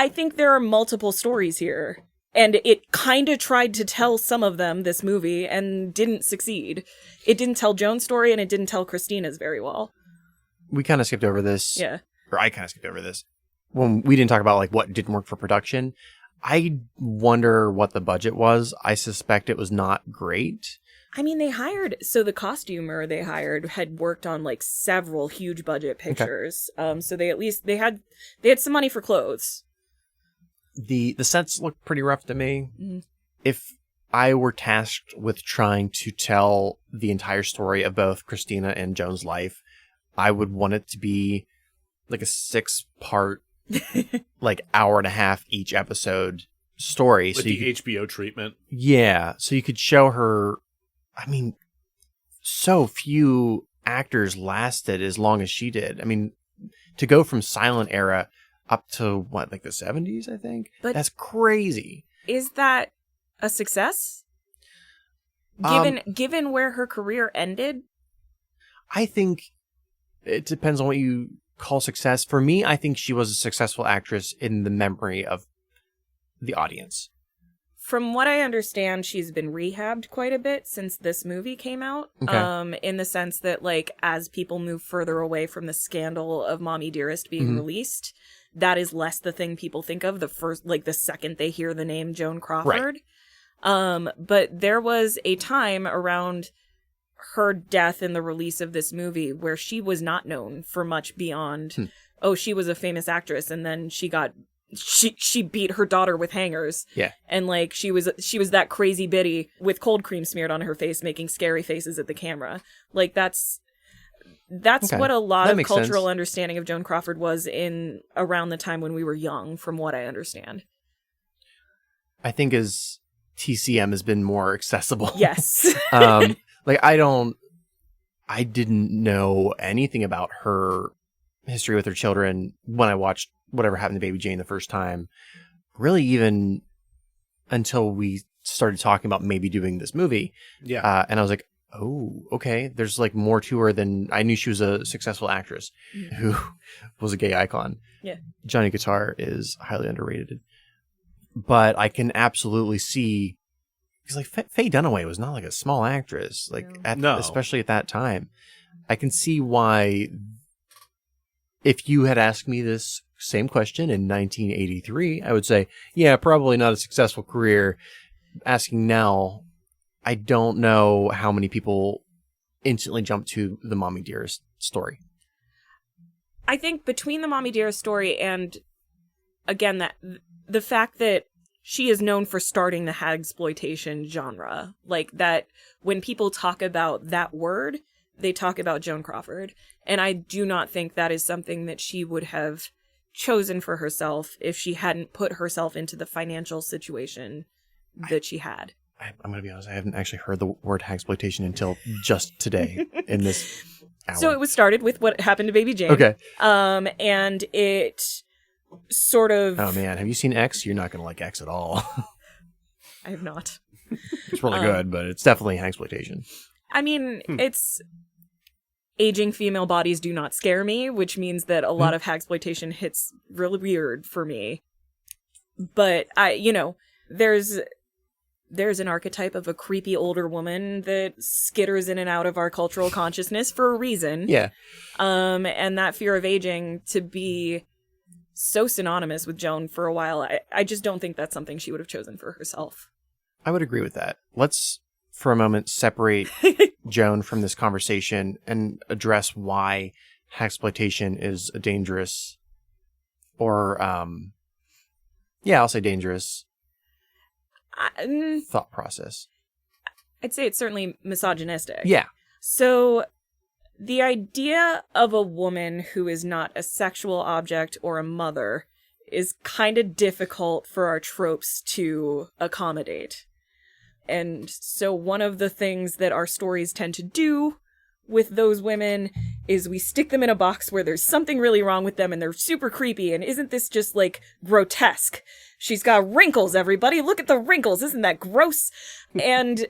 think there are multiple stories here, and it kind of tried to tell some of them, this movie, and didn't succeed. It didn't tell Joan's story, and it didn't tell Christina's very well. We kind of skipped over this. Yeah. Or I kind of skipped over this. When we didn't talk about like what didn't work for production, I wonder what the budget was. I suspect it was not great. I mean, the costumer they hired had worked on like several huge budget pictures. Okay. So they had some money for clothes. The sets look pretty rough to me. Mm-hmm. If I were tasked with trying to tell the entire story of both Christina and Joan's life, I would want it to be like a 6-part, like hour and a half each episode story. Like the HBO treatment. Yeah. So you could show her. I mean, so few actors lasted as long as she did. I mean, to go from silent era up to what, like the 70s, I think? But that's crazy. Is that a success? Given where her career ended? I think it depends on what you call success. For me, I think she was a successful actress in the memory of the audience. From what I understand, she's been rehabbed quite a bit since this movie came out. Okay. In the sense that, like, as people move further away from the scandal of Mommie Dearest being released, that is less the thing people think of the second they hear the name Joan Crawford. Right. But there was a time around her death and the release of this movie where she was not known for much beyond, she was a famous actress, and then she beat her daughter with hangers. Yeah. And like she was that crazy biddy with cold cream smeared on her face making scary faces at the camera. Like that's okay. What a lot of cultural understanding of Joan Crawford was in around the time when we were young, from what I understand. I think as TCM has been more accessible. Yes. Like I didn't know anything about her history with her children when I watched Whatever Happened to Baby Jane the first time, really even until we started talking about maybe doing this movie. Yeah. And I was like, oh, okay. There's like more to her than I knew. She was a successful actress who was a gay icon. Yeah. Johnny Guitar is highly underrated, but I can absolutely see, because like Faye Dunaway was not like a small actress, like especially at that time. I can see why, if you had asked me this same question in 1983, I would say, yeah, probably not a successful career. Asking now, I don't know how many people instantly jump to the Mommie Dearest story. I think between the Mommie Dearest story and, again, that the fact that she is known for starting the hagsploitation genre, like that when people talk about that word, they talk about Joan Crawford. And I do not think that is something that she would have chosen for herself if she hadn't put herself into the financial situation that she had. I'm going to be honest, I haven't actually heard the word hagsploitation until just today in this hour. So it was started with What Happened to Baby Jane. Okay. And it sort of... Oh man, have you seen X? You're not going to like X at all. I have not. It's really good, but it's definitely hagsploitation. I mean, it's... Aging female bodies do not scare me, which means that a lot of hagsploitation hits really weird for me. But there's an archetype of a creepy older woman that skitters in and out of our cultural consciousness for a reason. Yeah. And that fear of aging to be so synonymous with Joan for a while, I just don't think that's something she would have chosen for herself. I would agree with that. Let's, for a moment, separate Joan from this conversation and address why hagsploitation is a dangerous, or I'll say dangerous, thought process. I'd say it's certainly misogynistic. Yeah. So the idea of a woman who is not a sexual object or a mother is kind of difficult for our tropes to accommodate. And so one of the things that our stories tend to do with those women is we stick them in a box where there's something really wrong with them and they're super creepy. And isn't this just like grotesque? She's got wrinkles, everybody. Look at the wrinkles. Isn't that gross? And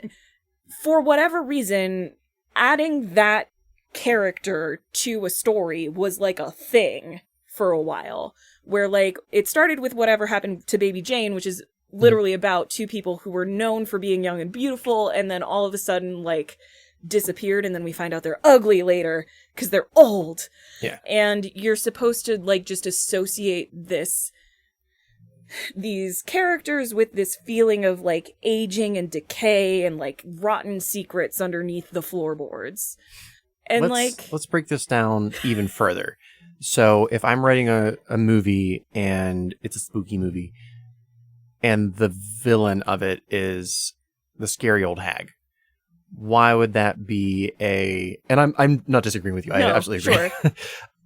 for whatever reason, adding that character to a story was like a thing for a while, where like it started with Whatever Happened to Baby Jane, which is literally about two people who were known for being young and beautiful, and then all of a sudden like disappeared, and then we find out they're ugly later because they're old. Yeah. And you're supposed to like just associate these characters with this feeling of like aging and decay and like rotten secrets underneath the floorboards. And let's break this down even further. So if I'm writing a movie and it's a spooky movie and the villain of it is the scary old hag, why would that be and I'm not disagreeing with you. I absolutely agree. Sure.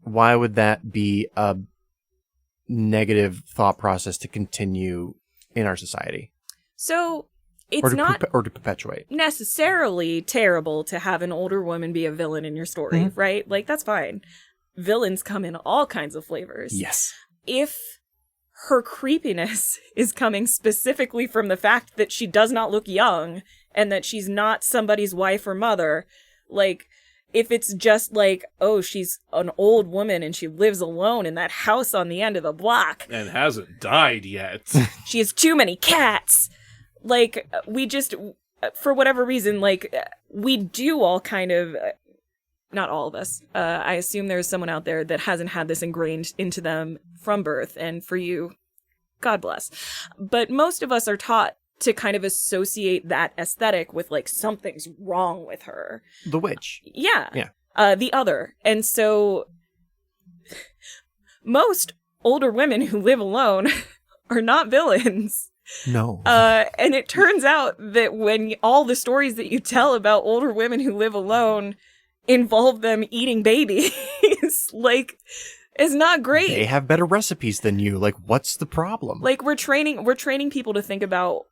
Why would that be a negative thought process to continue in our society? So it's not or to perpetuate. Necessarily terrible to have an older woman be a villain in your story, right? Like, that's fine. Villains come in all kinds of flavors. Yes. If her creepiness is coming specifically from the fact that she does not look young and that she's not somebody's wife or mother, like, if it's just like, oh, she's an old woman and she lives alone in that house on the end of the block. And hasn't died yet. She has too many cats. Like, we just, for whatever reason, like, we do all kind of, not all of us. I assume there's someone out there that hasn't had this ingrained into them from birth. And for you, God bless. But most of us are taught to kind of associate that aesthetic with like something's wrong with her. The witch. Yeah. Yeah. The other. And so most older women who live alone are not villains. No. And it turns out that when all the stories that you tell about older women who live alone involve them eating babies, like, it's not great. They have better recipes than you. Like, what's the problem? Like, we're training people to think about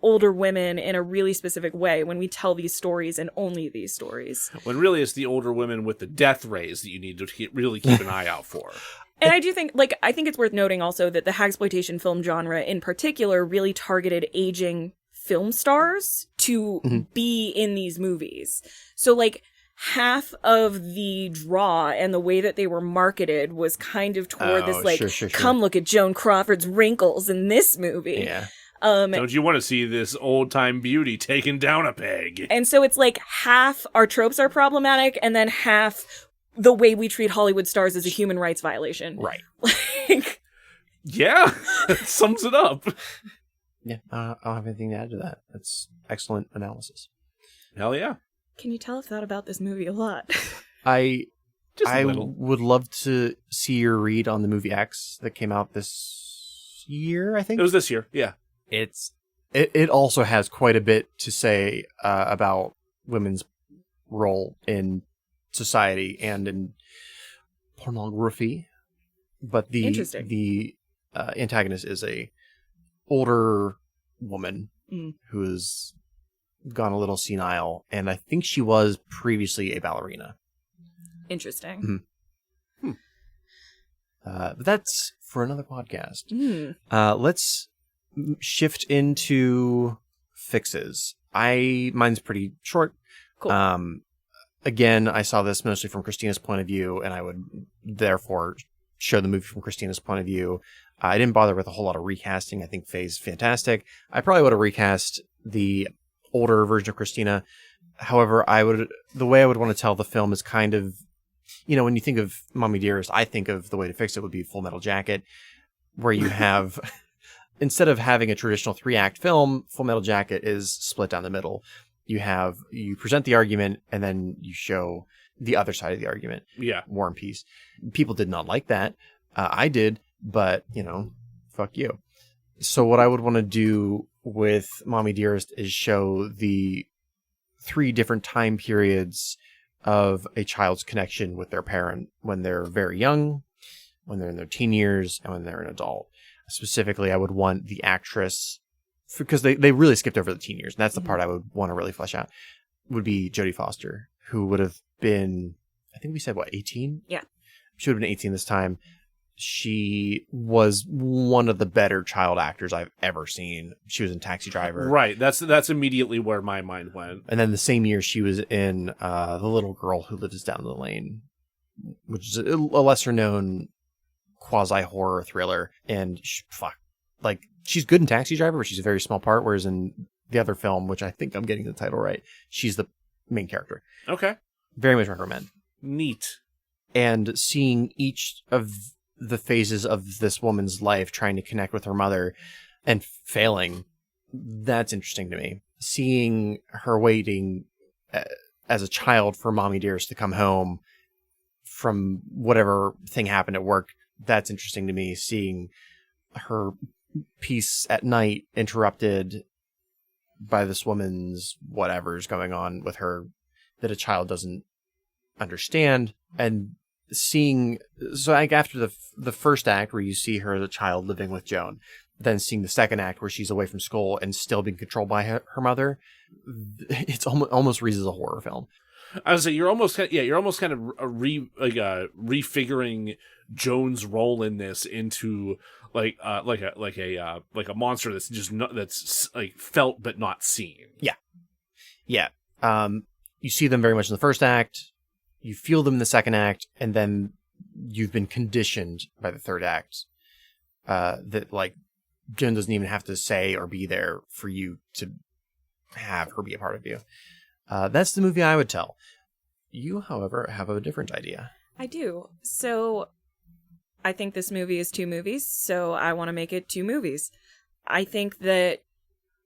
older women in a really specific way when we tell these stories and only these stories. When really it's the older women with the death rays that you need to really keep an eye out for. And I do think, like, I think it's worth noting also that the hagsploitation film genre in particular really targeted aging film stars to be in these movies. So, like, half of the draw and the way that they were marketed was kind of toward this, like, sure. come look at Joan Crawford's wrinkles in this movie. Yeah. Don't you want to see this old-time beauty taken down a peg? And so it's like half our tropes are problematic and then half the way we treat Hollywood stars as a human rights violation. Right. Like, yeah, that sums it up. Yeah, I don't have anything to add to that. That's excellent analysis. Hell yeah. can you tell I've thought about this movie a lot? I Just a little. would love to see your read on the movie X that came out this year, I think. It was this year, yeah. It also has quite a bit to say about women's role in society and in pornography. But the antagonist is a older woman who has gone a little senile, and I think she was previously a ballerina. Interesting. But that's for another podcast. Let's shift into fixes. Mine's pretty short. Cool. Again, I saw this mostly from Christina's point of view, and I would therefore show the movie from Christina's point of view. I didn't bother with a whole lot of recasting. I think Faye's fantastic. I probably would have recast the older version of Christina. However, the way I would want to tell the film is kind of, when you think of Mommie Dearest, I think of the way to fix it would be Full Metal Jacket, where you have, instead of having a traditional 3-act film, Full Metal Jacket is split down the middle. You present the argument and then you show the other side of the argument. Yeah. War and Peace. People did not like that. I did, but, fuck you. So what I would want to do with Mommie Dearest is show the 3 different time periods of a child's connection with their parent when they're very young, when they're in their teen years, and when they're an adult. Specifically, I would want the actress, because they really skipped over the teen years, and that's the part I would want to really flesh out, would be Jodie Foster, who would have been, I think we said, 18? Yeah. She would have been 18 this time. She was one of the better child actors I've ever seen. She was in Taxi Driver. Right. That's immediately where my mind went. And then the same year she was in The Little Girl Who Lives Down the Lane, which is a lesser known quasi-horror thriller. And she's good in Taxi Driver, but she's a very small part, whereas in the other film, which I think I'm getting the title right, she's the main character. Okay. Very much recommend. Neat. And seeing each of the phases of this woman's life trying to connect with her mother and failing, that's interesting to me. Seeing her waiting as a child for Mommie Dearest to come home from whatever thing happened at work, that's interesting to me. Seeing her peace at night interrupted by this woman's whatever's going on with her that a child doesn't understand, and seeing, so like after the first act where you see her as a child living with Joan, then seeing the second act where she's away from school and still being controlled by her mother, it's almost reads as a horror film. I was say you're almost kind of refiguring Joan's role in this into like a monster that's just that's like felt but not seen. Yeah. You see them very much in the first act. You feel them in the second act, and then you've been conditioned by the third act that, like, Joan doesn't even have to say or be there for you to have her be a part of you. That's the movie I would tell. You, however, have a different idea. I do. So I think this movie is 2 movies, so I want to make it 2 movies. I think that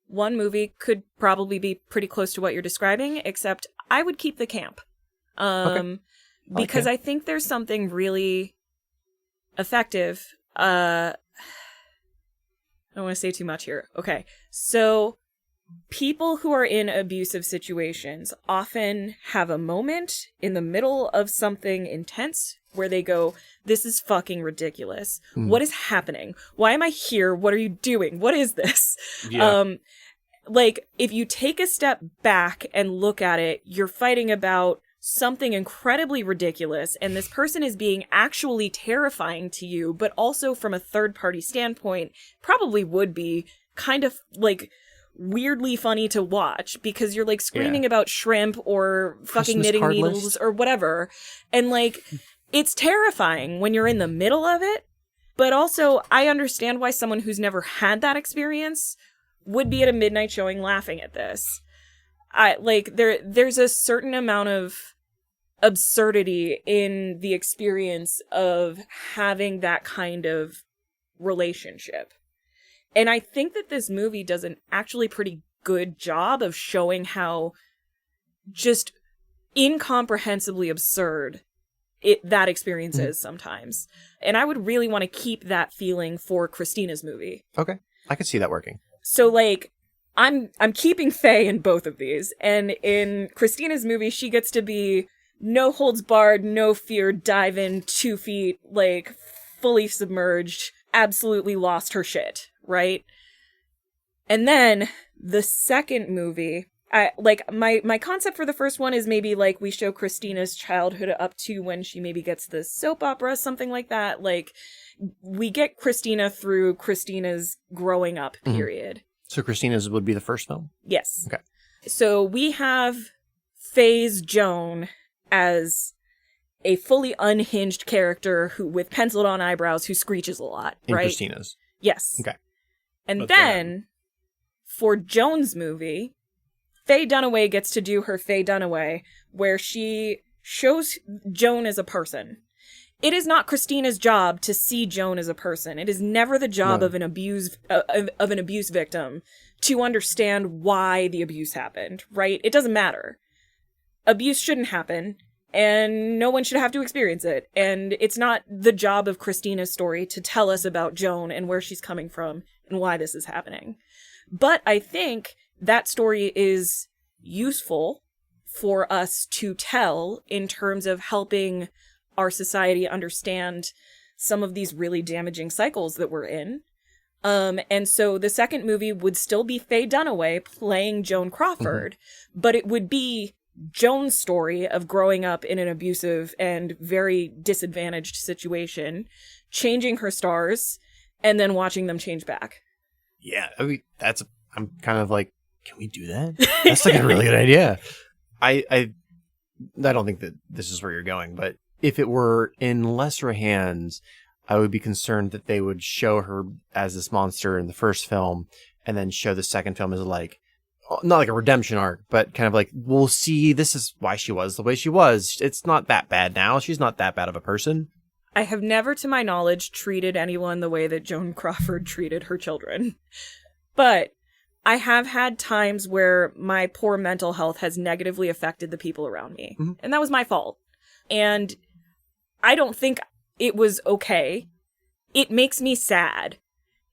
one movie could probably be pretty close to what you're describing, except I would keep the camp. Okay. Because I think there's something really effective. I don't want to say too much here. Okay. So people who are in abusive situations often have a moment in the middle of something intense where they go, this is fucking ridiculous. What is happening? Why am I here? What are you doing? What is this? Yeah. Like, if you take a step back and look at it, you're fighting about something incredibly ridiculous, and this person is being actually terrifying to you, but also from a third-party standpoint, probably would be kind of, like, weirdly funny to watch, because you're, like, screaming about shrimp or fucking Christmas knitting card needles list. or whatever. And, like, it's terrifying when you're in the middle of it, but also I understand why someone who's never had that experience would be at a midnight showing laughing at this. There's a certain amount of absurdity in the experience of having that kind of relationship. And I think that this movie does an actually pretty good job of showing how just incomprehensibly absurd that experience is sometimes. And I would really want to keep that feeling for Christina's movie. Okay. I could see that working. So, like, I'm keeping Faye in both of these. And in Christina's movie, she gets to be no holds barred, no fear, dive in 2 feet, like, fully submerged, absolutely lost her shit, right? And then the second movie, my concept for the first one is maybe, like, we show Christina's childhood up to when she maybe gets the soap opera, something like that. Like, we get Christina through Christina's growing up period. So Christina's would be the first film? Yes. Okay. So we have Faye's Joan as a fully unhinged character who, with penciled on eyebrows, who screeches a lot, In right? Christina's. Yes. Okay. And But then, for Joan's movie, Faye Dunaway gets to do her Faye Dunaway, where she shows Joan as a person. It is not Christina's job to see Joan as a person. It is never the job of an abuse victim to understand why the abuse happened, right? It doesn't matter. Abuse shouldn't happen, and no one should have to experience it. And it's not the job of Christina's story to tell us about Joan and where she's coming from and why this is happening. But I think that story is useful for us to tell in terms of helping our society understand some of these really damaging cycles that we're in. And so the second movie would still be Faye Dunaway playing Joan Crawford, but it would be Joan's story of growing up in an abusive and very disadvantaged situation, changing her stars, and then watching them change back. Yeah, I mean, I'm kind of like, can we do that? That's like a really good idea. I don't think that this is where you're going, but if it were in lesser hands, I would be concerned that they would show her as this monster in the first film and then show the second film as like, not like a redemption arc, but kind of like, we'll see, this is why she was the way she was. It's not that bad now. She's not that bad of a person. I have never, to my knowledge, treated anyone the way that Joan Crawford treated her children. But I have had times where my poor mental health has negatively affected the people around me. Mm-hmm. And that was my fault. And I don't think it was okay. It makes me sad.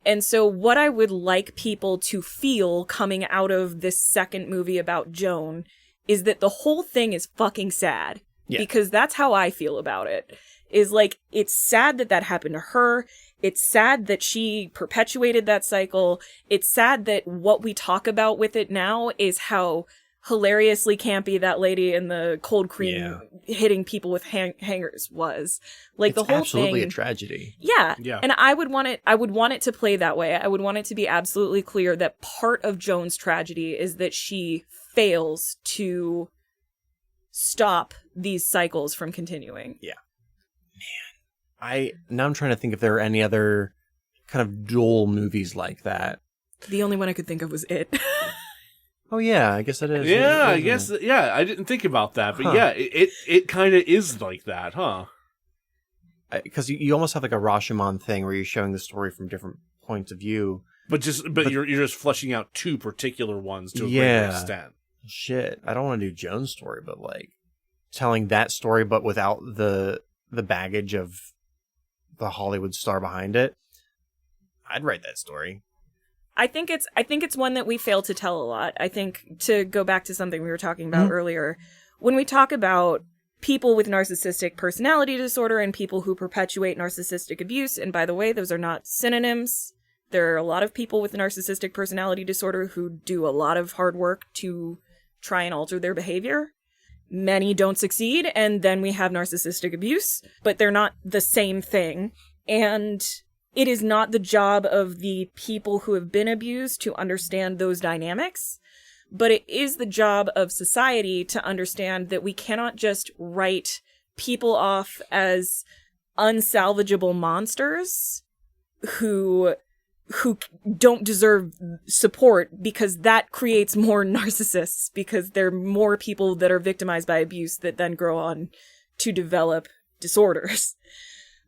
And so what I would like people to feel coming out of this second movie about Joan is that the whole thing is fucking sad. Yeah. Because that's how I feel about it. Is like, it's sad that that happened to her. It's sad that she perpetuated that cycle. It's sad that what we talk about with it now is how hilariously campy that lady in the cold cream hitting people with hangers was. Like, it's the whole absolutely thing, a tragedy. Yeah. And I would want it to play that way. I would want it to be absolutely clear that part of Joan's tragedy is that she fails to stop these cycles from continuing. Yeah. Now I'm trying to think if there are any other kind of dual movies like that. The only one I could think of was It. Oh yeah, I guess it is. Yeah, I guess. Yeah, I didn't think about that, but yeah, it kind of is like that, huh? Because you almost have like a Rashomon thing where you're showing the story from different points of view. But you're just fleshing out two particular ones to a greater extent. Shit, I don't want to do Joan's story, but like telling that story, but without the baggage of the Hollywood star behind it. I'd write that story. I think it's one that we fail to tell a lot. I think, to go back to something we were talking about earlier, when we talk about people with narcissistic personality disorder and people who perpetuate narcissistic abuse, and by the way, those are not synonyms. There are a lot of people with narcissistic personality disorder who do a lot of hard work to try and alter their behavior. Many don't succeed, and then we have narcissistic abuse, but they're not the same thing. And it is not the job of the people who have been abused to understand those dynamics, but it is the job of society to understand that we cannot just write people off as unsalvageable monsters who don't deserve support, because that creates more narcissists, because there are more people that are victimized by abuse that then grow on to develop disorders.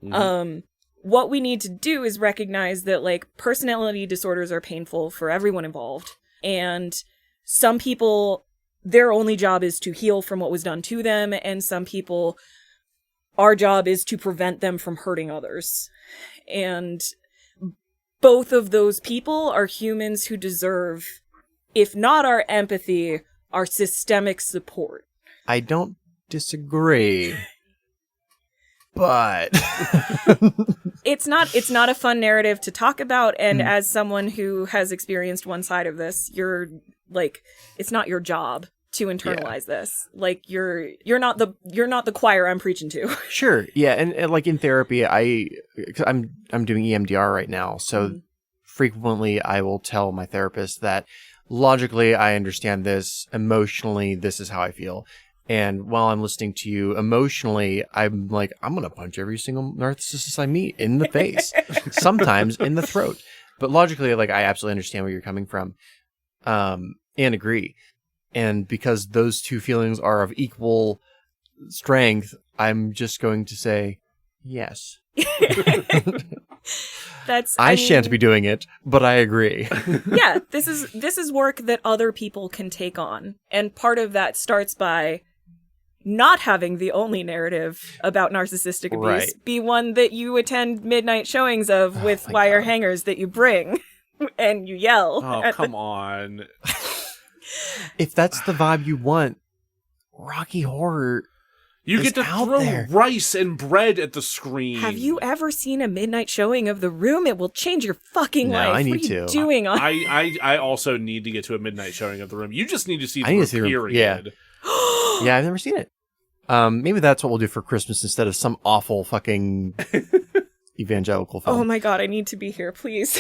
Mm-hmm. What we need to do is recognize that, like, personality disorders are painful for everyone involved. And some people, their only job is to heal from what was done to them. And some people, our job is to prevent them from hurting others. And both of those people are humans who deserve, if not our empathy, our systemic support. I don't disagree. But it's not a fun narrative to talk about, and as someone who has experienced one side of this, you're like, it's not your job to internalize this. Like, you're not the choir I'm preaching to. Sure. Yeah, and like in therapy, I'm doing EMDR right now, so frequently I will tell my therapist that logically I understand this, emotionally this is how I feel. And while I'm listening to you emotionally, I'm like, I'm going to punch every single narcissist I meet in the face, sometimes in the throat. But logically, like, I absolutely understand where you're coming from, and agree. And because those two feelings are of equal strength, I'm just going to say yes. I shan't be doing it, but I agree. Yeah, this is work that other people can take on. And part of that starts by not having the only narrative about narcissistic abuse be one that you attend midnight showings of with wire hangers that you bring. and you yell. Oh, come on. If that's the vibe you want, Rocky Horror You is get to out throw there. rice and bread at the screen. Have you ever seen a midnight showing of The Room? It will change your fucking No, life. I need what are you to. doing on I also need to get to a midnight showing of The Room. You just need to see I need The to see Room, The Room, period. Yeah, I've never seen it. Maybe that's what we'll do for Christmas instead of some awful fucking evangelical film. Oh my god, I need to be here, please.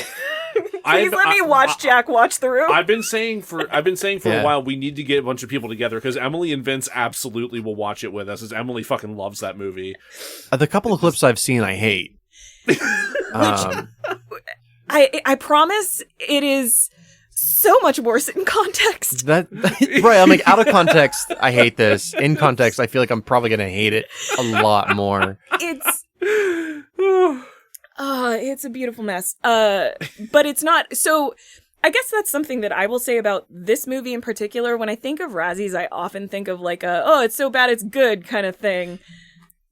I've- Please let me watch Jack watch The Room. I've been saying for Yeah. a while we need to get a bunch of people together because Emily and Vince absolutely will watch it with us, as Emily fucking loves that movie. The couple of clips I've seen, I hate. I promise it is so much worse in context. That right? I'm like, out of context, I hate this. In context, I feel like I'm probably gonna hate it a lot more. It's a beautiful mess. But it's not. So I guess that's something that I will say about this movie in particular. When I think of Razzies, I often think of like it's so bad it's good kind of thing.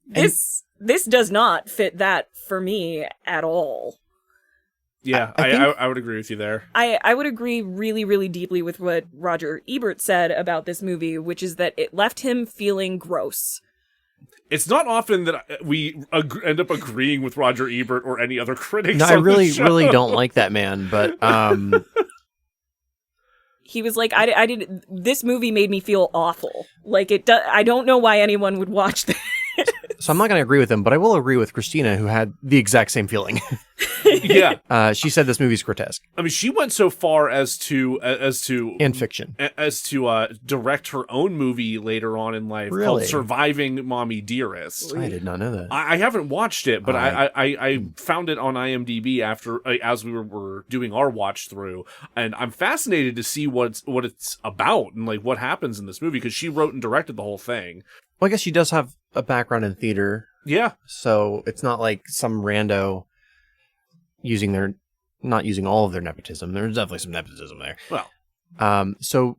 This does not fit that for me at all. Yeah, I think- I would agree with you there. I would agree really, really deeply with what Roger Ebert said about this movie, which is that it left him feeling gross. It's not often that we end up agreeing with Roger Ebert or any other critics. No, I on really, the show. really don't like that man. But He was like, I did. This movie made me feel awful. Like I don't know why anyone would watch this. so I'm not gonna agree with him. But I will agree with Christina, who had the exact same feeling. Yeah, She said this movie's grotesque I mean, she went so far as to in fiction. direct her own movie later on in life called Really? "Surviving Mommie Dearest." I did not know that. I haven't watched it, but Alright. I found it on IMDb after as we were doing our watch through, and I'm fascinated to see what it's about and like what happens in this movie because she wrote and directed the whole thing. Well, I guess she does have a background in theater, Yeah, so it's not like some rando not using all of their nepotism. There's definitely some nepotism there. well, So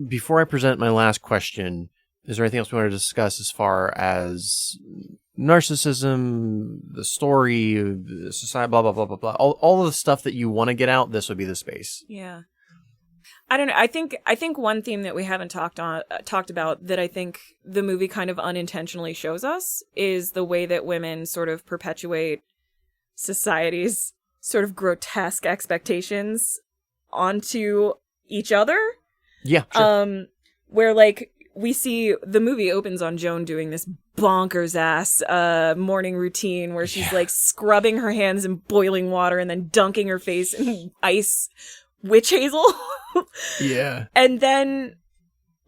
before I present my last question, is there anything else we want to discuss as far as narcissism, the story, the society, blah, blah, blah, blah, blah. All of the stuff that you want to get out, this would be the space. Yeah. I don't know. I think one theme that we haven't talked about that I think the movie kind of unintentionally shows us is the way that women sort of perpetuate society's sort of grotesque expectations onto each other. Yeah, sure. Where like we see the movie opens on Joan doing this bonkers ass morning routine where she's like scrubbing her hands in boiling water and then dunking her face in ice witch hazel. Yeah. And then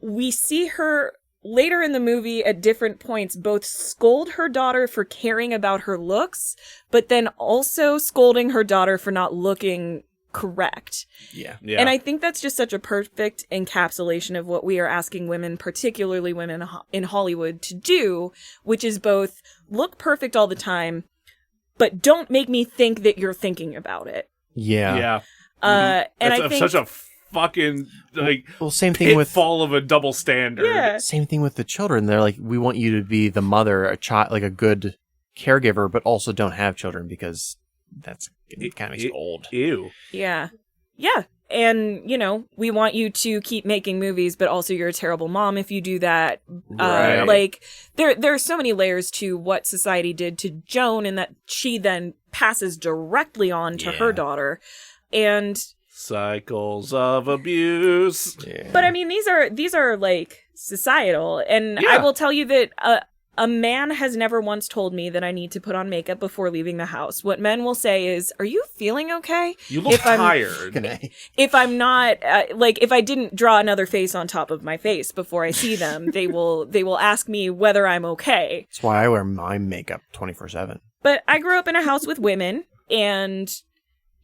we see her later in the movie at different points both scold her daughter for caring about her looks, but then also scolding her daughter for not looking correct. Yeah. And I think that's just such a perfect encapsulation of what we are asking women, particularly women in Hollywood, to do, which is both look perfect all the time, but don't make me think that you're thinking about it. Yeah. yeah. And That's I think such a fucking like Well, same thing with pitfall of a double standard. yeah. same thing with the children. They're like, we want you to be the mother, a child, like a good caregiver, but also don't have children because it kind of makes you old. Ew. Yeah. Yeah. And, you know, we want you to keep making movies, but also you're a terrible mom if you do that. Right. Like, there are so many layers to what society did to Joan and that she then passes directly on to her daughter. And Cycles of abuse. Yeah. but I mean, these are like societal. And Yeah. I will tell you that a man has never once told me that I need to put on makeup before leaving the house. What men will say is, "Are you feeling okay?" You look If I'm- tired. If I'm not like if I didn't draw another face on top of my face before I see them, they will ask me whether I'm okay. That's why I wear my makeup 24/7. But I grew up in a house with women, and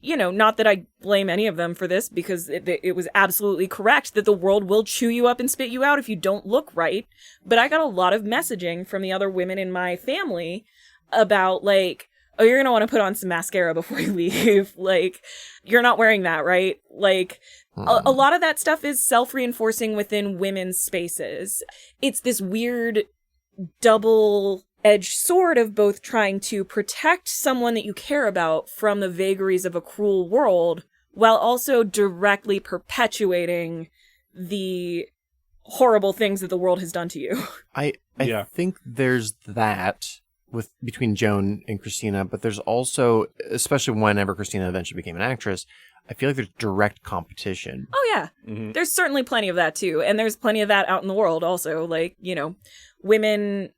you know, not that I blame any of them for this, because it was absolutely correct that the world will chew you up and spit you out if you don't look right. But I got a lot of messaging from the other women in my family about like, oh, you're going to want to put on some mascara before you leave. Like, you're not wearing that, right? Like, a lot of that stuff is self-reinforcing within women's spaces. It's this weird double-edged sword of both trying to protect someone that you care about from the vagaries of a cruel world while also directly perpetuating the horrible things that the world has done to you. I think there's that between Joan and Christina, but there's also, especially whenever Christina eventually became an actress, I feel like there's direct competition. Oh, yeah. Mm-hmm. There's certainly plenty of that, too. And there's plenty of that out in the world also. Like, you know, women,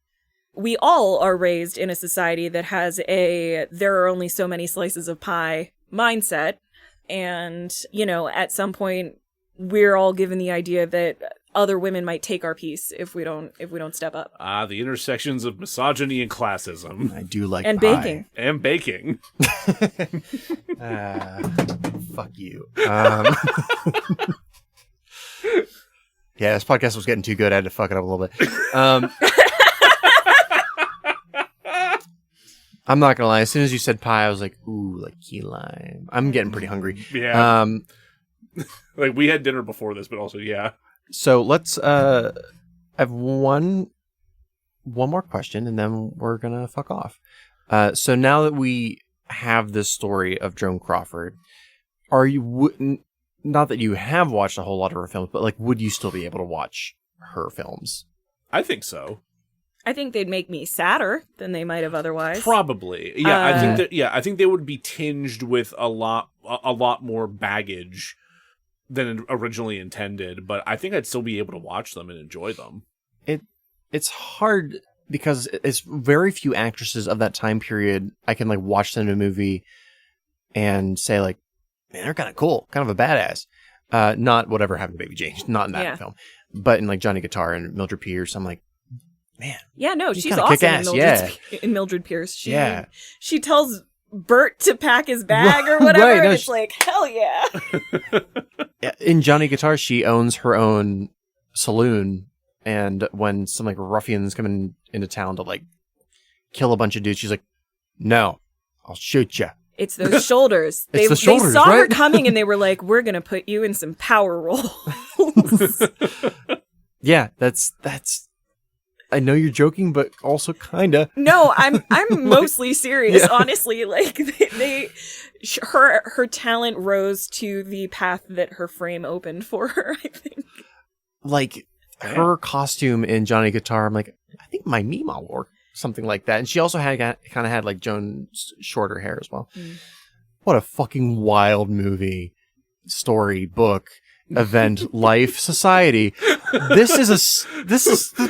we all are raised in a society that has there are only so many slices of pie mindset. And, you know, at some point, we're all given the idea that other women might take our piece if we don't step up. The intersections of misogyny and classism. I do like and pie. baking. And baking. Fuck you. Yeah, this podcast was getting too good. I had to fuck it up a little bit. I'm not gonna lie. As soon as you said pie, I was like, ooh, like key lime. I'm getting pretty hungry. Yeah. Like, we had dinner before this, but also, yeah. So let's I have one more question, and then we're gonna fuck off. So now that we have this story of Joan Crawford, are you not that you have watched a whole lot of her films, but like, would you still be able to watch her films? I think so. I think they'd make me sadder than they might have otherwise. Probably, yeah. I think they would be tinged with a lot more baggage than originally intended, but I think I'd still be able to watch them and enjoy them. It's hard because it's very few actresses of that time period I can like watch them in a movie and say like, man, they're kind of cool, kind of a badass. Not Whatever Happened to Baby Jane, not in that film, but in like Johnny Guitar and Mildred Pierce, I'm like, man. Yeah, no, she's awesome in Mildred Pierce. She tells Bert to pack his bag or whatever, and it's like, hell yeah. In Johnny Guitar, she owns her own saloon, and when some like ruffians come into town to like kill a bunch of dudes, she's like, no, I'll shoot you. It's those shoulders. They saw her coming and they were like, we're going to put you in some power roles. Yeah, that's I know you're joking, but also kinda. No, I'm mostly serious. Yeah. Honestly, like her talent rose to the path that her frame opened for her. I think. Like her costume in Johnny Guitar, I'm like, I think my Mima wore something like that, and she also kind of had like Joan's shorter hair as well. Mm. What a fucking wild movie, story, book. Event, life, society. The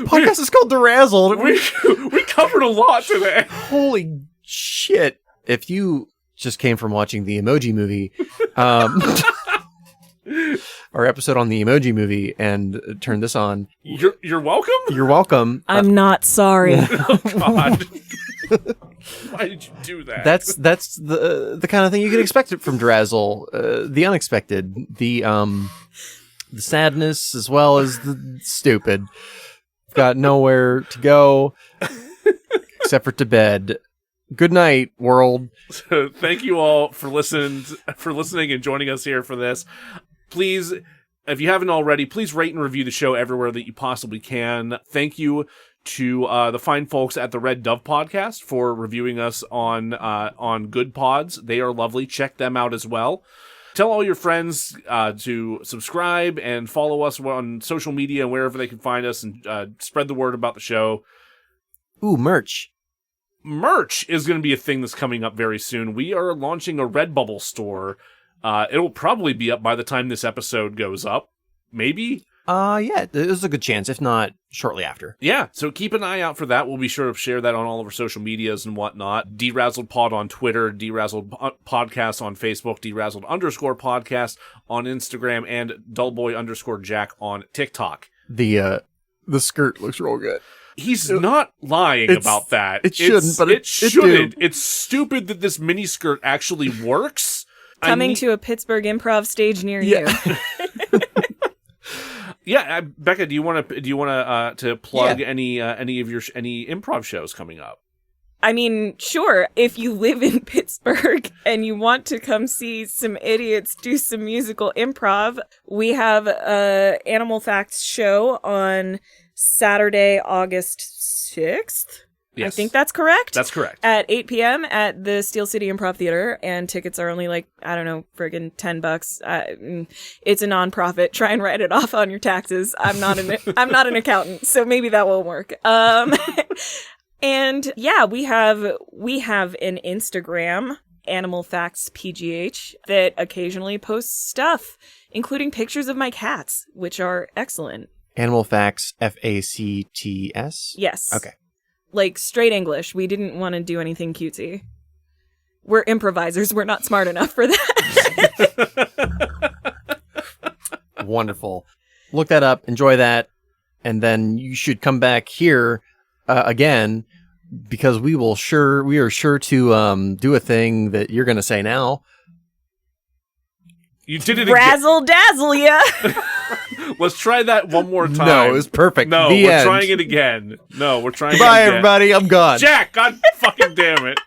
podcast is called DeRazzled. We covered a lot today. Holy shit. If you just came from watching the Emoji Movie, our episode on the Emoji Movie, and turned this on. You're welcome? You're welcome. I'm not sorry. Oh, God. Why did you do that? That's the kind of thing you can expect from DeRazzle. The unexpected, the sadness as well as the stupid. Got nowhere to go except for to bed. Good night, world. So thank you all for listening and joining us here for this. Please, if you haven't already, please rate and review the show everywhere that you possibly can. Thank you to the fine folks at the Red Dove podcast for reviewing us on Good Pods. They are lovely. Check them out as well. Tell all your friends to subscribe and follow us on social media and wherever they can find us, and spread the word about the show. Ooh, merch. Merch is going to be a thing that's coming up very soon. We are launching a Redbubble store. It'll probably be up by the time this episode goes up. Maybe? Yeah, there's a good chance, if not shortly after. Yeah, so keep an eye out for that. We'll be sure to share that on all of our social medias and whatnot. DeRazzled Pod on Twitter, DeRazzled Podcast on Facebook, DeRazzled_podcast on Instagram, and Dullboy_Jack on TikTok. The skirt looks real good. He's not lying about that. It shouldn't, but it shouldn't. It's stupid that this miniskirt actually works. Coming to a Pittsburgh improv stage near you. Yeah, Becca, do you want to plug any improv shows coming up? I mean, sure. If you live in Pittsburgh and you want to come see some idiots do some musical improv, we have a Animal Facts show on Saturday, August 6th. Yes. I think that's correct. That's correct. At 8 p.m. at the Steel City Improv Theater, and tickets are only like, I don't know, friggin' $10. It's a nonprofit. Try and write it off on your taxes. I'm not an accountant, so maybe that won't work. And yeah, we have an Instagram, Animal Facts PGH, that occasionally posts stuff, including pictures of my cats, which are excellent. Animal Facts, FACTS? Yes. Okay. Like straight English. We didn't want to do anything cutesy. We're improvisers. We're not smart enough for that. Wonderful. Look that up. Enjoy that. And then you should come back here again, because we are sure to do a thing that you're going to say now. You did it again. Razzle dazzle ya. Let's try that one more time. No, it was perfect. No, The we're end. trying it again. No, we're trying Goodbye, it again. everybody. I'm gone. Jack, God fucking damn it.